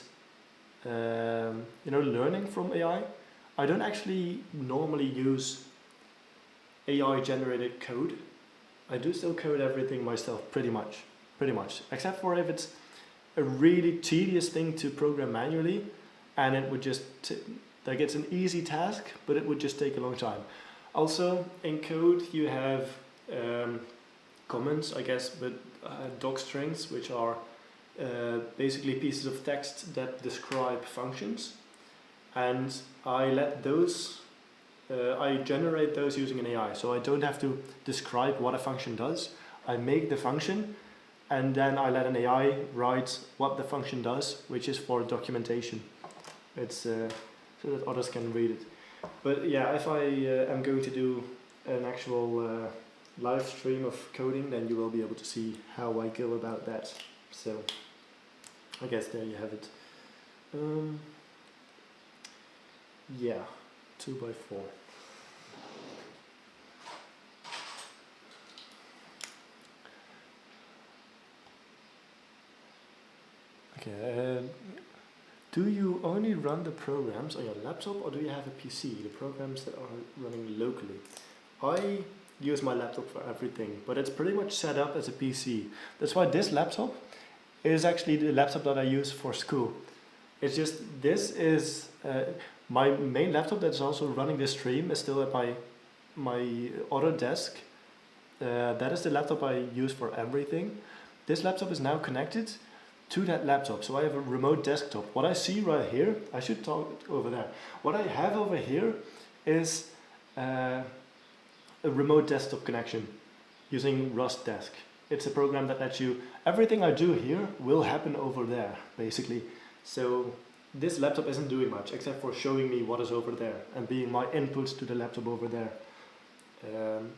you know, learning from AI. I don't actually normally use AI generated code. I do still code everything myself, pretty much, except for if it's a really tedious thing to program manually, and it would just like, it's an easy task, but it would just take a long time. Also, in code you have comments, I guess, but doc strings, which are basically pieces of text that describe functions, and I let those, I generate those using an AI, so I don't have to describe what a function does. I make the function, and then I let an AI write what the function does, which is for documentation. It's so that others can read it. But yeah, if I am going to do an actual live stream of coding, then you will be able to see how I go about that. So I guess there you have it. Yeah, 2x4. Okay, do you only run the programs on your laptop, or do you have a PC, the programs that are running locally? I use my laptop for everything, but it's pretty much set up as a PC. That's why this laptop is actually the laptop that I use for school. It's just, this is my main laptop that's also running this stream is still at my other desk. That is the laptop I use for everything. This laptop is now connected to that laptop, so I have a remote desktop. What I see right here, I should talk over there. What I have over here is a remote desktop connection using Rust Desk. It's a program that lets you, everything I do here will happen over there, basically. So this laptop isn't doing much except for showing me what is over there and being my inputs to the laptop over there.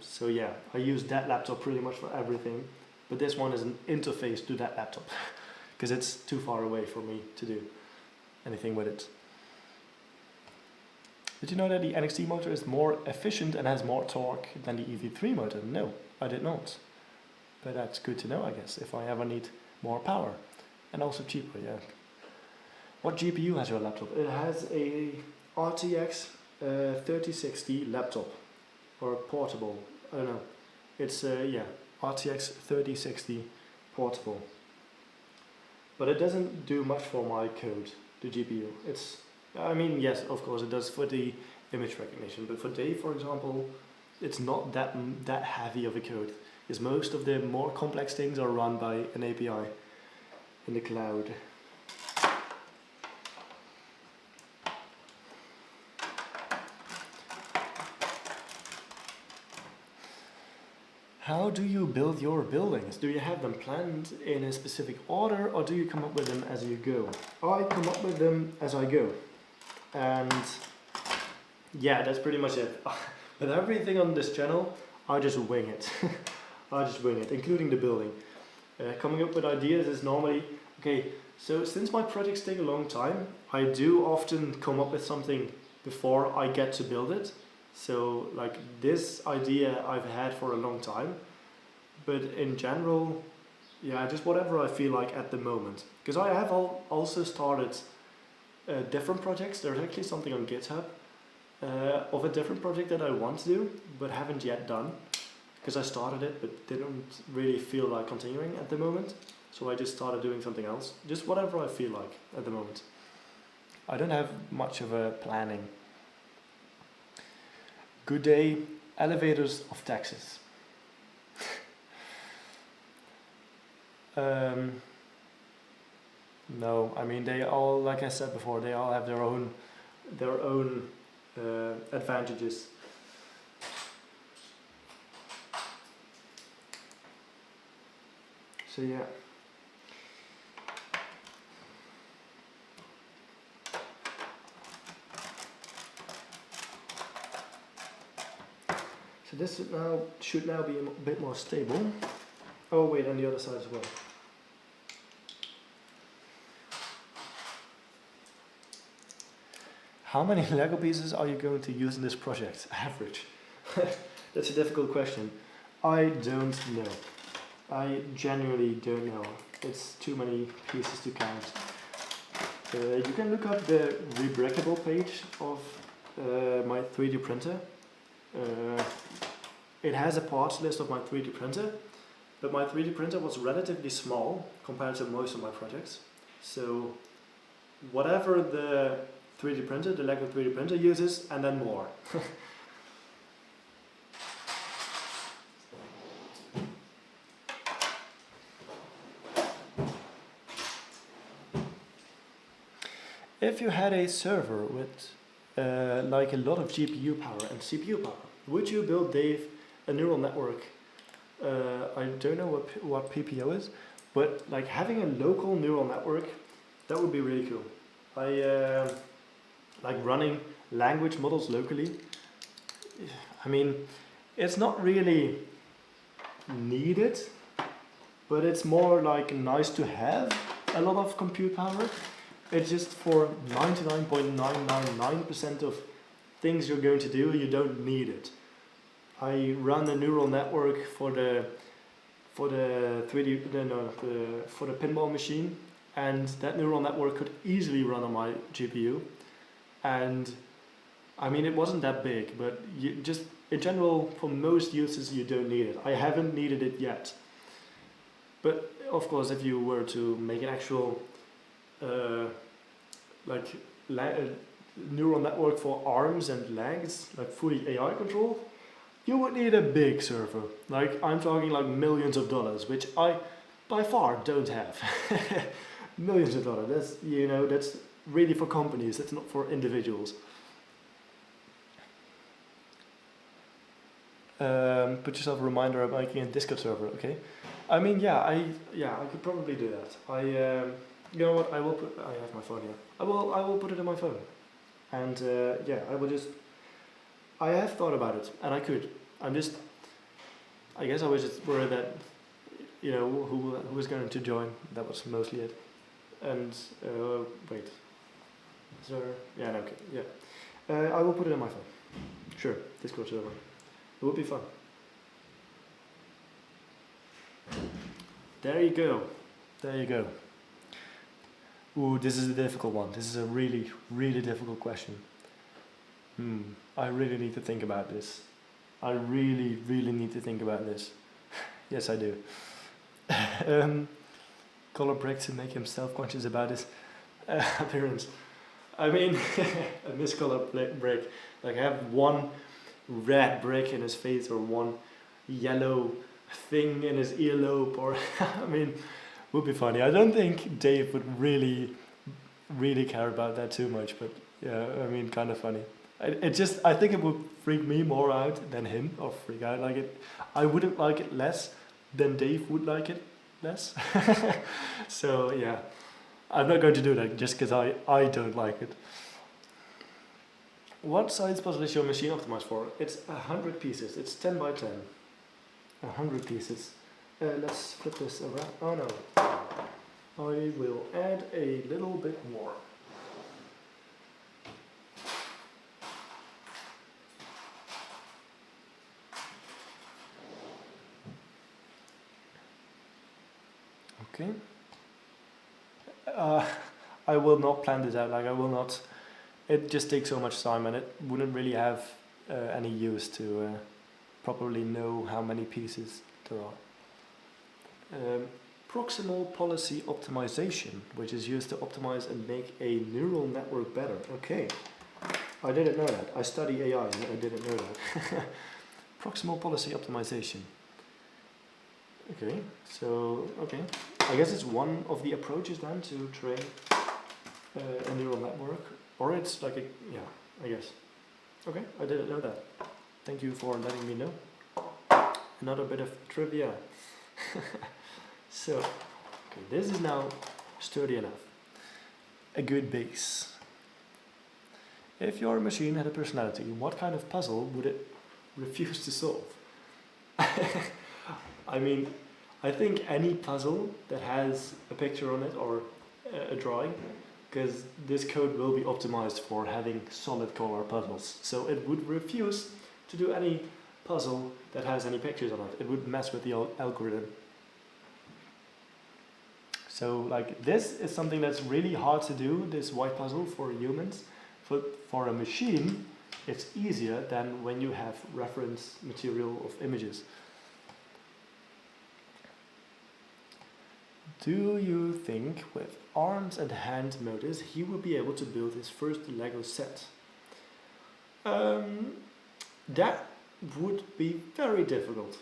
So yeah, I use that laptop pretty much for everything, but this one is an interface to that laptop because it's too far away for me to do anything with it. Did you know that the NXT motor is more efficient and has more torque than the EV3 motor? No, I did not. But that's good to know, I guess, if I ever need more power. And also cheaper, yeah. What GPU has your laptop? It has a RTX 3060 laptop, or portable. I don't know. It's yeah, RTX 3060 portable. But it doesn't do much for my code, the GPU. I mean, yes, of course it does for the image recognition, but for Dave, for example, it's not that heavy of a code, because most of the more complex things are run by an API in the cloud. How do you build your buildings? Do you have them planned in a specific order, or do you come up with them as you go? I come up with them as I go. And yeah, that's pretty much it. With everything on this channel, I just wing it. I just wing it, including the building. Coming up with ideas is normally, okay, so since my projects take a long time, I do often come up with something before I get to build it. So like this idea I've had for a long time, but in general, yeah, just whatever I feel like at the moment. Because I have also started different projects. There's actually something on GitHub of a different project that I want to do, but haven't yet done. Because I started it, but didn't really feel like continuing at the moment. So I just started doing something else. Just whatever I feel like at the moment. I don't have much of a planning. Good day, elevators of Texas. No, I mean they all, like I said before, they all have their own advantages. So yeah. So this should now be a bit more stable. Oh wait, on the other side as well. How many Lego pieces are you going to use in this project? Average. That's a difficult question. I don't know. I genuinely don't know. It's too many pieces to count. You can look up the Rebrickable page of my 3D printer. It has a parts list of my 3D printer, but my 3D printer was relatively small compared to most of my projects. So whatever the 3D printer, the Lego 3D printer uses, and then more. If you had a server with like a lot of GPU power and CPU power, would you build, Dave, a neural network? I don't know what PPO is, but like having a local neural network, that would be really cool. I like running language models locally. I mean, it's not really needed, but it's more like nice to have a lot of compute power. It's just for 99.999% of things you're going to do, you don't need it. I run a neural network for the 3D for the pinball machine, and that neural network could easily run on my GPU. And I mean, it wasn't that big, but you just in general, for most uses, you don't need it. I haven't needed it yet. But of course, if you were to make an actual neural network for arms and legs, like fully AI controlled, you would need a big server. Like I'm talking like millions of dollars, which I by far don't have. Millions of dollars. That's that's really for companies. That's not for individuals. Put yourself a reminder of making a Discord server. Okay. I mean, I could probably do that. You know what? I have my phone here. I will put it in my phone, and I have thought about it, and I could. I guess I was just worried that, who was going to join. That was mostly it. And wait. So yeah, no, okay, yeah. I will put it in my phone. Sure, Discord server. It would be fun. There you go. There you go. Ooh, this is a difficult one. This is a really, really difficult question. I really need to think about this. I really, really need to think about this. Yes, I do. Color bricks to make him self-conscious about his appearance. I mean, a miscolored brick. Like, have one red brick in his face or one yellow thing in his earlobe, or I mean, would be funny. I don't think Dave would really care about that too much, but yeah, I mean, kind of funny. I think it would freak me more out than him, or freak out like it. I wouldn't like it less than Dave would like it less. So yeah, I'm not going to do that just because I don't like it. What size puzzle is your machine optimized for? It's 100 pieces. It's 10 by 10. 100 pieces. Let's flip this around. Oh no. I will add a little bit more. Okay. I will not plan this out. Like, I will not. It just takes so much time, and it wouldn't really have any use to properly know how many pieces there are. Proximal policy optimization, which is used to optimize and make a neural network better. Okay, I didn't know that. I study AI and I didn't know that. Proximal policy optimization. Okay, so, okay. I guess it's one of the approaches then to train a neural network. Or it's like a, yeah, I guess. Okay, I didn't know that. Thank you for letting me know. Another bit of trivia. So, okay, this is now sturdy enough. A good base. If your machine had a personality, what kind of puzzle would it refuse to solve? I mean, I think any puzzle that has a picture on it or a drawing, because this code will be optimized for having solid color puzzles. So it would refuse to do any puzzle that has any pictures on it. It would mess with the algorithm. So like, this is something that's really hard to do, this white puzzle for humans. For a machine, it's easier than when you have reference material of images. Do you think with arms and hand motors he will be able to build his first Lego set? That would be very difficult.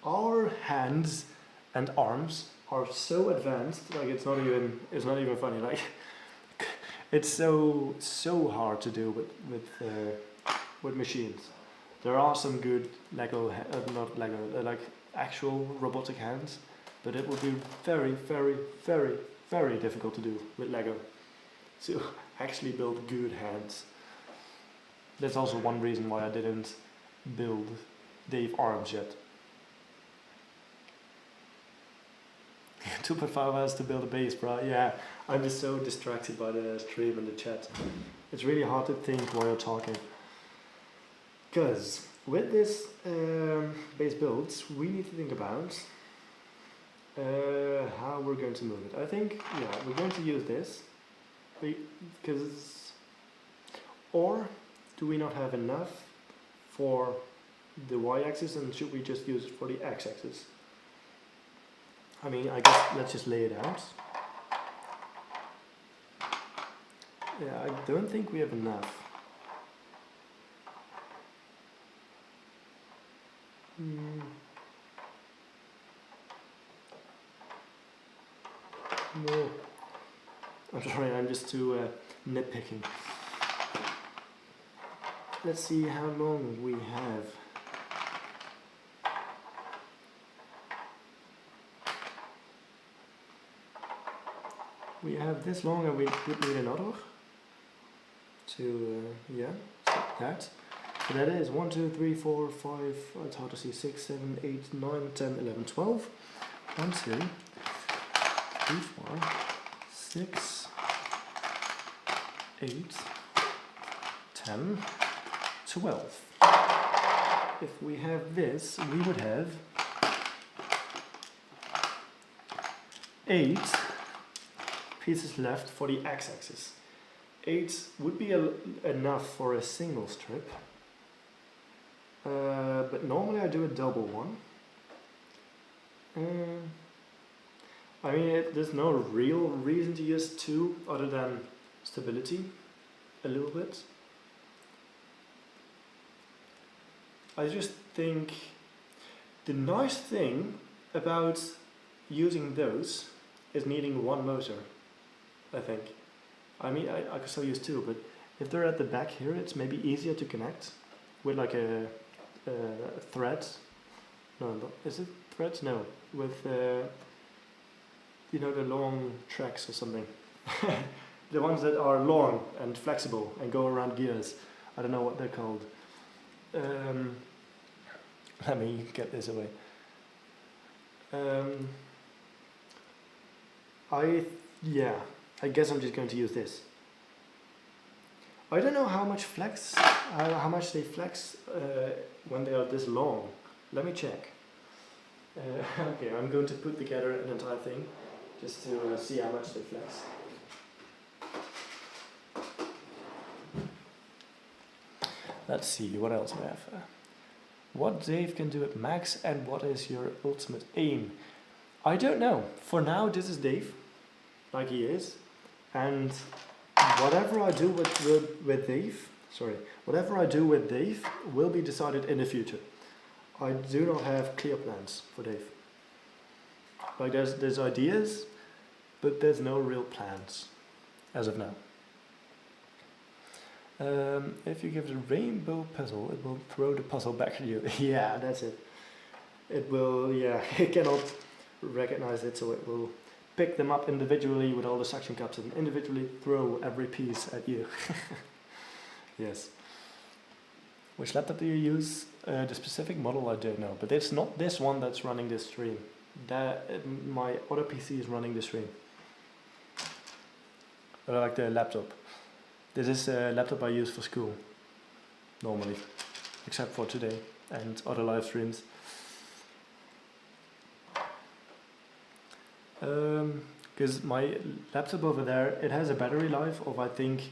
Our hands and arms are so advanced, like it's not even funny. Like, it's so hard to do with machines. There are some good Lego, not Lego, like actual robotic hands. But it would be very, very, very, very difficult to do with Lego. To actually build good hands. That's also one reason why I didn't build Dave arms yet. 2.5 hours to build a base, bro. Yeah, I'm just so distracted by the stream and the chat. It's really hard to think while you're talking. Because with this base builds, we need to think about how we're going to move it. I think, yeah, we're going to use this because, or do we not have enough for the y-axis, and should we just use it for the x-axis? I mean, I guess let's just lay it out. Yeah, I don't think we have enough. No. I'm sorry, I'm just too nitpicking. Let's see how long we have. We have this long, and we would need another to, yeah, that. So that is 1, 2, 3, 4, 5, it's hard to see, 6, 7, 8, 9, 10, 11, 12. 1, 2, 3, 4, 6, 8, 10, 12. If we have this, we would have 8 pieces left for the x-axis. 8 would be enough for a single strip, but normally I do a double one. I mean, there's no real reason to use 2 other than stability a little bit. I just think the nice thing about using those is needing one motor, I think. I mean, I could still use 2, but if they're at the back here, it's maybe easier to connect with like a thread. No, is it threads? No, with you know, the long tracks or something. The ones that are long and flexible and go around gears. I don't know what they're called. Let me get this away. I guess I'm just going to use this. I don't know how much they flex when they are this long. Let me check. Okay, I'm going to put together an entire thing just to see how much they flex. Let's see, what else we have. What Dave can do at max and what is your ultimate aim? I don't know. For now, this is Dave, like he is, and whatever I do with Dave, whatever I do with Dave will be decided in the future. I do not have clear plans for Dave. Like there's ideas, but there's no real plans as of now. If you give it a rainbow puzzle, it will throw the puzzle back at you. Yeah, that's it. It will, yeah, it cannot recognize it, so it will pick them up individually with all the suction cups and individually throw every piece at you. Yes. Which laptop do you use? The specific model I don't know, but it's not this one that's running this stream. My other PC is running the stream. Like the laptop. This is a laptop I use for school, normally, except for today and other live streams. Because my laptop over there, it has a battery life of I think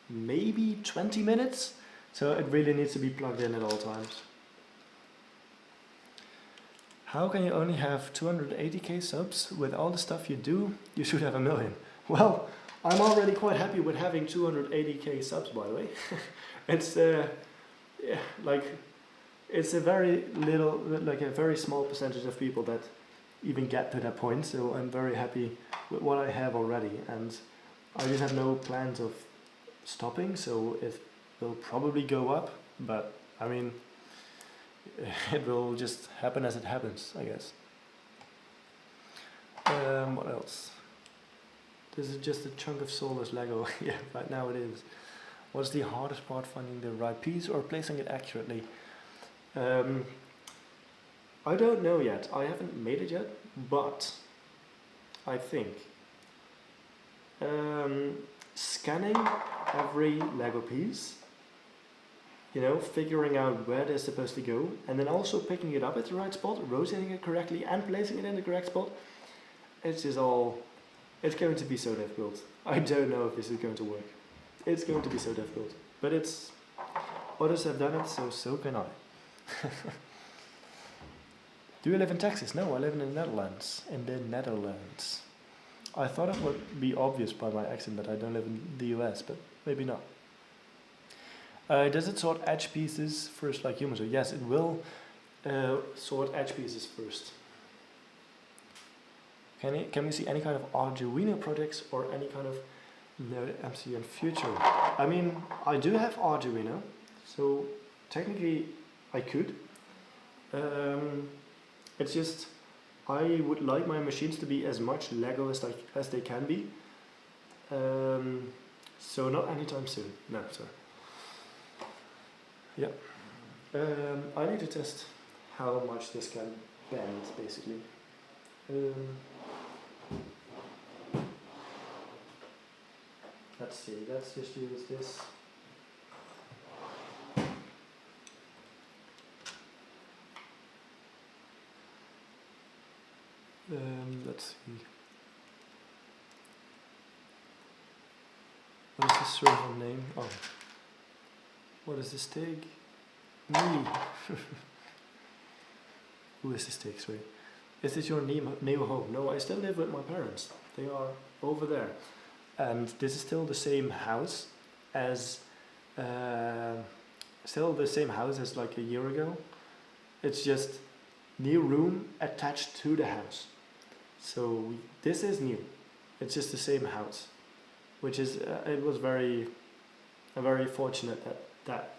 maybe 20 minutes, so it really needs to be plugged in at all times. How can you only have 280k subs? With all the stuff you do, you should have 1 million. Well, I'm already quite happy with having 280k subs, by the way. It's yeah, like it's a very little, like a very small percentage of people that even get to that point. So I'm very happy with what I have already, and I just have no plans of stopping. So it will probably go up, but I mean, it will just happen as it happens, I guess. What else? This is just a chunk of soulless Lego. Yeah, right now it is. What's the hardest part, finding the right piece or placing it accurately? I don't know yet. I haven't made it yet, but I think scanning every Lego piece, you know, figuring out where they're supposed to go, and then also picking it up at the right spot, rotating it correctly and placing it in the correct spot. It's just all... It's going to be so difficult. I don't know if this is going to work. It's going to be so difficult. But it's... Others have done it, so can I. Do you live in Texas? No, I live in the Netherlands. In the Netherlands. I thought it would be obvious by my accent that I don't live in the US, but maybe not. Does it sort edge pieces first like humans? So yes, it will sort edge pieces first. Can we see any kind of Arduino projects or any kind of Node MC in future? I mean, I do have Arduino, so technically I could. It's just I would like my machines to be as much Lego as they can be. So not anytime soon. No, sorry. Yeah. I need to test how much this can bend, basically. Let's see, let's just use this. Let's see. What is the server name? Oh. What is this tag? Me. Who is this tag? Sorry. Is this your new home? No, I still live with my parents. They are over there. And this is still the same house as like a year ago. It's just new room attached to the house. So this is new. It's just the same house, which is it was very fortunate that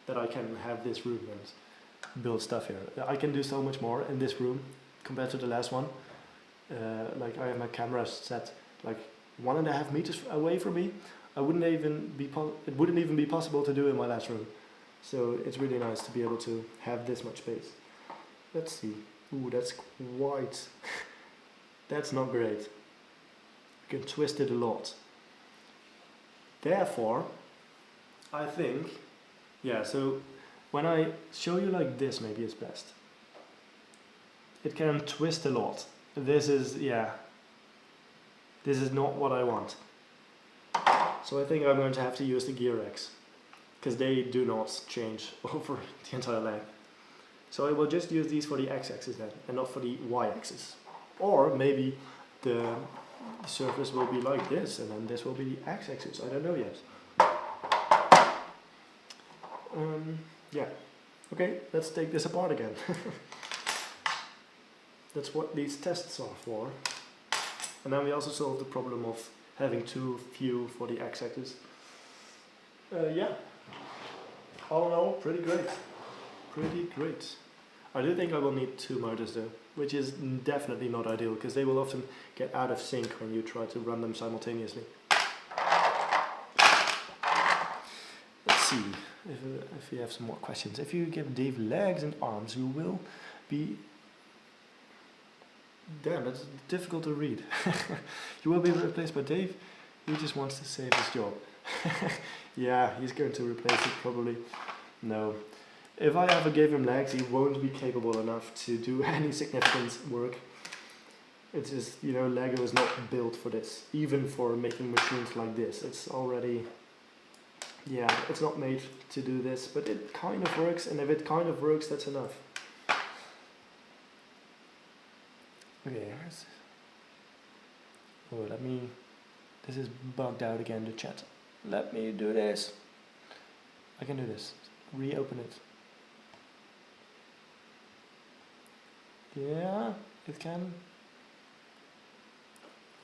I can have this room and build stuff here. I can do so much more in this room compared to the last one. Like I have my camera set like 1.5 meters away from me. It wouldn't even be possible to do in my last room. So it's really nice to be able to have this much space. Let's see. Ooh, that's quite. That's not great. You can twist it a lot. Therefore, I think, yeah, so when I show you like this, maybe it's best. It can twist a lot. This is not what I want. So I think I'm going to have to use the gear X, because they do not change over the entire length. So I will just use these for the x-axis then, and not for the y-axis. Or maybe the surface will be like this, and then this will be the x-axis. I don't know yet. Yeah. Okay, let's take this apart again. That's what these tests are for. And then we also solved the problem of having too few for the x-axis. Yeah. All in all, pretty great. Pretty great. I do think I will need 2 motors though, which is definitely not ideal, because they will often get out of sync when you try to run them simultaneously. Let's see if we have some more questions. If you give Dave legs and arms, you will be... Damn, that's difficult to read. You will be replaced by Dave. He just wants to save his job. Yeah, he's going to replace it probably. No. If I ever gave him legs, he won't be capable enough to do any significant work. It's just, you know, Lego is not built for this. Even for making machines like this. It's already... Yeah, it's not made to do this, but it kind of works, and if it kind of works, that's enough. Okay, oh, let me... This is bugged out again, the chat. Let me do this. I can do this. Reopen it. Yeah, it can.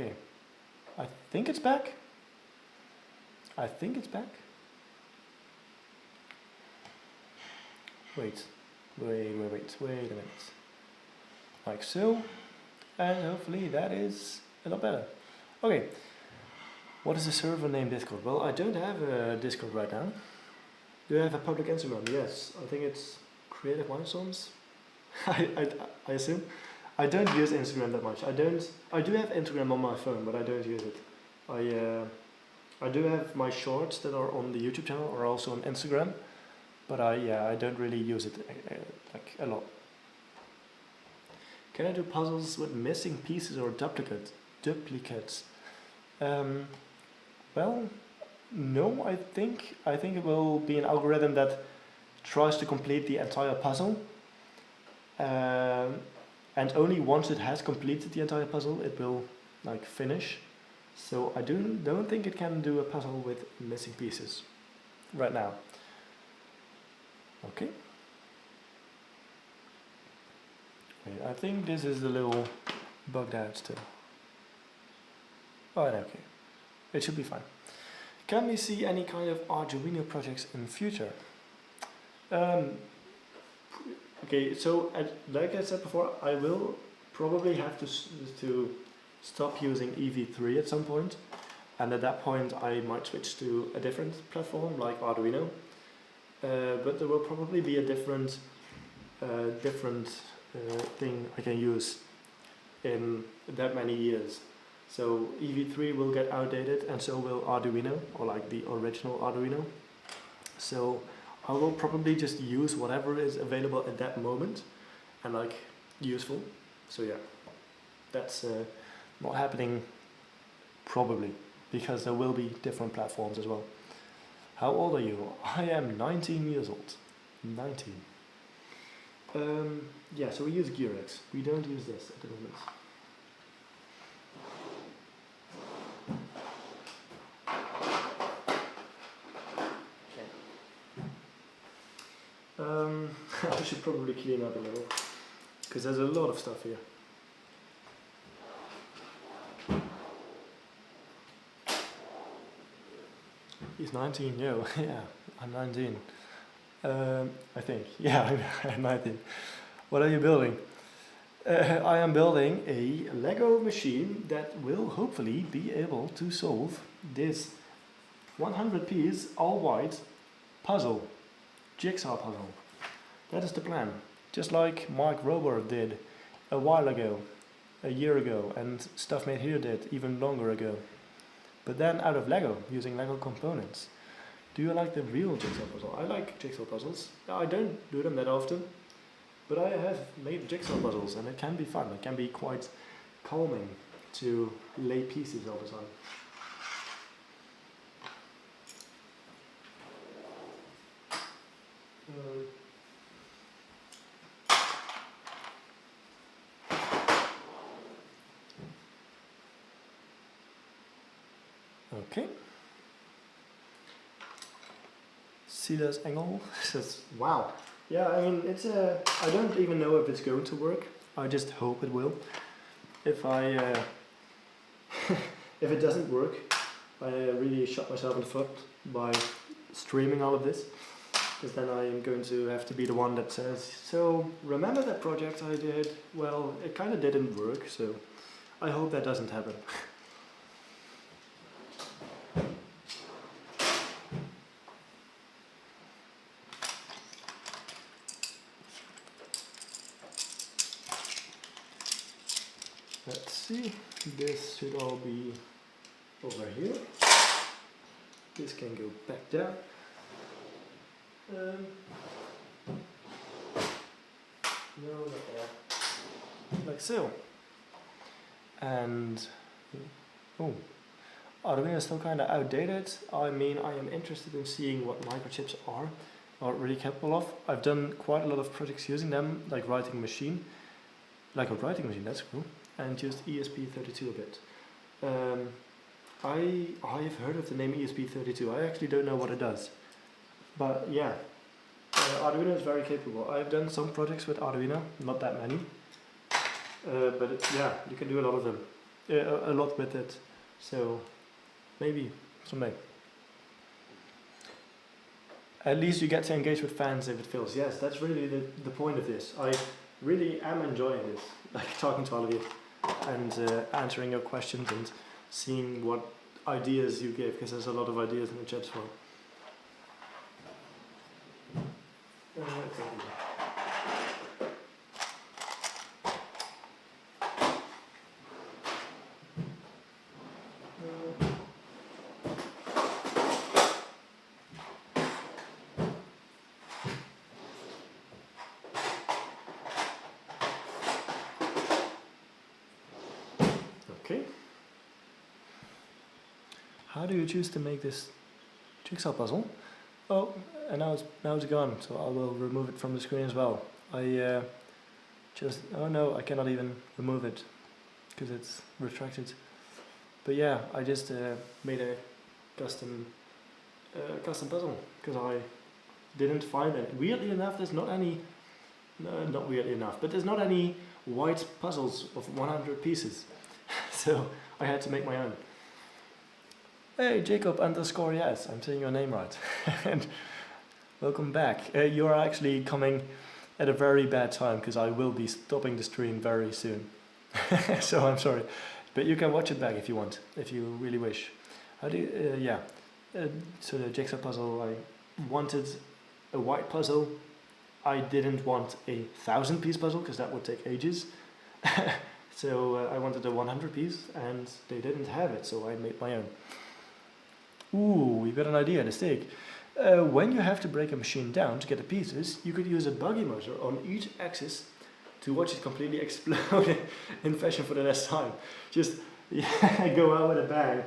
Okay. I think it's back. I think it's back. Wait a minute. Like so. And hopefully that is a lot better. Okay. What is the server name Discord? Well, I don't have a Discord right now. Do you have a public Instagram? Yes. I think it's Creative Mindstorms. I assume. I don't use Instagram that much. I do have Instagram on my phone, but I don't use it. I do have my shorts that are on the YouTube channel or also on Instagram, but I don't really use it like a lot. Can I do puzzles with missing pieces or duplicates? Well, no. I think it will be an algorithm that tries to complete the entire puzzle, and only once it has completed the entire puzzle, it will like finish. So I don't think it can do a puzzle with missing pieces right now. Okay. Wait, I think this is a little bugged out still. Oh, okay. It should be fine. Can we see any kind of Arduino projects in future? Okay, so like I said before, I will probably have to stop using EV3 at some point, and at that point I might switch to a different platform like Arduino. But there will probably be a different thing I can use in that many years. So EV3 will get outdated, and so will Arduino, or like the original Arduino. So I will probably just use whatever is available at that moment and like useful. So yeah, that's not happening probably. because there will be different platforms as well. How old are you? I am 19 years old. 19. Yeah, so we use GearX. We don't use this at the moment. I should probably clean up a little, because there's a lot of stuff here. He's 19, yo, yeah, I'm 19. I think, yeah, I'm 19. What are you building? I am building a Lego machine that will hopefully be able to solve this 100-piece all-white puzzle, jigsaw puzzle. That is the plan. Just like Mark Rober did a while ago, a year ago, and Stuff Made Here did even longer ago. But then out of Lego, using Lego components. Do you like the real jigsaw puzzle? I like jigsaw puzzles. I don't do them that often, but I have made jigsaw puzzles and it can be fun. It can be quite calming to lay pieces all the time. Okay. Silas Engel says, wow. Yeah, I mean, it's a... I don't even know if it's going to work. I just hope it will. If if it doesn't work, I really shot myself in the foot by streaming all of this. Because then I am going to have to be the one that says, so, remember that project I did? Well, it kind of didn't work, so I hope that doesn't happen. Let's see, this should all be over here. This can go back down. No, not all. Like so. And, oh, Arduino is still kind of outdated. I mean, I am interested in seeing what microchips are really capable of. I've done quite a lot of projects using them, like writing a machine. Like a writing machine, that's cool. And used ESP32 a bit. I've heard of the name ESP32. I actually don't know what it does. But yeah, Arduino is very capable. I've done some projects with Arduino, not that many. But yeah, you can do a lot of them. A lot with it. So maybe someday. At least you get to engage with fans if it fails. Yes, that's really the point of this. I really am enjoying this, like talking to all of you and answering your questions and seeing what ideas you give, because there's a lot of ideas in the chat as well. Okay. How do you choose to make this jigsaw puzzle? Oh, and now it's gone, so I will remove it from the screen as well. I oh no, I cannot even remove it because it's retracted. But yeah, I just made a custom puzzle because I didn't find it. Weirdly enough, there's not any. No, not weirdly enough, but there's not any white puzzles of 100 pieces. So I had to make my own. Hey, Jacob_yes, I'm saying your name right. And welcome back. You are actually coming at a very bad time because I will be stopping the stream very soon. So I'm sorry. But you can watch it back if you want, if you really wish. How do you, yeah. So the jigsaw puzzle, I wanted a white puzzle. I didn't want a 1000-piece puzzle because that would take ages. So I wanted a 100-piece and they didn't have it, so I made my own. Ooh, we got an idea, the stake. When you have to break a machine down to get the pieces, you could use a buggy motor on each axis to watch it completely explode in fashion for the last time. Just yeah, go out with a bang.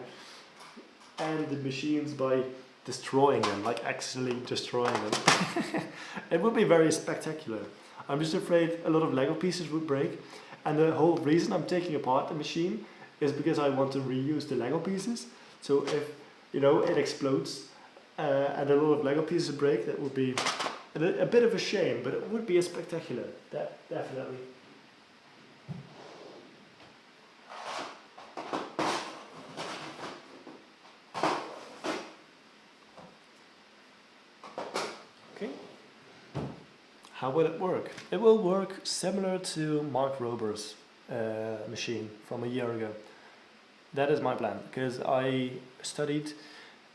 and the machines by destroying them, like actually destroying them. It would be very spectacular. I'm just afraid a lot of Lego pieces would break, and the whole reason I'm taking apart the machine is because I want to reuse the Lego pieces. So if, you know, it explodes and a lot of Lego pieces break, that would be a bit of a shame, but it would be a spectacular, definitely. Okay. How will it work? It will work similar to Mark Rober's machine from a year ago. That is my plan, because I studied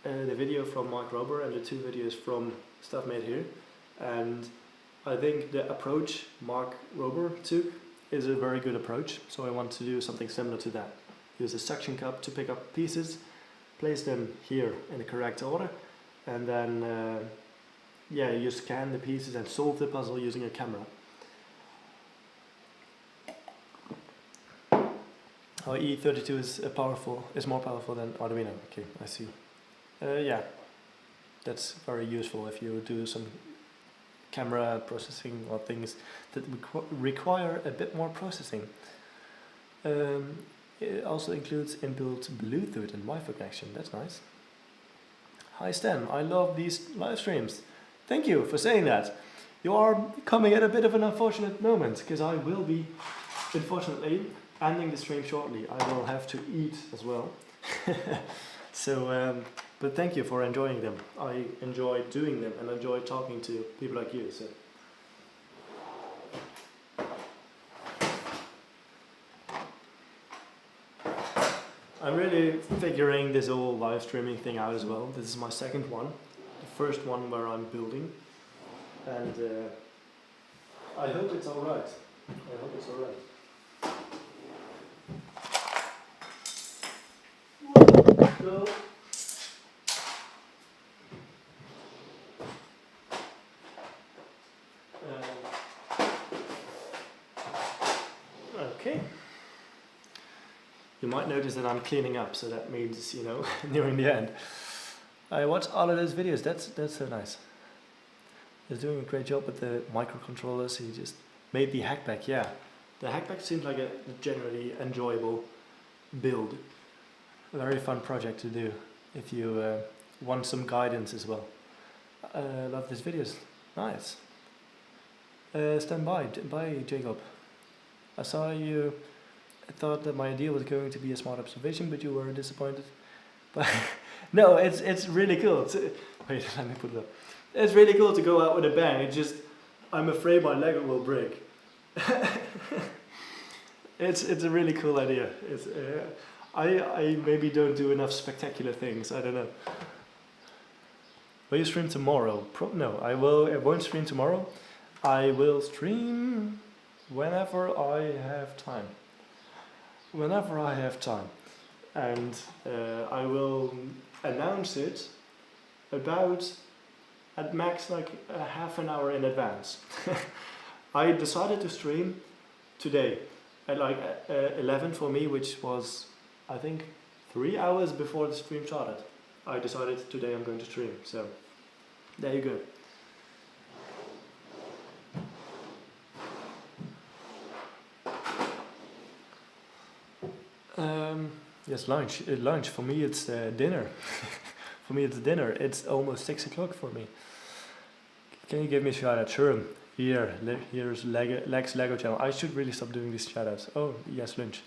the video from Mark Rober and the 2 videos from Stuff Made Here, and I think the approach Mark Rober took is a very good approach, so I want to do something similar to that. Use a suction cup to pick up pieces, place them here in the correct order, and then yeah, you scan the pieces and solve the puzzle using a camera. Oh, E32 is more powerful than Arduino. Okay, I see. Yeah, that's very useful if you do some camera processing or things that require a bit more processing. It also includes inbuilt Bluetooth and Wi-Fi connection. That's nice. Hi Stan, I love these live streams. Thank you for saying that. You are coming at a bit of an unfortunate moment, because I will be, unfortunately, ending the stream shortly. I will have to eat as well. So, but thank you for enjoying them. I enjoy doing them and enjoy talking to people like you. So. I'm really figuring this whole live streaming thing out as well. This is my second one. The first one where I'm building. And I hope it's alright. I hope it's alright. Go. Okay. You might notice that I'm cleaning up, so that means, you know, nearing the end. I watched all of those videos. That's so nice. He's doing a great job with the microcontrollers. He just made the hackback. Yeah, the hackback seems like a generally enjoyable build. A very fun project to do if you want some guidance as well. Love these videos. Nice. Stand by, Jacob. I saw you. I thought that my idea was going to be a smart observation, but you were disappointed. But no, it's really cool. Wait, let me put it up. It's really cool to go out with a bang. It's just, I'm afraid my Lego will break. It's a really cool idea. It's I maybe don't do enough spectacular things. I don't know. Will you stream tomorrow? No, I won't stream tomorrow. I will stream whenever I have time. Whenever I have time. And I will announce it about at max like half an hour in advance. I decided to stream today at like 11 for me, which was I think 3 hours before the stream started. I decided today I'm going to stream, so there you go. Yes, lunch. Lunch for me it's dinner. For me it's dinner. It's almost 6 o'clock for me. Can you give me a shout out? Sure. Here's Lex Lego channel. I should really stop doing these shout outs. Oh yes, lunch.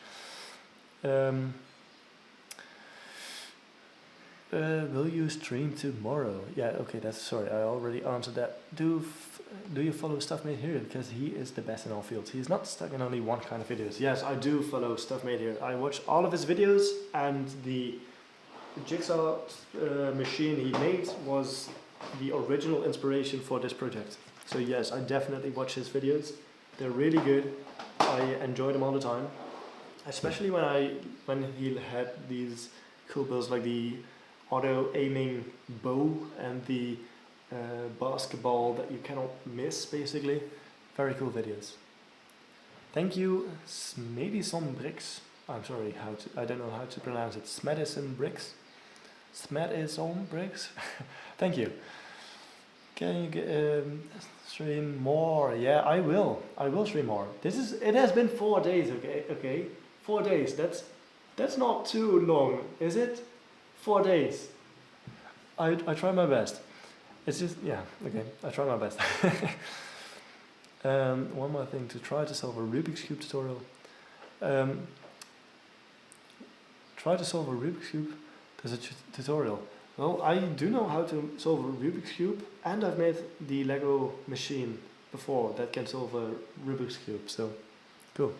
Will you stream tomorrow? Yeah, okay, sorry, I already answered that. Do you follow Stuff Made Here? Because he is the best in all fields. He's not stuck in only one kind of videos. Yes, I do follow Stuff Made Here. I watch all of his videos, and the jigsaw machine he made was the original inspiration for this project. So yes, I definitely watch his videos. They're really good. I enjoy them all the time. Especially when he had these cool builds like the auto-aiming bow and the basketball that you cannot miss, basically. Very cool videos. Thank you, maybe some bricks. I'm sorry, I don't know how to pronounce it. Smedison bricks. Smet is on bricks. Thank you. Can you stream more? Yeah, I will. I will stream more. It has been 4 days. Okay. 4 days. That's not too long, is it? 4 days. I try my best. It's just, yeah, okay. I try my best. One more thing, to try to solve a Rubik's Cube tutorial. Try to solve a Rubik's Cube. There's a tutorial. Well, I do know how to solve a Rubik's Cube, and I've made the Lego machine before that can solve a Rubik's Cube, so cool.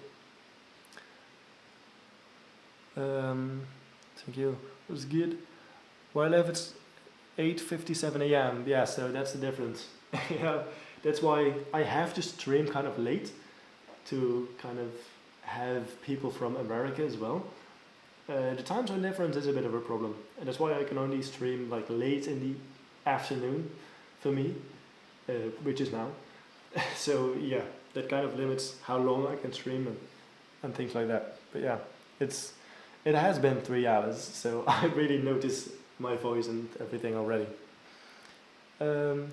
Thank you. It was good. Where I live, it's 8:57 a.m. Yeah, so that's the difference. Yeah, that's why I have to stream kind of late to kind of have people from America as well. The time zone difference is a bit of a problem, and that's why I can only stream like late in the afternoon for me, which is now. So yeah, that kind of limits how long I can stream and things like that. But yeah, it has been 3 hours, so I really notice my voice and everything already. I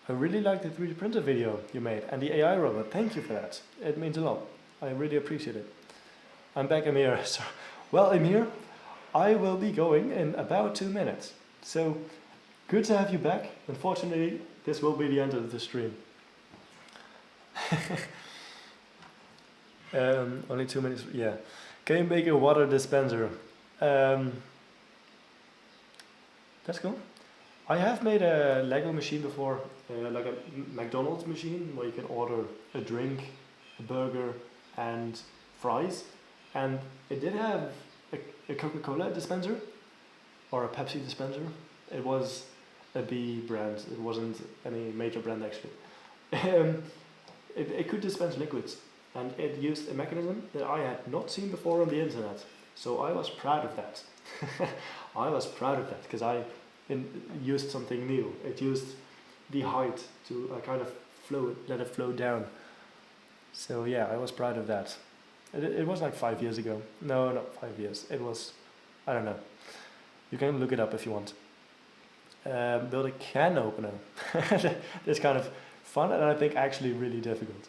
really like the 3D printer video you made and the AI robot. Thank you for that. It means a lot. I really appreciate it. I'm back, Amir. So, well, Amir, I will be going in about 2 minutes. So, good to have you back. Unfortunately, this will be the end of the stream. Only 2 minutes, yeah. Can you make a water dispenser? That's cool. I have made a Lego machine before, like a McDonald's machine where you can order a drink, a burger, and fries. And it did have a Coca-Cola dispenser or a Pepsi dispenser. It was a B brand. It wasn't any major brand actually. It could dispense liquids, and it used a mechanism that I had not seen before on the internet. So I was proud of that. I was proud of that because I used something new. It used the height to kind of let it flow down. So yeah, I was proud of that. It was like 5 years ago. No, not 5 years. It was, I don't know. You can look it up if you want. Build a can opener. That's kind of fun and I think actually really difficult.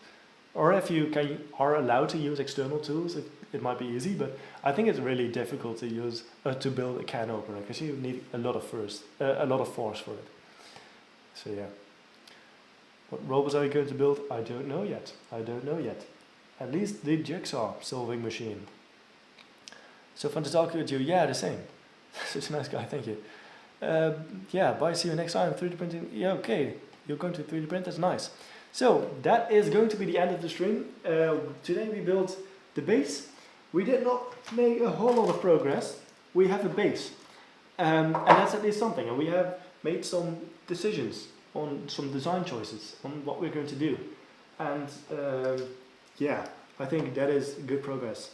Or if you are allowed to use external tools, it might be easy, but I think it's really difficult to use to build a can opener because you need a lot of force for it. So yeah. What robots are you going to build? I don't know yet. At least the Jigsaw solving machine. So fun to talk with you. Yeah, the same. Such a nice guy, thank you. Yeah, bye, see you next time. 3D printing, yeah, okay. You're going to 3D print, that's nice. So, that is going to be the end of the stream. Today we built the base. We did not make a whole lot of progress. We have a base. And that's at least something. And we have made some decisions on some design choices on what we're going to do. And yeah, I think that is good progress.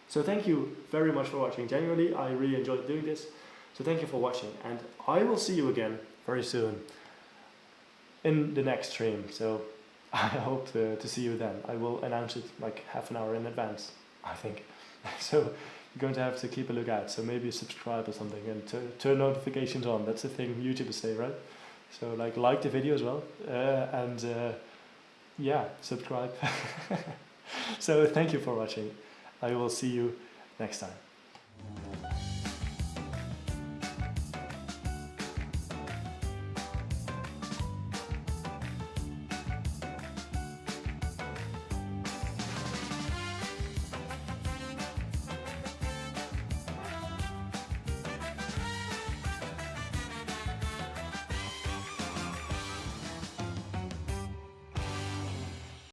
So thank you very much for watching. Genuinely, I really enjoyed doing this. So thank you for watching. And I will see you again very soon in the next stream. So I hope to see you then. I will announce it like half an hour in advance, I think. So you're going to have to keep a lookout. So maybe subscribe or something and turn notifications on. That's the thing YouTubers say, right? So like the video as well. And yeah, subscribe. So thank you for watching. I will see you next time.